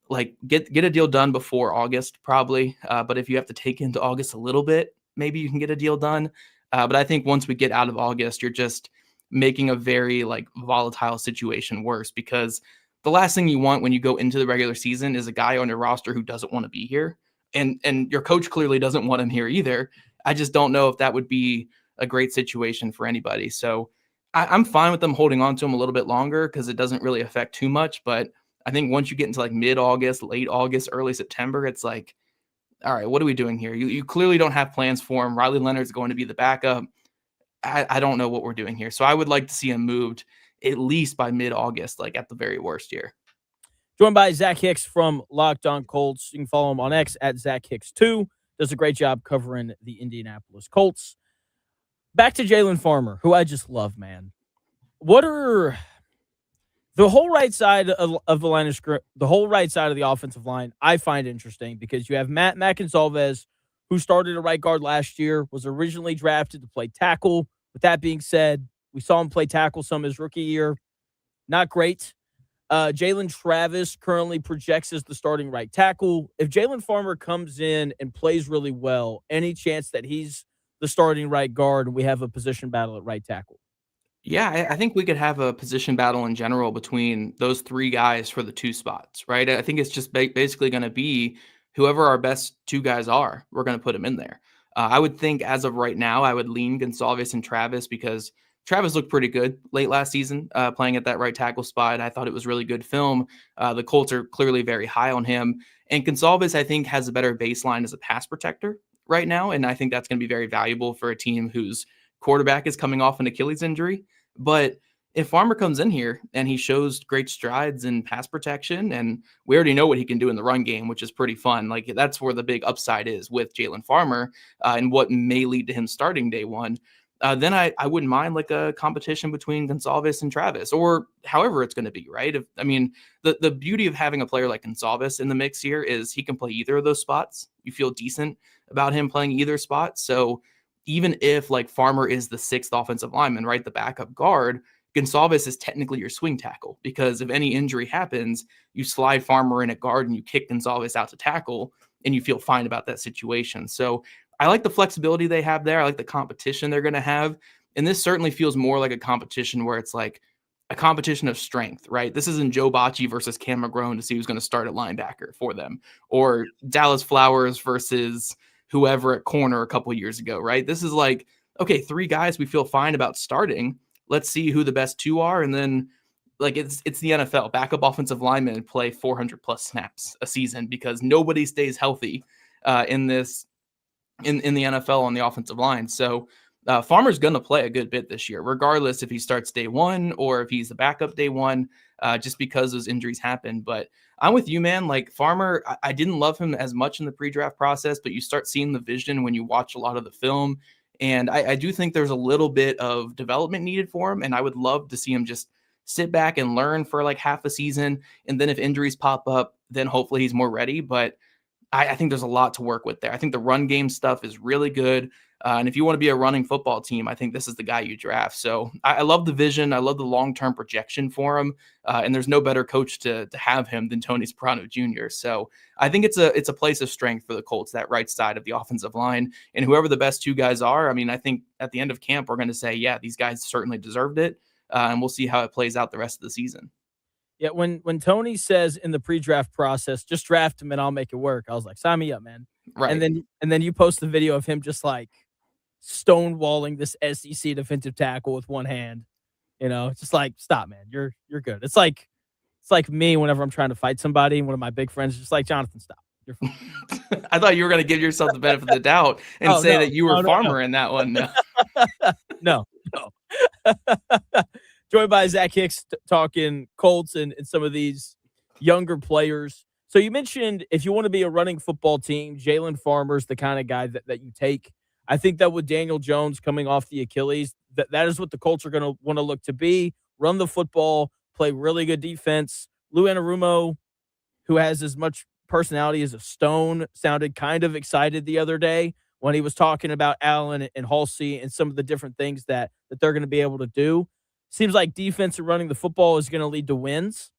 Speaker 10: like get a deal done before August, probably. But if you have to take into August a little bit, maybe you can get a deal done. But I think once we get out of August, you're just making a very like volatile situation worse, because the last thing you want when you go into the regular season is a guy on your roster who doesn't want to be here. And your coach clearly doesn't want him here either. I just don't know if that would be a great situation for anybody. So I'm fine with them holding on to him a little bit longer because it doesn't really affect too much. But I think once you get into like mid-August, late August, early September, it's like, all right, what are we doing here? You clearly don't have plans for him. Riley Leonard's going to be the backup. I don't know what we're doing here. So I would like to see him moved at least by mid-August, like at the very worst here.
Speaker 2: Joined by Zach Hicks from Locked On Colts. You can follow him on X at Zach Hicks2. Does a great job covering the Indianapolis Colts. Back to Jalen Farmer, who I just love, man. What are the whole right side of the line of script, the whole right side of the offensive line, I find interesting because you have Matt Gonsalves, who started at right guard last year, was originally drafted to play tackle. With that being said, we saw him play tackle some his rookie year. Not great. Jalen Travis currently projects as the starting right tackle. If Jalen Farmer comes in and plays really well, any chance that he's the starting right guard and we have a position battle at right tackle?
Speaker 10: Yeah, I think we could have a position battle in general between those three guys for the two spots, right? I think it's just basically going to be whoever our best two guys are, we're going to put them in there. I would think as of right now, I would lean Gonzalez and Travis because Travis looked pretty good late last season, playing at that right tackle spot. I thought it was really good film. The Colts are clearly very high on him. And Gonzalez, I think, has a better baseline as a pass protector right now. And I think that's going to be very valuable for a team whose quarterback is coming off an Achilles injury. But if Farmer comes in here and he shows great strides in pass protection, and we already know what he can do in the run game, which is pretty fun. Like that's where the big upside is with Jalen Farmer and what may lead to him starting day one. Then I wouldn't mind like a competition between Gonzalez and Travis or however it's going to be, right? The beauty of having a player like Gonzalez in the mix here is he can play either of those spots. You feel decent about him playing either spot. So even if like Farmer is the sixth offensive lineman, right, the backup guard, Gonzalez is technically your swing tackle because if any injury happens, you slide Farmer in at guard and you kick Gonzalez out to tackle and you feel fine about that situation. So I like the flexibility they have there. I like the competition they're going to have. And this certainly feels more like a competition where it's like a competition of strength, right? This isn't Joe Bocci versus Cam McGrone to see who's going to start at linebacker for them or Dallas Flowers versus whoever at corner a couple of years ago, right? This is like, okay, three guys we feel fine about starting. Let's see who the best two are. And then like it's the NFL. Backup offensive linemen play 400 plus snaps a season because nobody stays healthy in the NFL on the offensive line. So Farmer's going to play a good bit this year, regardless if he starts day one or if he's the backup day one, just because those injuries happen. But I'm with you, man. Like Farmer, I didn't love him as much in the pre-draft process, but you start seeing the vision when you watch a lot of the film. And I do think there's a little bit of development needed for him. And I would love to see him just sit back and learn for like half a season. And then if injuries pop up, then hopefully he's more ready. But I think there's a lot to work with there. I think the run game stuff is really good. And if you want to be a running football team, I think this is the guy you draft. So I love the vision. I love the long-term projection for him. And there's no better coach to have him than Tony Soprano Jr. So I think it's a place of strength for the Colts, that right side of the offensive line. And whoever the best two guys are, I mean, I think at the end of camp, we're going to say, yeah, these guys certainly deserved it. And we'll see how it plays out the rest of the season.
Speaker 2: Yeah, when Tony says in the pre-draft process, just draft him and I'll make it work, I was like, sign me up, man.
Speaker 10: Right.
Speaker 2: And then you post the video of him just like stonewalling this SEC defensive tackle with one hand. You know, it's just like, stop, man. You're good. It's like me whenever I'm trying to fight somebody, and one of my big friends is just like, Jonathan, stop. You're fine.
Speaker 10: I thought you were going to give yourself the benefit of the doubt and that you were Farmer in that one.
Speaker 2: No. Joined by Zach Hicks talking Colts and some of these younger players. So you mentioned if you want to be a running football team, Jalen Farmer's the kind of guy that you take. I think that with Daniel Jones coming off the Achilles, that is what the Colts are going to want to look to be. Run the football, play really good defense. Lou Anarumo, who has as much personality as a stone, sounded kind of excited the other day when he was talking about Allen and Halsey and some of the different things that they're going to be able to do. Seems like defense and running the football is going to lead to wins.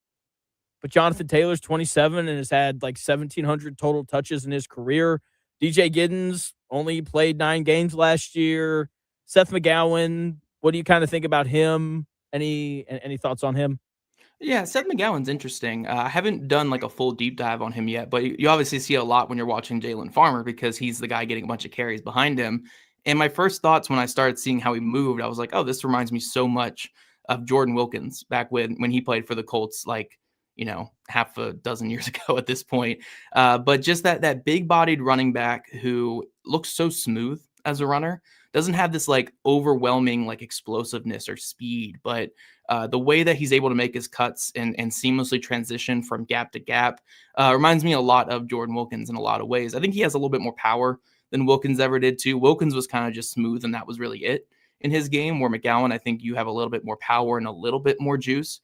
Speaker 2: But Jonathan Taylor's 27 and has had like 1,700 total touches in his career. DJ Giddens only played 9 games last year. Seth McGowan, what do you kind of think about him? Any thoughts on him?
Speaker 10: Yeah, Seth McGowan's interesting. I haven't done like a full deep dive on him yet, but you obviously see a lot when you're watching Jalen Farmer because he's the guy getting a bunch of carries behind him. And my first thoughts when I started seeing how he moved, I was like, oh, this reminds me so much of Jordan Wilkins back when he played for the Colts, like, you know, half a dozen years ago at this point. But just that big-bodied running back who looks so smooth as a runner, doesn't have this like overwhelming like explosiveness or speed, but the way that he's able to make his cuts and seamlessly transition from gap to gap reminds me a lot of Jordan Wilkins in a lot of ways. I think he has a little bit more power than Wilkins ever did too. Wilkins was kind of just smooth and that was really it in his game, where McGowan, I think you have a little bit more power and a little bit more juice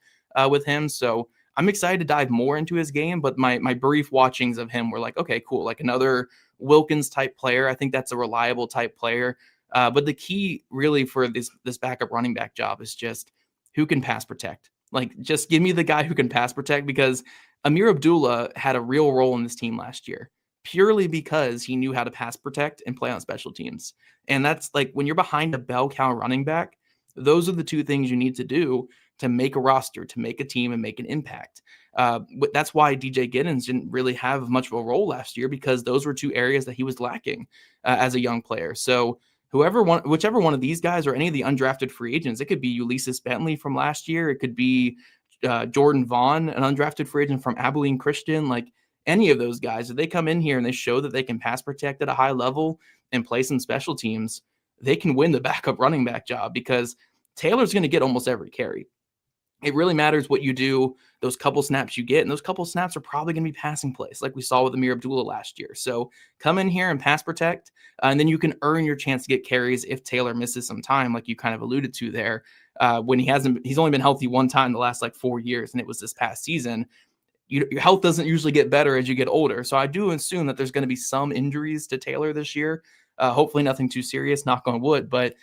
Speaker 10: with him. So I'm excited to dive more into his game, but my brief watchings of him were like, okay, cool. Like another Wilkins type player. I think that's a reliable type player. But the key really for this backup running back job is just who can pass protect. Like just give me the guy who can pass protect, because Amir Abdullah had a real role in this team last year. purely because he knew how to pass protect and play on special teams. And that's like when you're behind a bell cow running back, those are the two things you need to do to make a roster, to make a team and make an impact. That's why DJ Giddens didn't really have much of a role last year, because those were two areas that he was lacking as a young player. So whichever one of these guys or any of the undrafted free agents, it could be Ulysses Bentley from last year. It could be Jordan Vaughn, an undrafted free agent from Abilene Christian. Like any of those guys, if they come in here and they show that they can pass protect at a high level and play some special teams, they can win the backup running back job, because Taylor's going to get almost every carry. It really matters what you do, those couple snaps you get, and those couple snaps are probably going to be passing plays like we saw with Amir Abdullah last year. So come in here and pass protect, and then you can earn your chance to get carries if Taylor misses some time, like you kind of alluded to there, when he's only been healthy one time the last like 4 years, and it was this past season. Your health doesn't usually get better as you get older. So I do assume that there's going to be some injuries to Taylor this year. Hopefully nothing too serious, knock on wood. But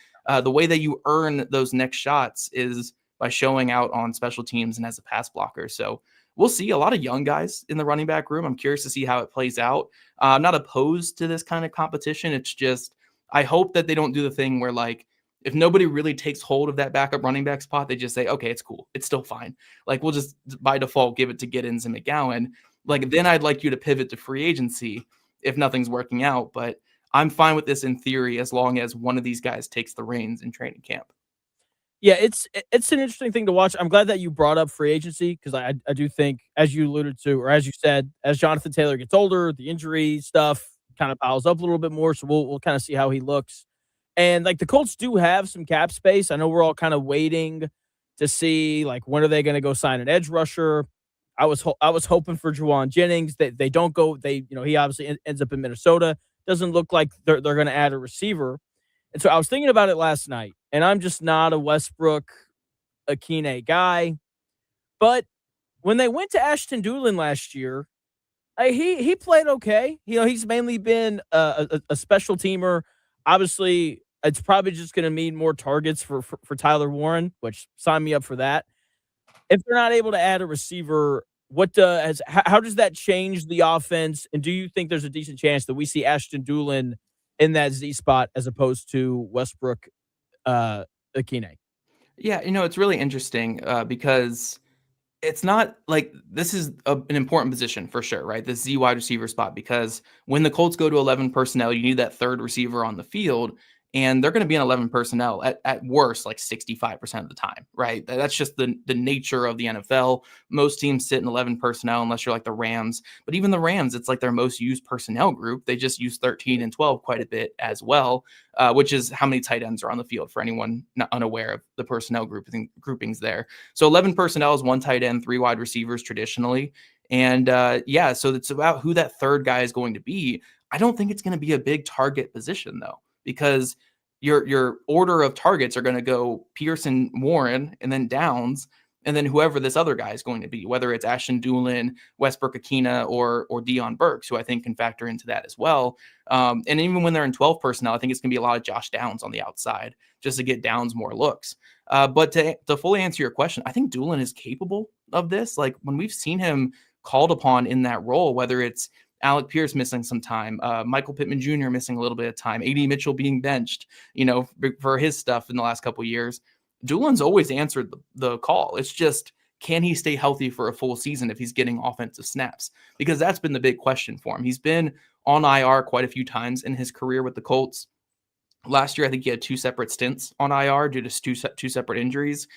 Speaker 10: the way that you earn those next shots is by showing out on special teams and as a pass blocker. So we'll see a lot of young guys in the running back room. I'm curious to see how it plays out. I'm not opposed to this kind of competition. It's just, I hope that they don't do the thing where, like, if nobody really takes hold of that backup running back spot, they just say, okay, it's cool, it's still fine. Like, we'll just by default give it to Giddens and McGowan. Like, then I'd like you to pivot to free agency if nothing's working out. But I'm fine with this in theory, as long as one of these guys takes the reins in training camp.
Speaker 2: Yeah, it's an interesting thing to watch. I'm glad that you brought up free agency, because I do think, as you alluded to, or as you said, as Jonathan Taylor gets older, the injury stuff kind of piles up a little bit more. So we'll kind of see how he looks. And like, the Colts do have some cap space. I know we're all kind of waiting to see, like, when are they going to go sign an edge rusher. I was hoping for Juwan Jennings. They don't go. He obviously ends up in Minnesota. Doesn't look like they're going to add a receiver. And so I was thinking about it last night, and I'm just not a Westbrook Akine guy. But when they went to Ashton Doolin last year, he played okay. He's mainly been a special teamer. Obviously, it's probably just going to mean more targets for Tyler Warren, which sign me up for that. If they're not able to add a receiver, how does that change the offense? And do you think there's a decent chance that we see Ashton Doolin in that Z spot as opposed to Westbrook Akine?
Speaker 10: Yeah, it's really interesting because it's not like this is an important position for sure, right? This Z wide receiver spot, because when the Colts go to 11 personnel, you need that third receiver on the field, and they're going to be in 11 personnel at worst, like 65% of the time, right? That's just the nature of the NFL. Most teams sit in 11 personnel unless you're like the Rams, but even the Rams, it's like their most used personnel group. They just use 13 and 12 quite a bit as well, which is how many tight ends are on the field for anyone not unaware of the personnel groupings there. So 11 personnel is 1 tight end, 3 wide receivers traditionally. And so it's about who that third guy is going to be. I don't think it's going to be a big target position though, because your order of targets are going to go Pearson, Warren, and then Downs, and then whoever this other guy is going to be, whether it's Ashton Doolin, Westbrook Akina, or Deion Burks, who I think can factor into that as well. And even when they're in 12 personnel, I think it's going to be a lot of Josh Downs on the outside just to get Downs more looks. But to fully answer your question, I think Doolin is capable of this. Like, when we've seen him called upon in that role, whether it's Alec Pierce missing some time, Michael Pittman Jr. missing a little bit of time, A.D. Mitchell being benched, for his stuff in the last couple of years, Doolin's always answered the call. It's just, can he stay healthy for a full season if he's getting offensive snaps? Because that's been the big question for him. He's been on IR quite a few times in his career with the Colts. Last year, I think he had 2 separate stints on IR due to two separate injuries.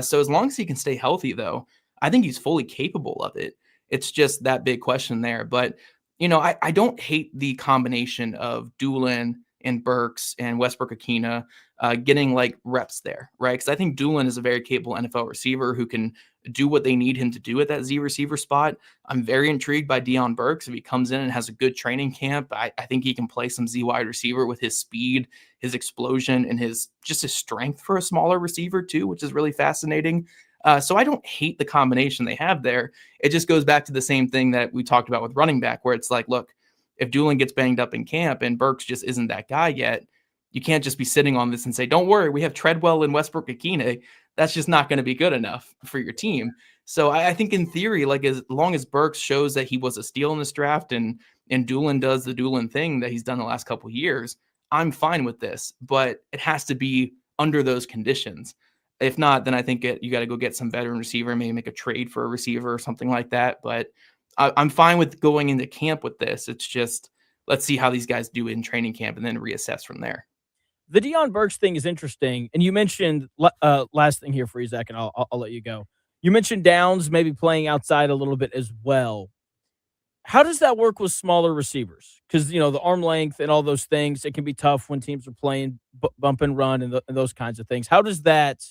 Speaker 10: So as long as he can stay healthy, though, I think he's fully capable of it. It's just that big question there. But I don't hate the combination of Doolin and Burks and Westbrook Akina getting like reps there, right? Because I think Doolin is a very capable NFL receiver who can do what they need him to do at that Z receiver spot. I'm very intrigued by Deion Burks. If he comes in and has a good training camp, I think he can play some Z wide receiver with his speed, his explosion, and his strength for a smaller receiver too, which is really fascinating. So I don't hate the combination they have there. It just goes back to the same thing that we talked about with running back, where it's like, look, if Doolin gets banged up in camp and Burks just isn't that guy yet, you can't just be sitting on this and say, don't worry, we have Treadwell and Westbrook Akine. That's just not going to be good enough for your team. So I think in theory, like as long as Burks shows that he was a steal in this draft and Doolin does the Doolin thing that he's done the last couple of years, I'm fine with this. But it has to be under those conditions. If not, then I think you got to go get some veteran receiver, maybe make a trade for a receiver or something like that. But I'm fine with going into camp with this. It's just let's see how these guys do in training camp and then reassess from there.
Speaker 2: The Deion Burks thing is interesting, and you mentioned last thing here for you, Zach, and I'll let you go. You mentioned Downs maybe playing outside a little bit as well. How does that work with smaller receivers? Because the arm length and all those things, it can be tough when teams are playing bump and run and those kinds of things. How does that?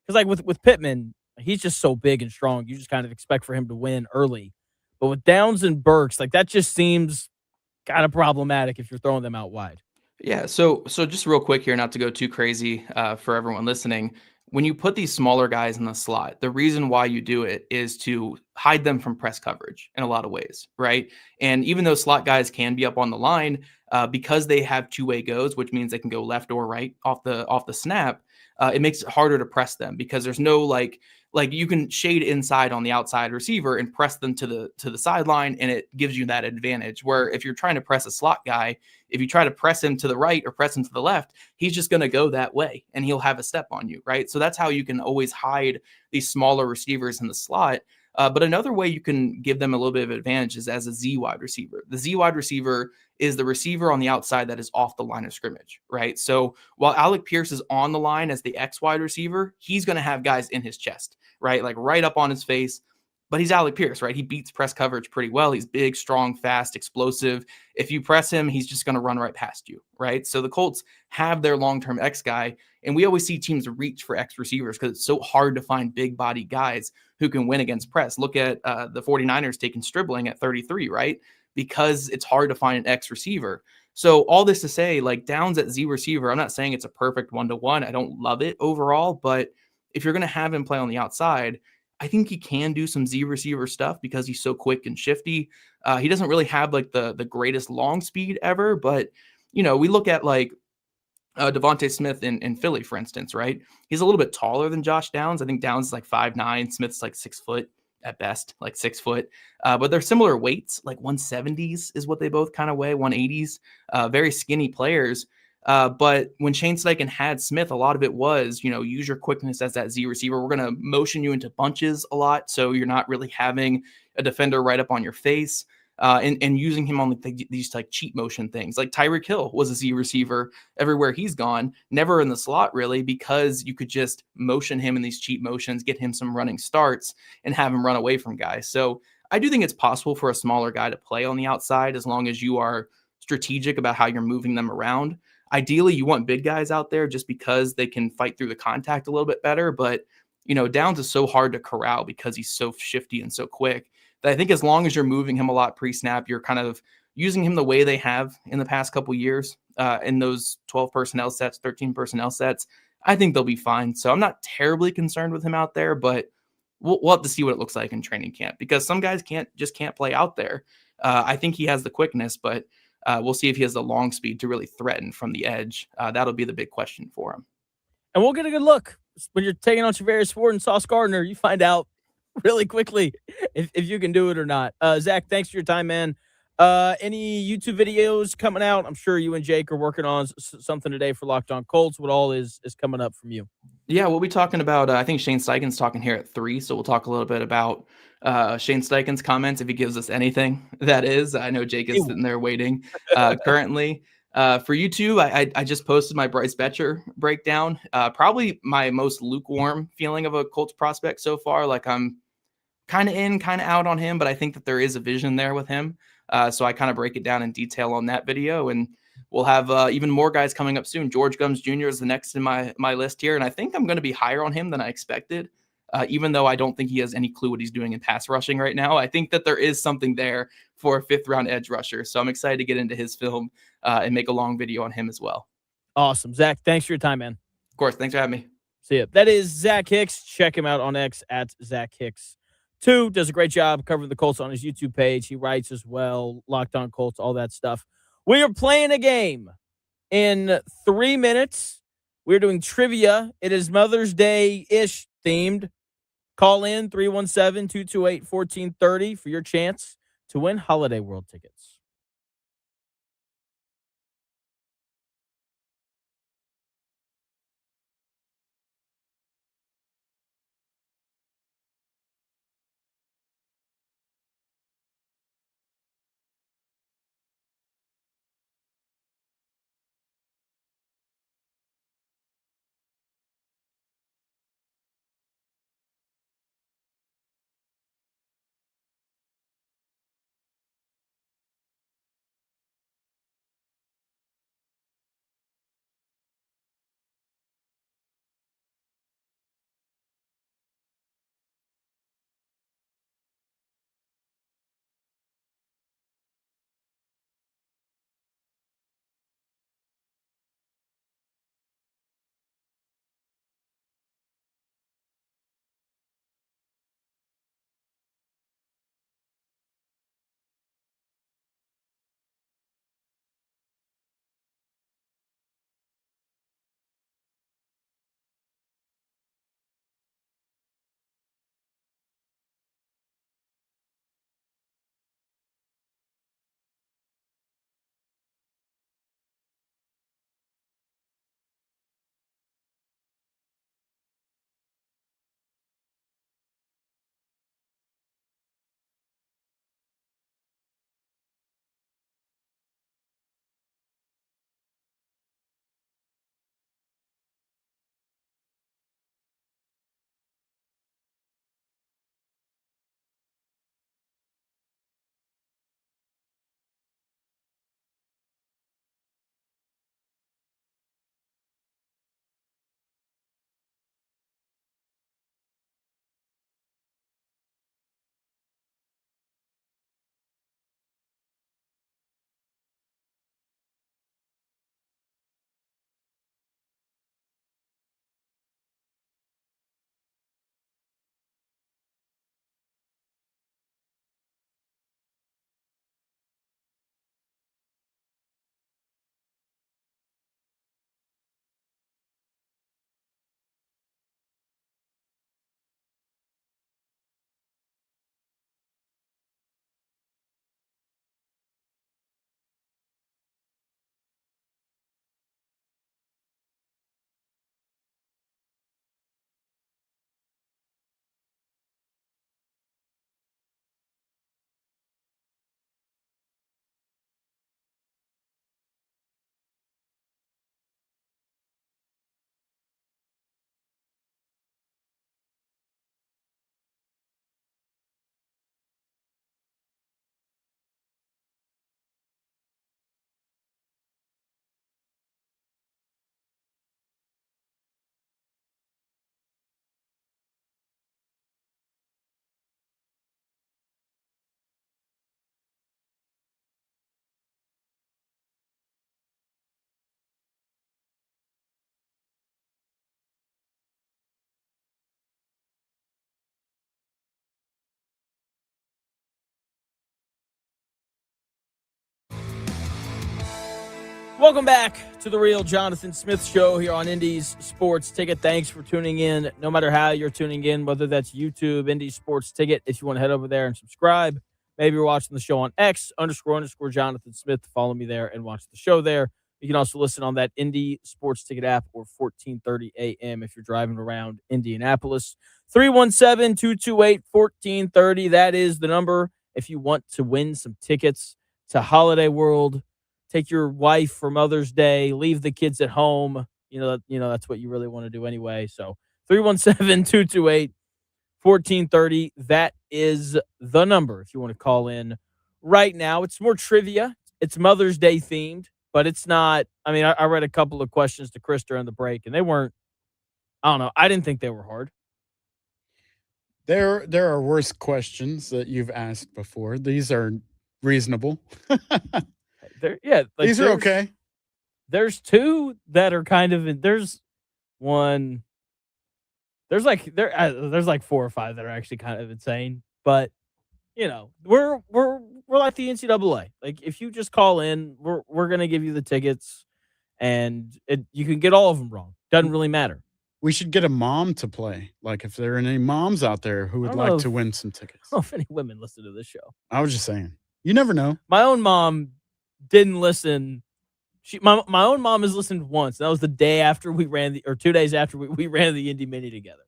Speaker 2: Because like with Pittman, he's just so big and strong. You just kind of expect for him to win early. But with Downs and Burks, like that just seems kind of problematic if you're throwing them out wide.
Speaker 10: Yeah. So just real quick here, not to go too crazy for everyone listening. When you put these smaller guys in the slot, the reason why you do it is to hide them from press coverage in a lot of ways, right? And even though slot guys can be up on the line, because they have two-way goes, which means they can go left or right off the snap, it makes it harder to press them because there's no like you can shade inside on the outside receiver and press them to the sideline, and it gives you that advantage. Where if you're trying to press a slot guy, if you try to press him to the right or press him to the left, he's just going to go that way and he'll have a step on you, right? So that's how you can always hide these smaller receivers in the slot. But another way you can give them a little bit of advantage is as a Z wide receiver. The Z wide receiver is the receiver on the outside that is off the line of scrimmage, right? So while Alec Pierce is on the line as the X wide receiver, he's going to have guys in his chest, right? Like right up on his face. But he's Alec Pierce, right? He beats press coverage pretty well. He's big, strong, fast, explosive. If you press him, he's just going to run right past you, right? So the Colts have their long-term X guy, and we always see teams reach for X receivers because it's so hard to find big body guys who can win against press. Look at the 49ers taking Stribling at 33, right? Because it's hard to find an X receiver. So all this to say, like Downs at Z receiver, I'm not saying it's a perfect one-to-one. I don't love it overall, but if you're going to have him play on the outside, I think he can do some Z receiver stuff because he's so quick and shifty. He doesn't really have like the greatest long speed ever, but we look at like Devontae Smith in Philly, for instance, right? He's a little bit taller than Josh Downs. I think Downs is like 5'9", Smith's like 6 foot at best, like 6 foot. But they're similar weights, like 170s is what they both kind of weigh, 180s. Very skinny players. But when Shane Steichen had Smith, a lot of it was, use your quickness as that Z receiver. We're going to motion you into bunches a lot, so you're not really having a defender right up on your face, and using him on these like cheat motion things. Like Tyreek Hill was a Z receiver everywhere he's gone, never in the slot really, because you could just motion him in these cheat motions, get him some running starts, and have him run away from guys. So I do think it's possible for a smaller guy to play on the outside as long as you are strategic about how you're moving them around. Ideally, you want big guys out there just because they can fight through the contact a little bit better. But, Downs is so hard to corral because he's so shifty and so quick that I think as long as you're moving him a lot pre-snap, you're kind of using him the way they have in the past couple years in those 12 personnel sets, 13 personnel sets, I think they'll be fine. So I'm not terribly concerned with him out there, but we'll have to see what it looks like in training camp because some guys can't play out there. I think he has the quickness, but we'll see if he has the long speed to really threaten from the edge. That'll be the big question for him.
Speaker 2: And we'll get a good look. When you're taking on Travarius Ford and Sauce Gardner, you find out really quickly if you can do it or not. Zach, thanks for your time, man. Any YouTube videos coming out? I'm sure you and Jake are working on something today for Locked On Colts. What all is coming up from you?
Speaker 10: Yeah, we'll be talking about, I think Shane Steichen's talking here at 3, so we'll talk a little bit about Shane Steichen's comments, if he gives us anything, that is. I know Jake is sitting there waiting currently. For YouTube, I just posted my Bryce Betcher breakdown. Probably my most lukewarm feeling of a Colts prospect so far. Like I'm kind of in, kind of out on him, but I think that there is a vision there with him. So I kind of break it down in detail on that video, and we'll have even more guys coming up soon. George Gums Jr. is the next in my list here, and I think I'm going to be higher on him than I expected, even though I don't think he has any clue what he's doing in pass rushing right now. I think that there is something there for a 5th-round edge rusher, so I'm excited to get into his film and make a long video on him as well.
Speaker 2: Awesome. Zach, thanks for your time, man.
Speaker 10: Of course. Thanks for having me.
Speaker 2: See ya. That is Zach Hicks. Check him out on X at Zach Hicks. Does a great job covering the Colts on his YouTube page. He writes as well, Locked On Colts, all that stuff. We are playing a game in 3 minutes. We're doing trivia. It is Mother's Day-ish themed. Call in 317-228-1430 for your chance to win Holiday World tickets. Welcome back to the Real Jonathan Smith Show here on Indy's Sports Ticket. Thanks for tuning in. No matter how you're tuning in, whether that's YouTube, Indy's Sports Ticket, if you want to head over there and subscribe. Maybe you're watching the show on X__Jonathan Smith. Follow me there and watch the show there. You can also listen on that Indy Sports Ticket app or 1430 AM if you're driving around Indianapolis. 317-228-1430. That is the number if you want to win some tickets to Holiday World. Take your wife for Mother's Day, leave the kids at home. That's what you really want to do anyway. So 317-228-1430. That is the number if you want to call in right now. It's more trivia. It's Mother's Day themed, but it's not. I mean, I read a couple of questions to Chris during the break, and they weren't, I don't know. I didn't think they were hard.
Speaker 3: There are worse questions that you've asked before. These are reasonable. These are okay.
Speaker 2: There's two that are kind of. There's one. There's like 4 or 5 that are actually kind of insane. But we're like the NCAA. Like if you just call in, we're gonna give you the tickets, and you can get all of them wrong. Doesn't really matter.
Speaker 3: We should get a mom to play. Like if there are any moms out there who would
Speaker 2: I don't know
Speaker 3: like to
Speaker 2: if-
Speaker 3: win some tickets.
Speaker 2: I don't know if any women listen to this show.
Speaker 3: I was just saying. You never know.
Speaker 2: My own mom didn't listen. My own mom has listened once. That was the day after we ran 2 days after we ran the Indy Mini together.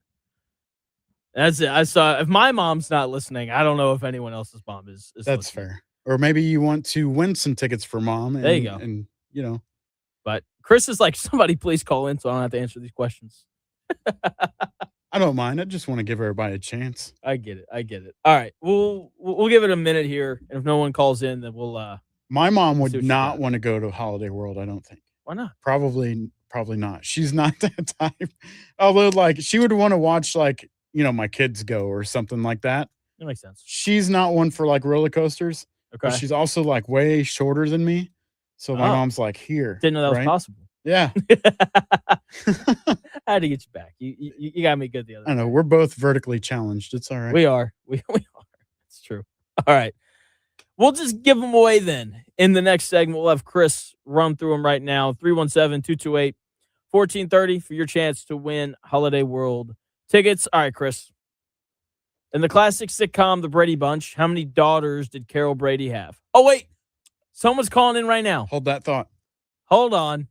Speaker 2: That's it. I saw. If my mom's not listening, I don't know if anyone else's mom is
Speaker 3: That's
Speaker 2: listening.
Speaker 3: fair. Or maybe you want to win some tickets for mom. And,
Speaker 2: There you go.
Speaker 3: And, you know.
Speaker 2: But Chris is like, somebody please call in so I don't have to answer these questions.
Speaker 3: I don't mind. I just want to give everybody a chance.
Speaker 2: I get it. All right. We'll give it a minute here. And if no one calls in, then we'll
Speaker 3: My mom
Speaker 2: see
Speaker 3: would
Speaker 2: what you
Speaker 3: not
Speaker 2: got.
Speaker 3: want to go to Holiday World, I don't think.
Speaker 2: Why not?
Speaker 3: Probably not. She's not that type. Although, like, she would want to watch, like, you know, my kids go or something like that.
Speaker 2: That makes sense.
Speaker 3: She's not one for, like, roller coasters.
Speaker 2: Okay.
Speaker 3: But she's also, like, way shorter than me. So my
Speaker 2: Oh.
Speaker 3: mom's like, here.
Speaker 2: Didn't know that was
Speaker 3: right?
Speaker 2: possible.
Speaker 3: Yeah.
Speaker 2: I had to get you back. You got me good the other
Speaker 3: I know.
Speaker 2: day.
Speaker 3: We're both vertically challenged. It's all right.
Speaker 2: We are. We are. It's true. All right. We'll just give them away then. In the next segment, we'll have Chris run through them right now. 317-228-1430 for your chance to win Holiday World tickets. All right, Chris. In the classic sitcom, The Brady Bunch, how many daughters did Carol Brady have? Oh, wait. Someone's calling in right now.
Speaker 3: Hold that thought.
Speaker 2: Hold on.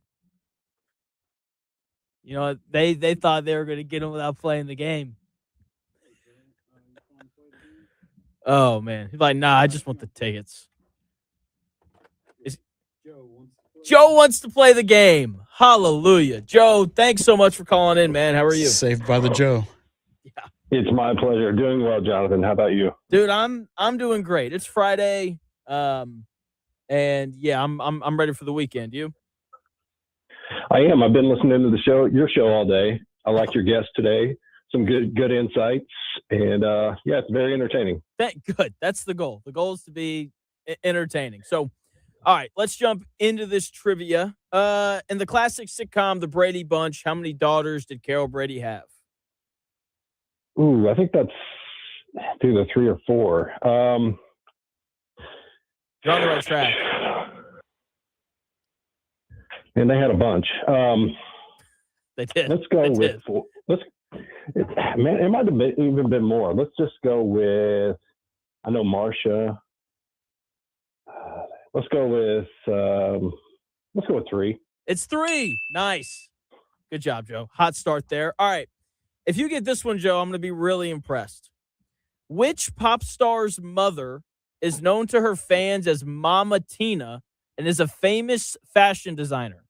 Speaker 2: You know what? They thought they were going to get him without playing the game. Oh, man. He's like, nah, I just want the tickets. Joe wants to play the game. Hallelujah. Joe, thanks so much for calling in, man. How are you?
Speaker 3: Saved by the Joe.
Speaker 11: It's my pleasure. Doing well, Jonathan. How about you?
Speaker 2: Dude, I'm doing great. It's Friday. And yeah, I'm ready for the weekend. You?
Speaker 11: I am. I've been listening to your show all day. I like your guest today. Some good insights, and yeah, it's very entertaining.
Speaker 2: Good. That's the goal. The goal is to be entertaining. So, all right, let's jump into this trivia. In the classic sitcom, The Brady Bunch, how many daughters did Carol Brady have?
Speaker 11: Ooh, I think that's either 3 or 4.
Speaker 2: You're on the right track.
Speaker 11: And they had a bunch.
Speaker 2: They did.
Speaker 11: Let's go
Speaker 2: They
Speaker 11: with
Speaker 2: did.
Speaker 11: 4. Man, it might have even been more. Let's just go with. I know Marcia. Let's go with 3.
Speaker 2: It's 3. Nice. Good job, Joe. Hot start there. All right. If you get this one, Joe, I'm going to be really impressed. Which pop star's mother is known to her fans as Mama Tina and is a famous fashion designer?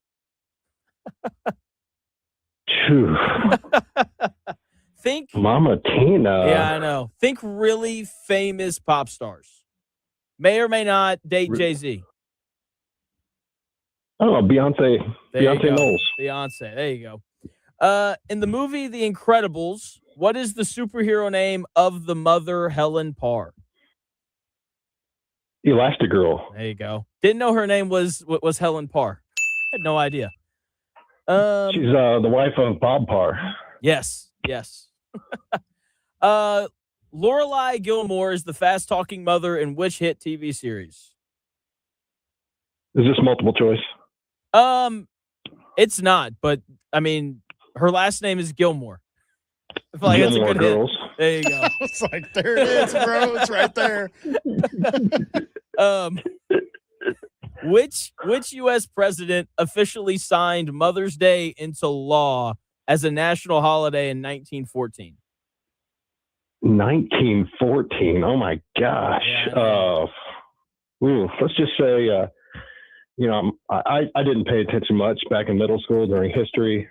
Speaker 11: Phew.
Speaker 2: Think.
Speaker 11: Mama Tina.
Speaker 2: Yeah, I know. Think really famous pop stars. May or may not date Jay-Z.
Speaker 11: I don't know, Beyonce.
Speaker 2: There you
Speaker 11: Beyonce
Speaker 2: go.
Speaker 11: Knowles.
Speaker 2: Beyonce. There you go. In the movie The Incredibles, what is the superhero name of the mother, Helen Parr?
Speaker 11: Elastigirl.
Speaker 2: There you go. Didn't know her name was Helen Parr. Had no idea.
Speaker 11: She's the wife of Bob Parr.
Speaker 2: Yes. Lorelai Gilmore is the fast-talking mother in which hit TV series?
Speaker 11: Is this multiple choice?
Speaker 2: It's not, but I mean, her last name is Gilmore. I feel like that's a
Speaker 11: Gilmore
Speaker 2: good
Speaker 11: Girls.
Speaker 2: hit. There you go.
Speaker 3: It's like, there it is, bro. It's right there.
Speaker 2: Which U.S. president officially signed Mother's Day into law as a national holiday in 1914?
Speaker 11: 1914. Oh my gosh.
Speaker 2: Yeah,
Speaker 11: Let's just say, I didn't pay attention much back in middle school during history.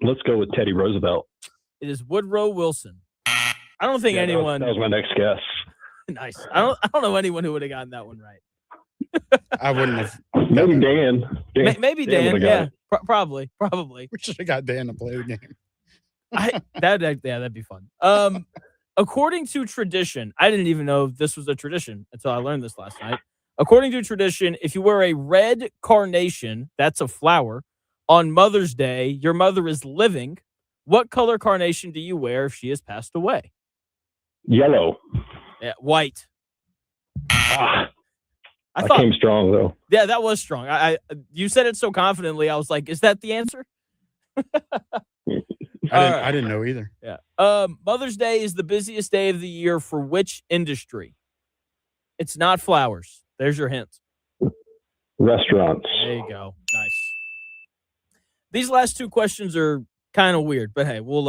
Speaker 11: Let's go with Teddy Roosevelt.
Speaker 2: It is Woodrow Wilson. I don't think anyone.
Speaker 11: That was my next guess.
Speaker 2: Nice. I don't know anyone who would have gotten that one right.
Speaker 3: I wouldn't have.
Speaker 11: Maybe Dan.
Speaker 2: Maybe Dan.
Speaker 11: would've got
Speaker 2: Yeah,
Speaker 11: it.
Speaker 2: probably.
Speaker 3: We should have got Dan to play the game.
Speaker 2: That'd be fun. According to tradition, I didn't even know this was a tradition until I learned this last night. According to tradition, if you wear a red carnation, that's a flower, on Mother's Day, your mother is living. What color carnation do you wear if she has passed away?
Speaker 11: Yellow.
Speaker 2: Yeah, white.
Speaker 11: I
Speaker 2: thought
Speaker 11: came strong though.
Speaker 2: Yeah, that was strong. You said it so confidently. I was like, is that the answer?
Speaker 3: I didn't know either.
Speaker 2: Yeah. Mother's Day is the busiest day of the year for which industry? It's not flowers. There's your hint.
Speaker 11: Restaurants.
Speaker 2: There you go. Nice. These last two questions are kind of weird, but hey, we'll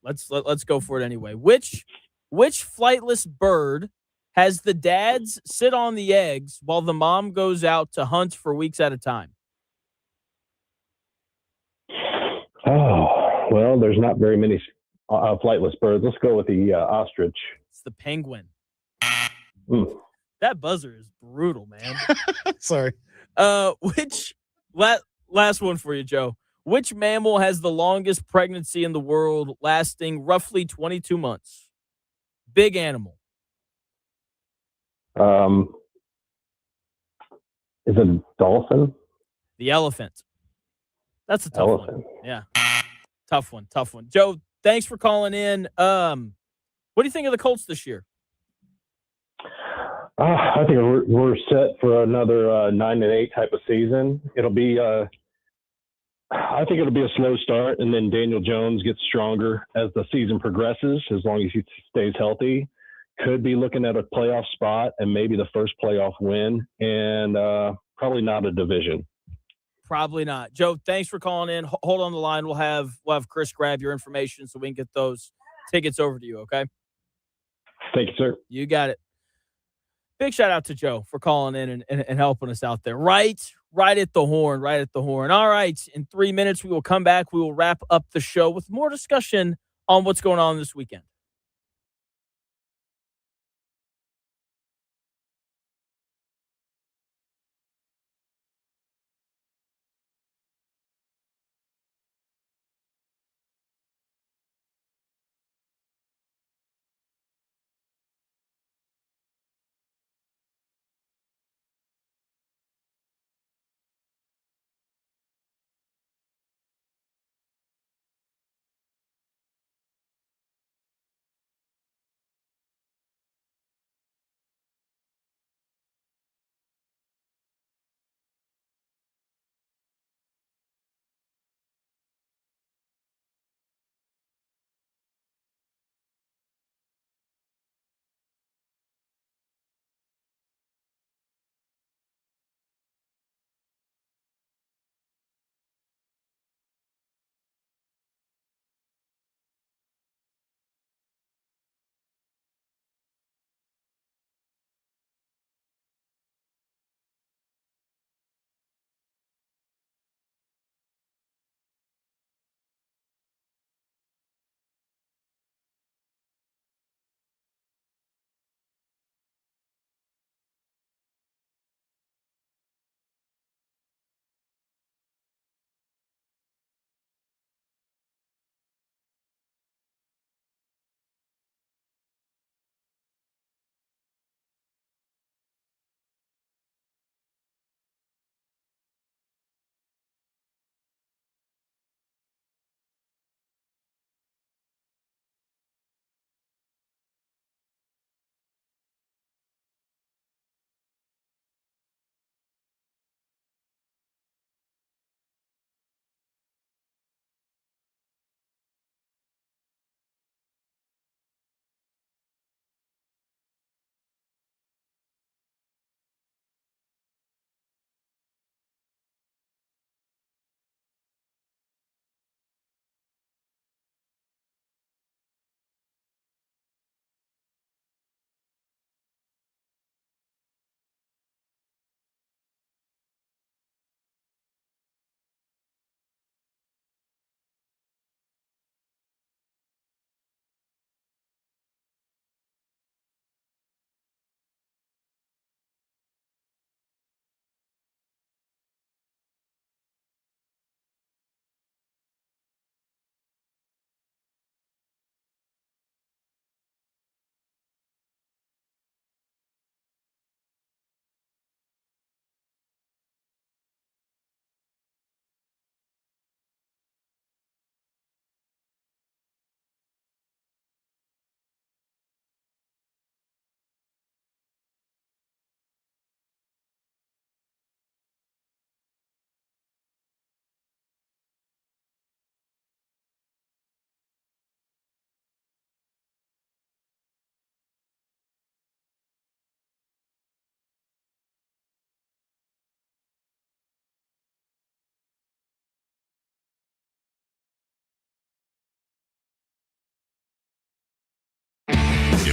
Speaker 2: let's go for it anyway. Which flightless bird has the dads sit on the eggs while the mom goes out to hunt for weeks at a time?
Speaker 11: Oh, well, there's not very many flightless birds. Let's go with the ostrich.
Speaker 2: It's the penguin.
Speaker 11: Mm.
Speaker 2: That buzzer is brutal, man.
Speaker 3: Sorry.
Speaker 2: Which last one for you, Joe. Which mammal has the longest pregnancy in the world, lasting roughly 22 months? Big animal.
Speaker 11: Is it a dolphin?
Speaker 2: The elephant. That's a tough
Speaker 11: Elephant.
Speaker 2: one. Yeah. Tough one. Joe, thanks for calling in. What do you think of the Colts this year?
Speaker 11: I think we're set for another 9-8 type of season. I think it'll be a slow start, and then Daniel Jones gets stronger as the season progresses, as long as he stays healthy. Could be looking at a playoff spot and maybe the first playoff win, and probably not a division.
Speaker 2: Probably not. Joe, thanks for calling in. Hold on the line. We'll have Chris grab your information so we can get those tickets over to you, okay?
Speaker 11: Thank you, sir.
Speaker 2: You got it. Big shout out to Joe for calling in and helping us out there. Right at the horn. All right. In 3 minutes, we will come back. We will wrap up the show with more discussion on what's going on this weekend.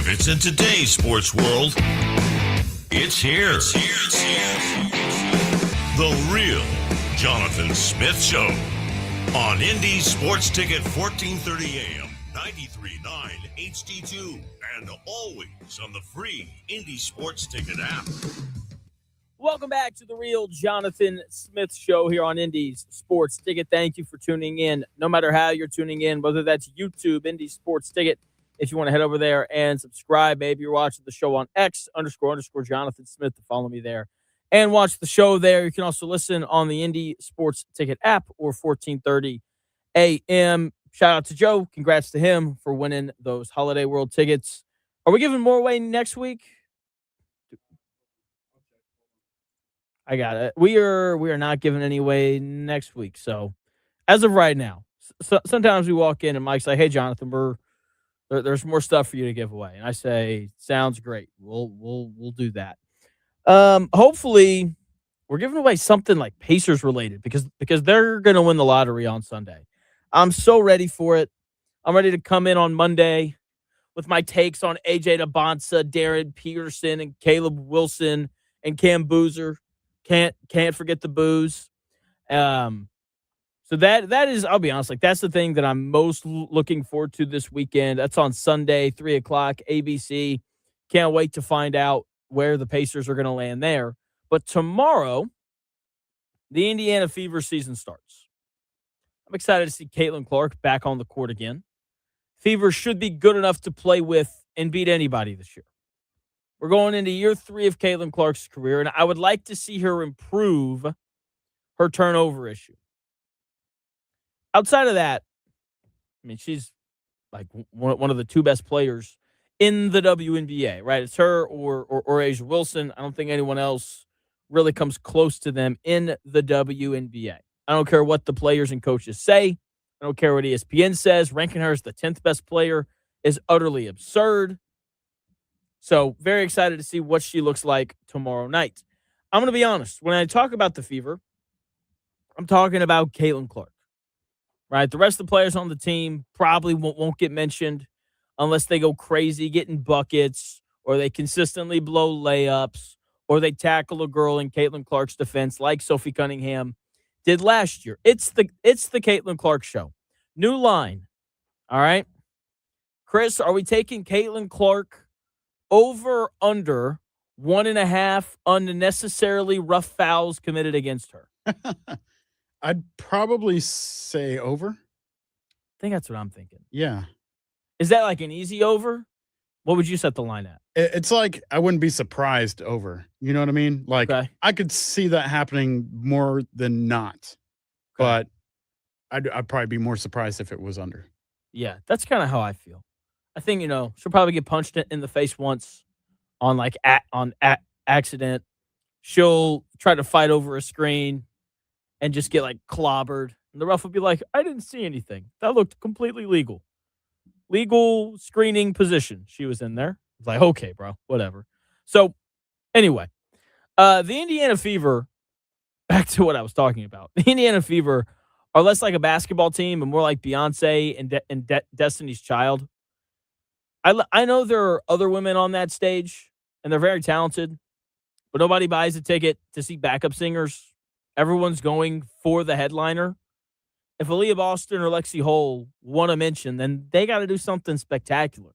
Speaker 1: If it's in today's sports world, it's here. The real Jonathan Smith Show on Indy Sports Ticket 1430 AM, 93.9 HD2, and always on the free Indy Sports Ticket app.
Speaker 2: Welcome back to the real Jonathan Smith Show here on Indy's Sports Ticket. Thank you for tuning in. No matter how you're tuning in, whether that's YouTube, Indy Sports Ticket, if you want to head over there and subscribe. Maybe you're watching the show on X__Jonathan Smith to follow me there and watch the show there. You can also listen on the Indy Sports Ticket app or 1430 AM. Shout out to Joe. Congrats to him for winning those Holiday World tickets. Are we giving more away next week? I got it. We are not giving any away next week. So as of right now, sometimes we walk in and Mike's like, "Hey, Jonathan, there's more stuff for you to give away," and I say, "Sounds great. We'll do that." Hopefully, we're giving away something like Pacers related because they're gonna win the lottery on Sunday. I'm so ready for it. I'm ready to come in on Monday with my takes on AJ Debonsa, Darren Peterson, and Caleb Wilson and Cam Boozer. Can't forget the booze. So that is, I'll be honest, like that's the thing that I'm most looking forward to this weekend. That's on Sunday, 3:00, ABC. Can't wait to find out where the Pacers are going to land there. But tomorrow, the Indiana Fever season starts. I'm excited to see Caitlin Clark back on the court again. Fever should be good enough to play with and beat anybody this year. We're going into year 3 of Caitlin Clark's career, and I would like to see her improve her turnover issue. Outside of that, I mean, she's like one of the 2 best players in the WNBA, right? It's her or Asia Wilson. I don't think anyone else really comes close to them in the WNBA. I don't care what the players and coaches say. I don't care what ESPN says. Ranking her as the 10th best player is utterly absurd. So very excited to see what she looks like tomorrow night. I'm going to be honest. When I talk about the Fever, I'm talking about Caitlin Clark, right? The rest of the players on the team probably won't get mentioned unless they go crazy getting buckets or they consistently blow layups or they tackle a girl in Caitlin Clark's defense like Sophie Cunningham did last year. It's the Caitlin Clark show. New line, all right? Chris, are we taking Caitlin Clark over under 1.5 unnecessarily rough fouls committed against her?
Speaker 3: I'd probably say over.
Speaker 2: I think that's what I'm thinking.
Speaker 3: Yeah.
Speaker 2: Is that like an easy over? What would you set the line at?
Speaker 3: It's like I wouldn't be surprised over. You know what I mean? Like I could see that happening more than not. But I'd probably be more surprised if it was under.
Speaker 2: Yeah, that's kind of how I feel. I think, she'll probably get punched in the face once on accident. She'll try to fight over a screen and just get clobbered. And the ref will be like, "I didn't see anything. That looked completely legal. Legal screening position." She was in there. It's like, okay, bro, whatever. So anyway, the Indiana Fever, back to what I was talking about. The Indiana Fever are less like a basketball team and more like Beyonce and Destiny's Child. I know there are other women on that stage, and they're very talented, but nobody buys a ticket to see backup singers. Everyone's going for the headliner. If Aaliyah Boston or Lexi Hole want to mention, then they got to do something spectacular.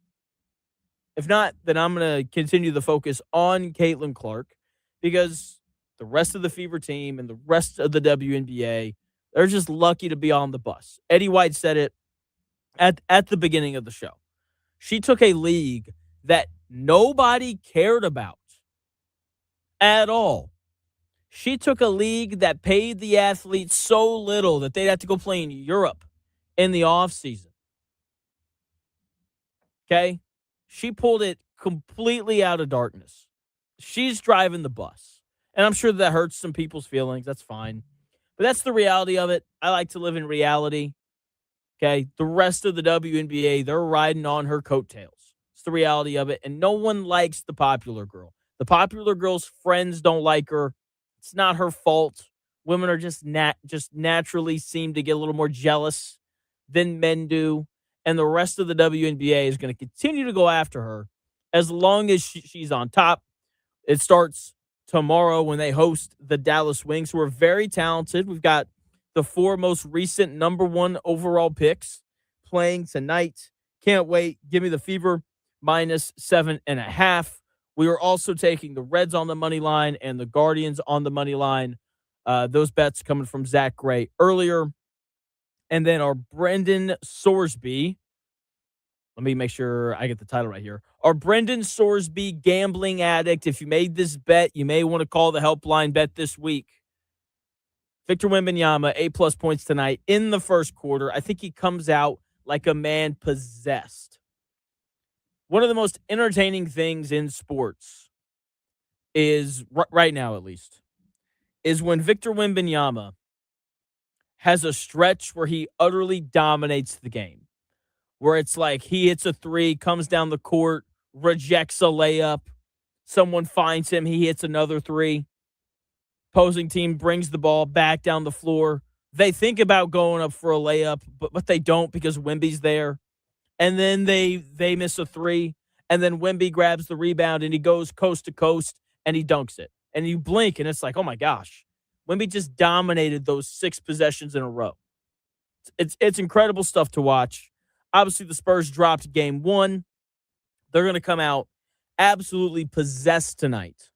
Speaker 2: If not, then I'm going to continue the focus on Caitlin Clark because the rest of the Fever team and the rest of the WNBA, they're just lucky to be on the bus. Eddie White said it at the beginning of the show. She took a league that nobody cared about at all. She took a league that paid the athletes so little that they'd have to go play in Europe in the offseason. Okay? She pulled it completely out of darkness. She's driving the bus. And I'm sure that hurts some people's feelings. That's fine. But that's the reality of it. I like to live in reality. Okay? The rest of the WNBA, they're riding on her coattails. It's the reality of it. And no one likes the popular girl. The popular girl's friends don't like her. It's not her fault. Women are just naturally seem to get a little more jealous than men do. And the rest of the WNBA is going to continue to go after her as long as she's on top. It starts tomorrow when they host the Dallas Wings, who are very talented. We've got the 4 most recent number 1 overall picks playing tonight. Can't wait. Give me the Fever -7.5. We are also taking the Reds on the money line and the Guardians on the money line. Those bets coming from Zack Gray earlier. And then our Brendan Sorsby. Let me make sure I get the title right here. Our Brendan Sorsby gambling addict. If you made this bet, you may want to call the helpline bet this week. Victor Wembanyama, 8+ points tonight in the first quarter. I think he comes out like a man possessed. One of the most entertaining things in sports is, right now at least, is when Victor Wembanyama has a stretch where he utterly dominates the game. Where it's like he hits a 3, comes down the court, rejects a layup. Someone finds him, he hits another 3. Opposing team brings the ball back down the floor. They think about going up for a layup, but they don't because Wemby's there. And then they miss a 3, and then Wemby grabs the rebound, and he goes coast to coast, and he dunks it. And you blink, and it's like, oh, my gosh. Wemby just dominated those 6 possessions in a row. It's incredible stuff to watch. Obviously, the Spurs dropped game 1. They're going to come out absolutely possessed tonight,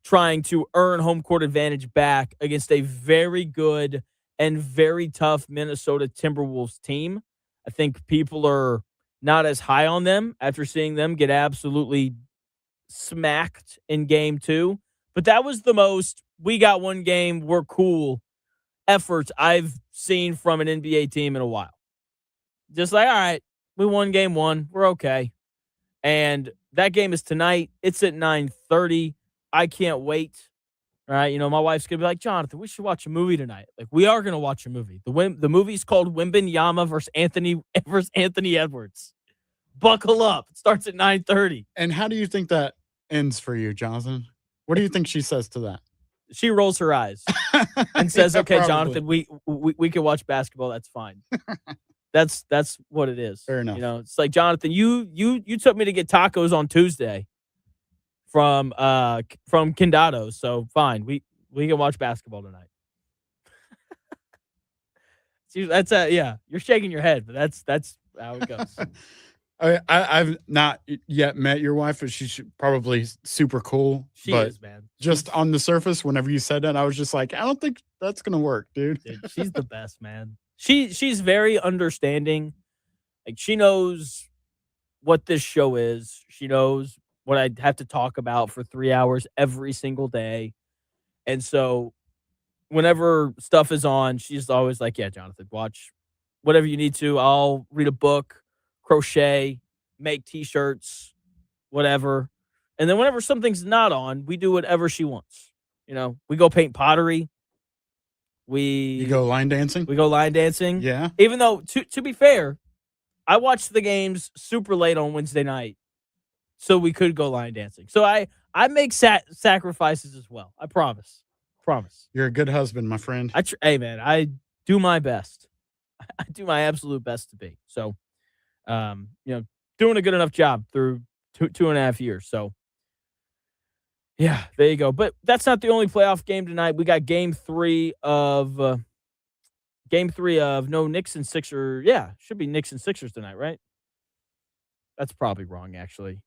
Speaker 2: trying to earn home court advantage back against a very good and very tough Minnesota Timberwolves team. I think people are not as high on them after seeing them get absolutely smacked in game 2. But that was the most, we got one game, we're cool effort I've seen from an NBA team in a while. Just like, all right, we won game 1. We're okay. And that game is tonight. It's at 9:30. I can't wait. All right, my wife's going to be like, Jonathan, we should watch a movie tonight. Like, we are going to watch a movie. The movie's called Wembanyama versus Anthony Edwards. Buckle up. It starts at 9:30.
Speaker 3: And how do you think that ends for you, Jonathan? What do you think she says to that?
Speaker 2: She rolls her eyes and says,
Speaker 3: Yeah,
Speaker 2: okay,
Speaker 3: probably.
Speaker 2: Jonathan, we can watch basketball. That's fine. That's what it is.
Speaker 3: Fair enough.
Speaker 2: It's like, Jonathan, you took me to get tacos on Tuesday from Condado, so fine. We can watch basketball tonight. That's yeah. You're shaking your head, but that's how it goes.
Speaker 3: I've not yet met your wife, but she's probably super cool.
Speaker 2: She
Speaker 3: but
Speaker 2: is, man.
Speaker 3: Just on the surface, whenever you said that, I was just like, I don't think that's gonna work, dude.
Speaker 2: She's the best, man. She's very understanding. Like, she knows what this show is. She knows what I'd have to talk about for 3 hours every single day. And so whenever stuff is on, she's always like, yeah, Jonathan, watch whatever you need to. I'll read a book, crochet, make T-shirts, whatever. And then whenever something's not on, we do whatever she wants. We go paint pottery.
Speaker 3: You go line dancing?
Speaker 2: We go line dancing.
Speaker 3: Yeah.
Speaker 2: Even though, to be fair, I watched the games super late on Wednesday night, so we could go line dancing. So I make sacrifices as well. I promise.
Speaker 3: You're a good husband, my friend.
Speaker 2: Hey, man, I do my best. I do my absolute best to be. So, doing a good enough job through 2.5 years. So, yeah, there you go. But that's not the only playoff game tonight. We got game 3 of no Knicks and Sixers. Yeah, should be Knicks and Sixers tonight, right? That's probably wrong, actually.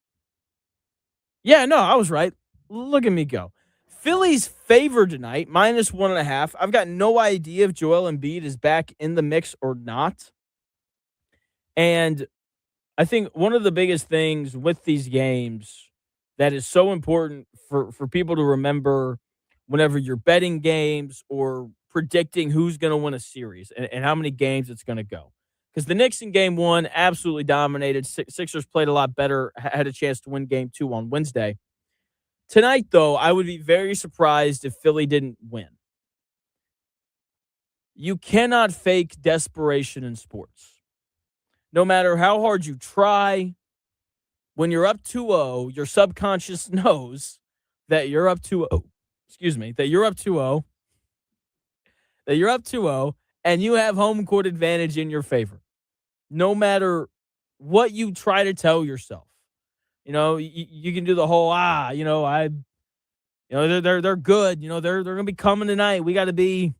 Speaker 2: Yeah, no, I was right. Look at me go. Philly's favored tonight, -1.5. I've got no idea if Joel Embiid is back in the mix or not. And I think one of the biggest things with these games that is so important for people to remember whenever you're betting games or predicting who's going to win a series and how many games it's going to go. Because the Knicks in game 1 absolutely dominated. Sixers played a lot better, had a chance to win game 2 on Wednesday. Tonight, though, I would be very surprised if Philly didn't win. You cannot fake desperation in sports. No matter how hard you try, when you're up 2-0, your subconscious knows that you're up 2-0. That you're up 2-0. That you're up 2-0, and you have home court advantage in your favor. No matter what you try to tell yourself. You know, you can do the whole they're good. You know, they're gonna be coming tonight. We got to be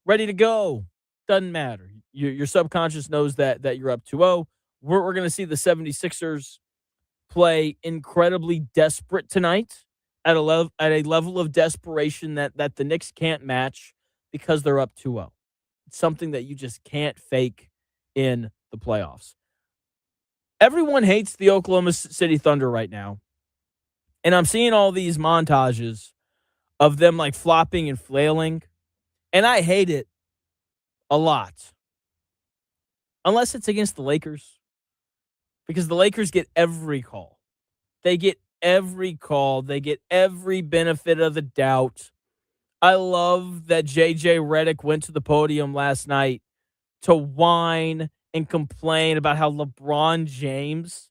Speaker 2: ready to go. Doesn't matter. Your subconscious knows that you're up 2-0. We're gonna see the 76ers play incredibly desperate tonight at a level of desperation that the Knicks can't match because they're up 2-0. It's something that you just can't fake in the playoffs. Everyone hates the Oklahoma City Thunder right now. And I'm seeing all these montages of them like flopping and flailing. And I hate it a lot. Unless it's against the Lakers. Because the Lakers get every call. They get every call. They get every benefit of the doubt. I love that J.J. Redick went to the podium last night to whine and complain about how LeBron James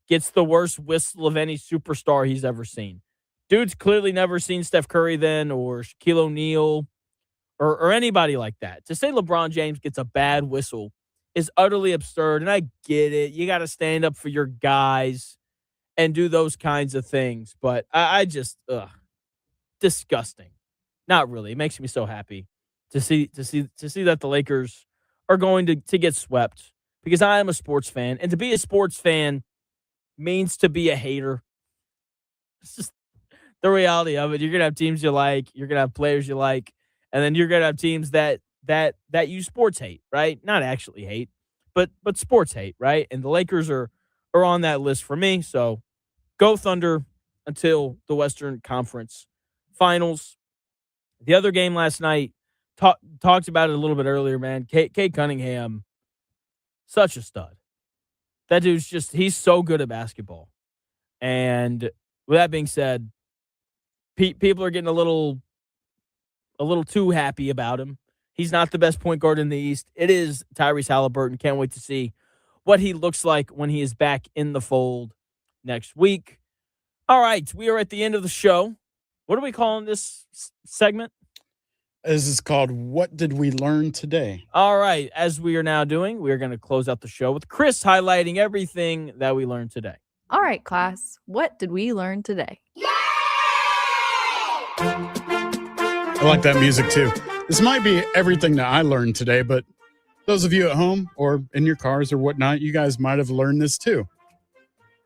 Speaker 2: gets the worst whistle of any superstar he's ever seen. Dude's clearly never seen Steph Curry then or Shaquille O'Neal or anybody like that. To say LeBron James gets a bad whistle is utterly absurd, and I get it. You got to stand up for your guys and do those kinds of things. But I just, disgusting. Not really. It makes me so happy to see that the Lakers are going to get swept because I am a sports fan, and to be a sports fan means to be a hater. It's just the reality of it. You're gonna have teams you like, you're gonna have players you like, and then you're gonna have teams that you sports hate, right? Not actually hate, but sports hate, right? And the Lakers are on that list for me. So go Thunder until the Western Conference Finals. The other game last night, talked about it a little bit earlier, man. Cade Cunningham, such a stud. That dude's he's so good at basketball. And with that being said, people are getting a little too happy about him. He's not the best point guard in the East. It is Tyrese Halliburton. Can't wait to see what he looks like when he is back in the fold next week. All right, we are at the end of the show. What are we calling this segment?
Speaker 3: This is called What Did We Learn Today?
Speaker 2: All right, as we are now doing, we are going to close out the show with Chris highlighting everything that we learned today.
Speaker 12: All right, class, what did we learn today?
Speaker 3: I like that music too. This might be everything that I learned today, but those of you at home or in your cars or whatnot, you guys might have learned this too.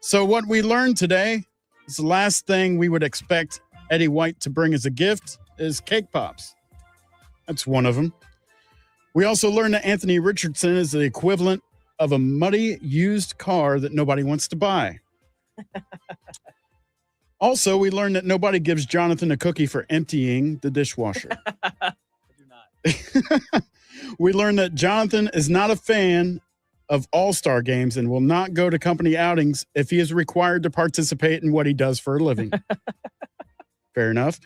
Speaker 3: So what we learned today is the last thing we would expect Eddie White to bring as a gift is cake pops. That's one of them. We also learned that Anthony Richardson is the equivalent of a muddy used car that nobody wants to buy. Also, we learned that nobody gives Jonathan a cookie for emptying the dishwasher.
Speaker 2: I do not.
Speaker 3: We learned that Jonathan is not a fan of all-star games and will not go to company outings if he is required to participate in what he does for a living. Fair enough.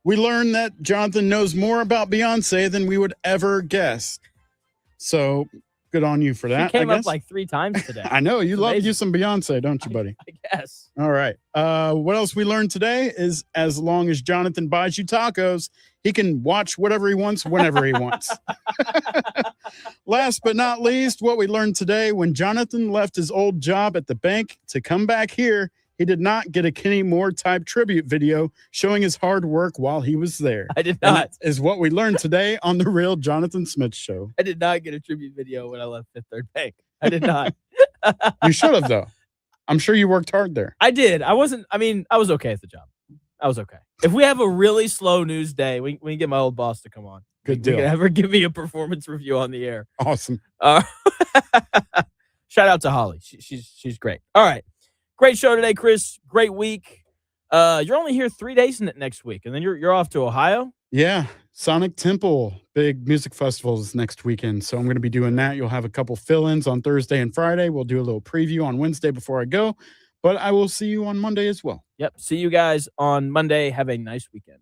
Speaker 3: We learned that Jonathan knows more about Beyonce than we would ever guess. So good on you for that.
Speaker 2: She came up like 3 times today.
Speaker 3: I know. You love you some Beyonce, don't you, buddy?
Speaker 2: I guess.
Speaker 3: All right. What else we learned today is as long as Jonathan buys you tacos, he can watch whatever he wants, whenever he wants. Last but not least, what we learned today, when Jonathan left his old job at the bank to come back here, he did not get a Kenny Moore type tribute video showing his hard work while he was there.
Speaker 2: I did not.
Speaker 3: And that is what we learned today on the Real Jonathan Smith Show.
Speaker 2: I did not get a tribute video when I left Fifth Third Bank. I did not.
Speaker 3: You should have, though. I'm sure you worked hard there.
Speaker 2: I did. I was okay at the job. I was okay. If we have a really slow news day, we can get my old boss to come on.
Speaker 3: Good deal.
Speaker 2: We can have her give me a performance review on the air.
Speaker 3: Awesome.
Speaker 2: Shout out to Holly. She's great. All right. Great show today, Chris. Great week. You're only here 3 days next week, and then you're off to Ohio.
Speaker 3: Yeah, Sonic Temple, big music festivals next weekend. So I'm going to be doing that. You'll have a couple fill-ins on Thursday and Friday. We'll do a little preview on Wednesday before I go, but I will see you on Monday as well.
Speaker 2: Yep. See you guys on Monday. Have a nice weekend.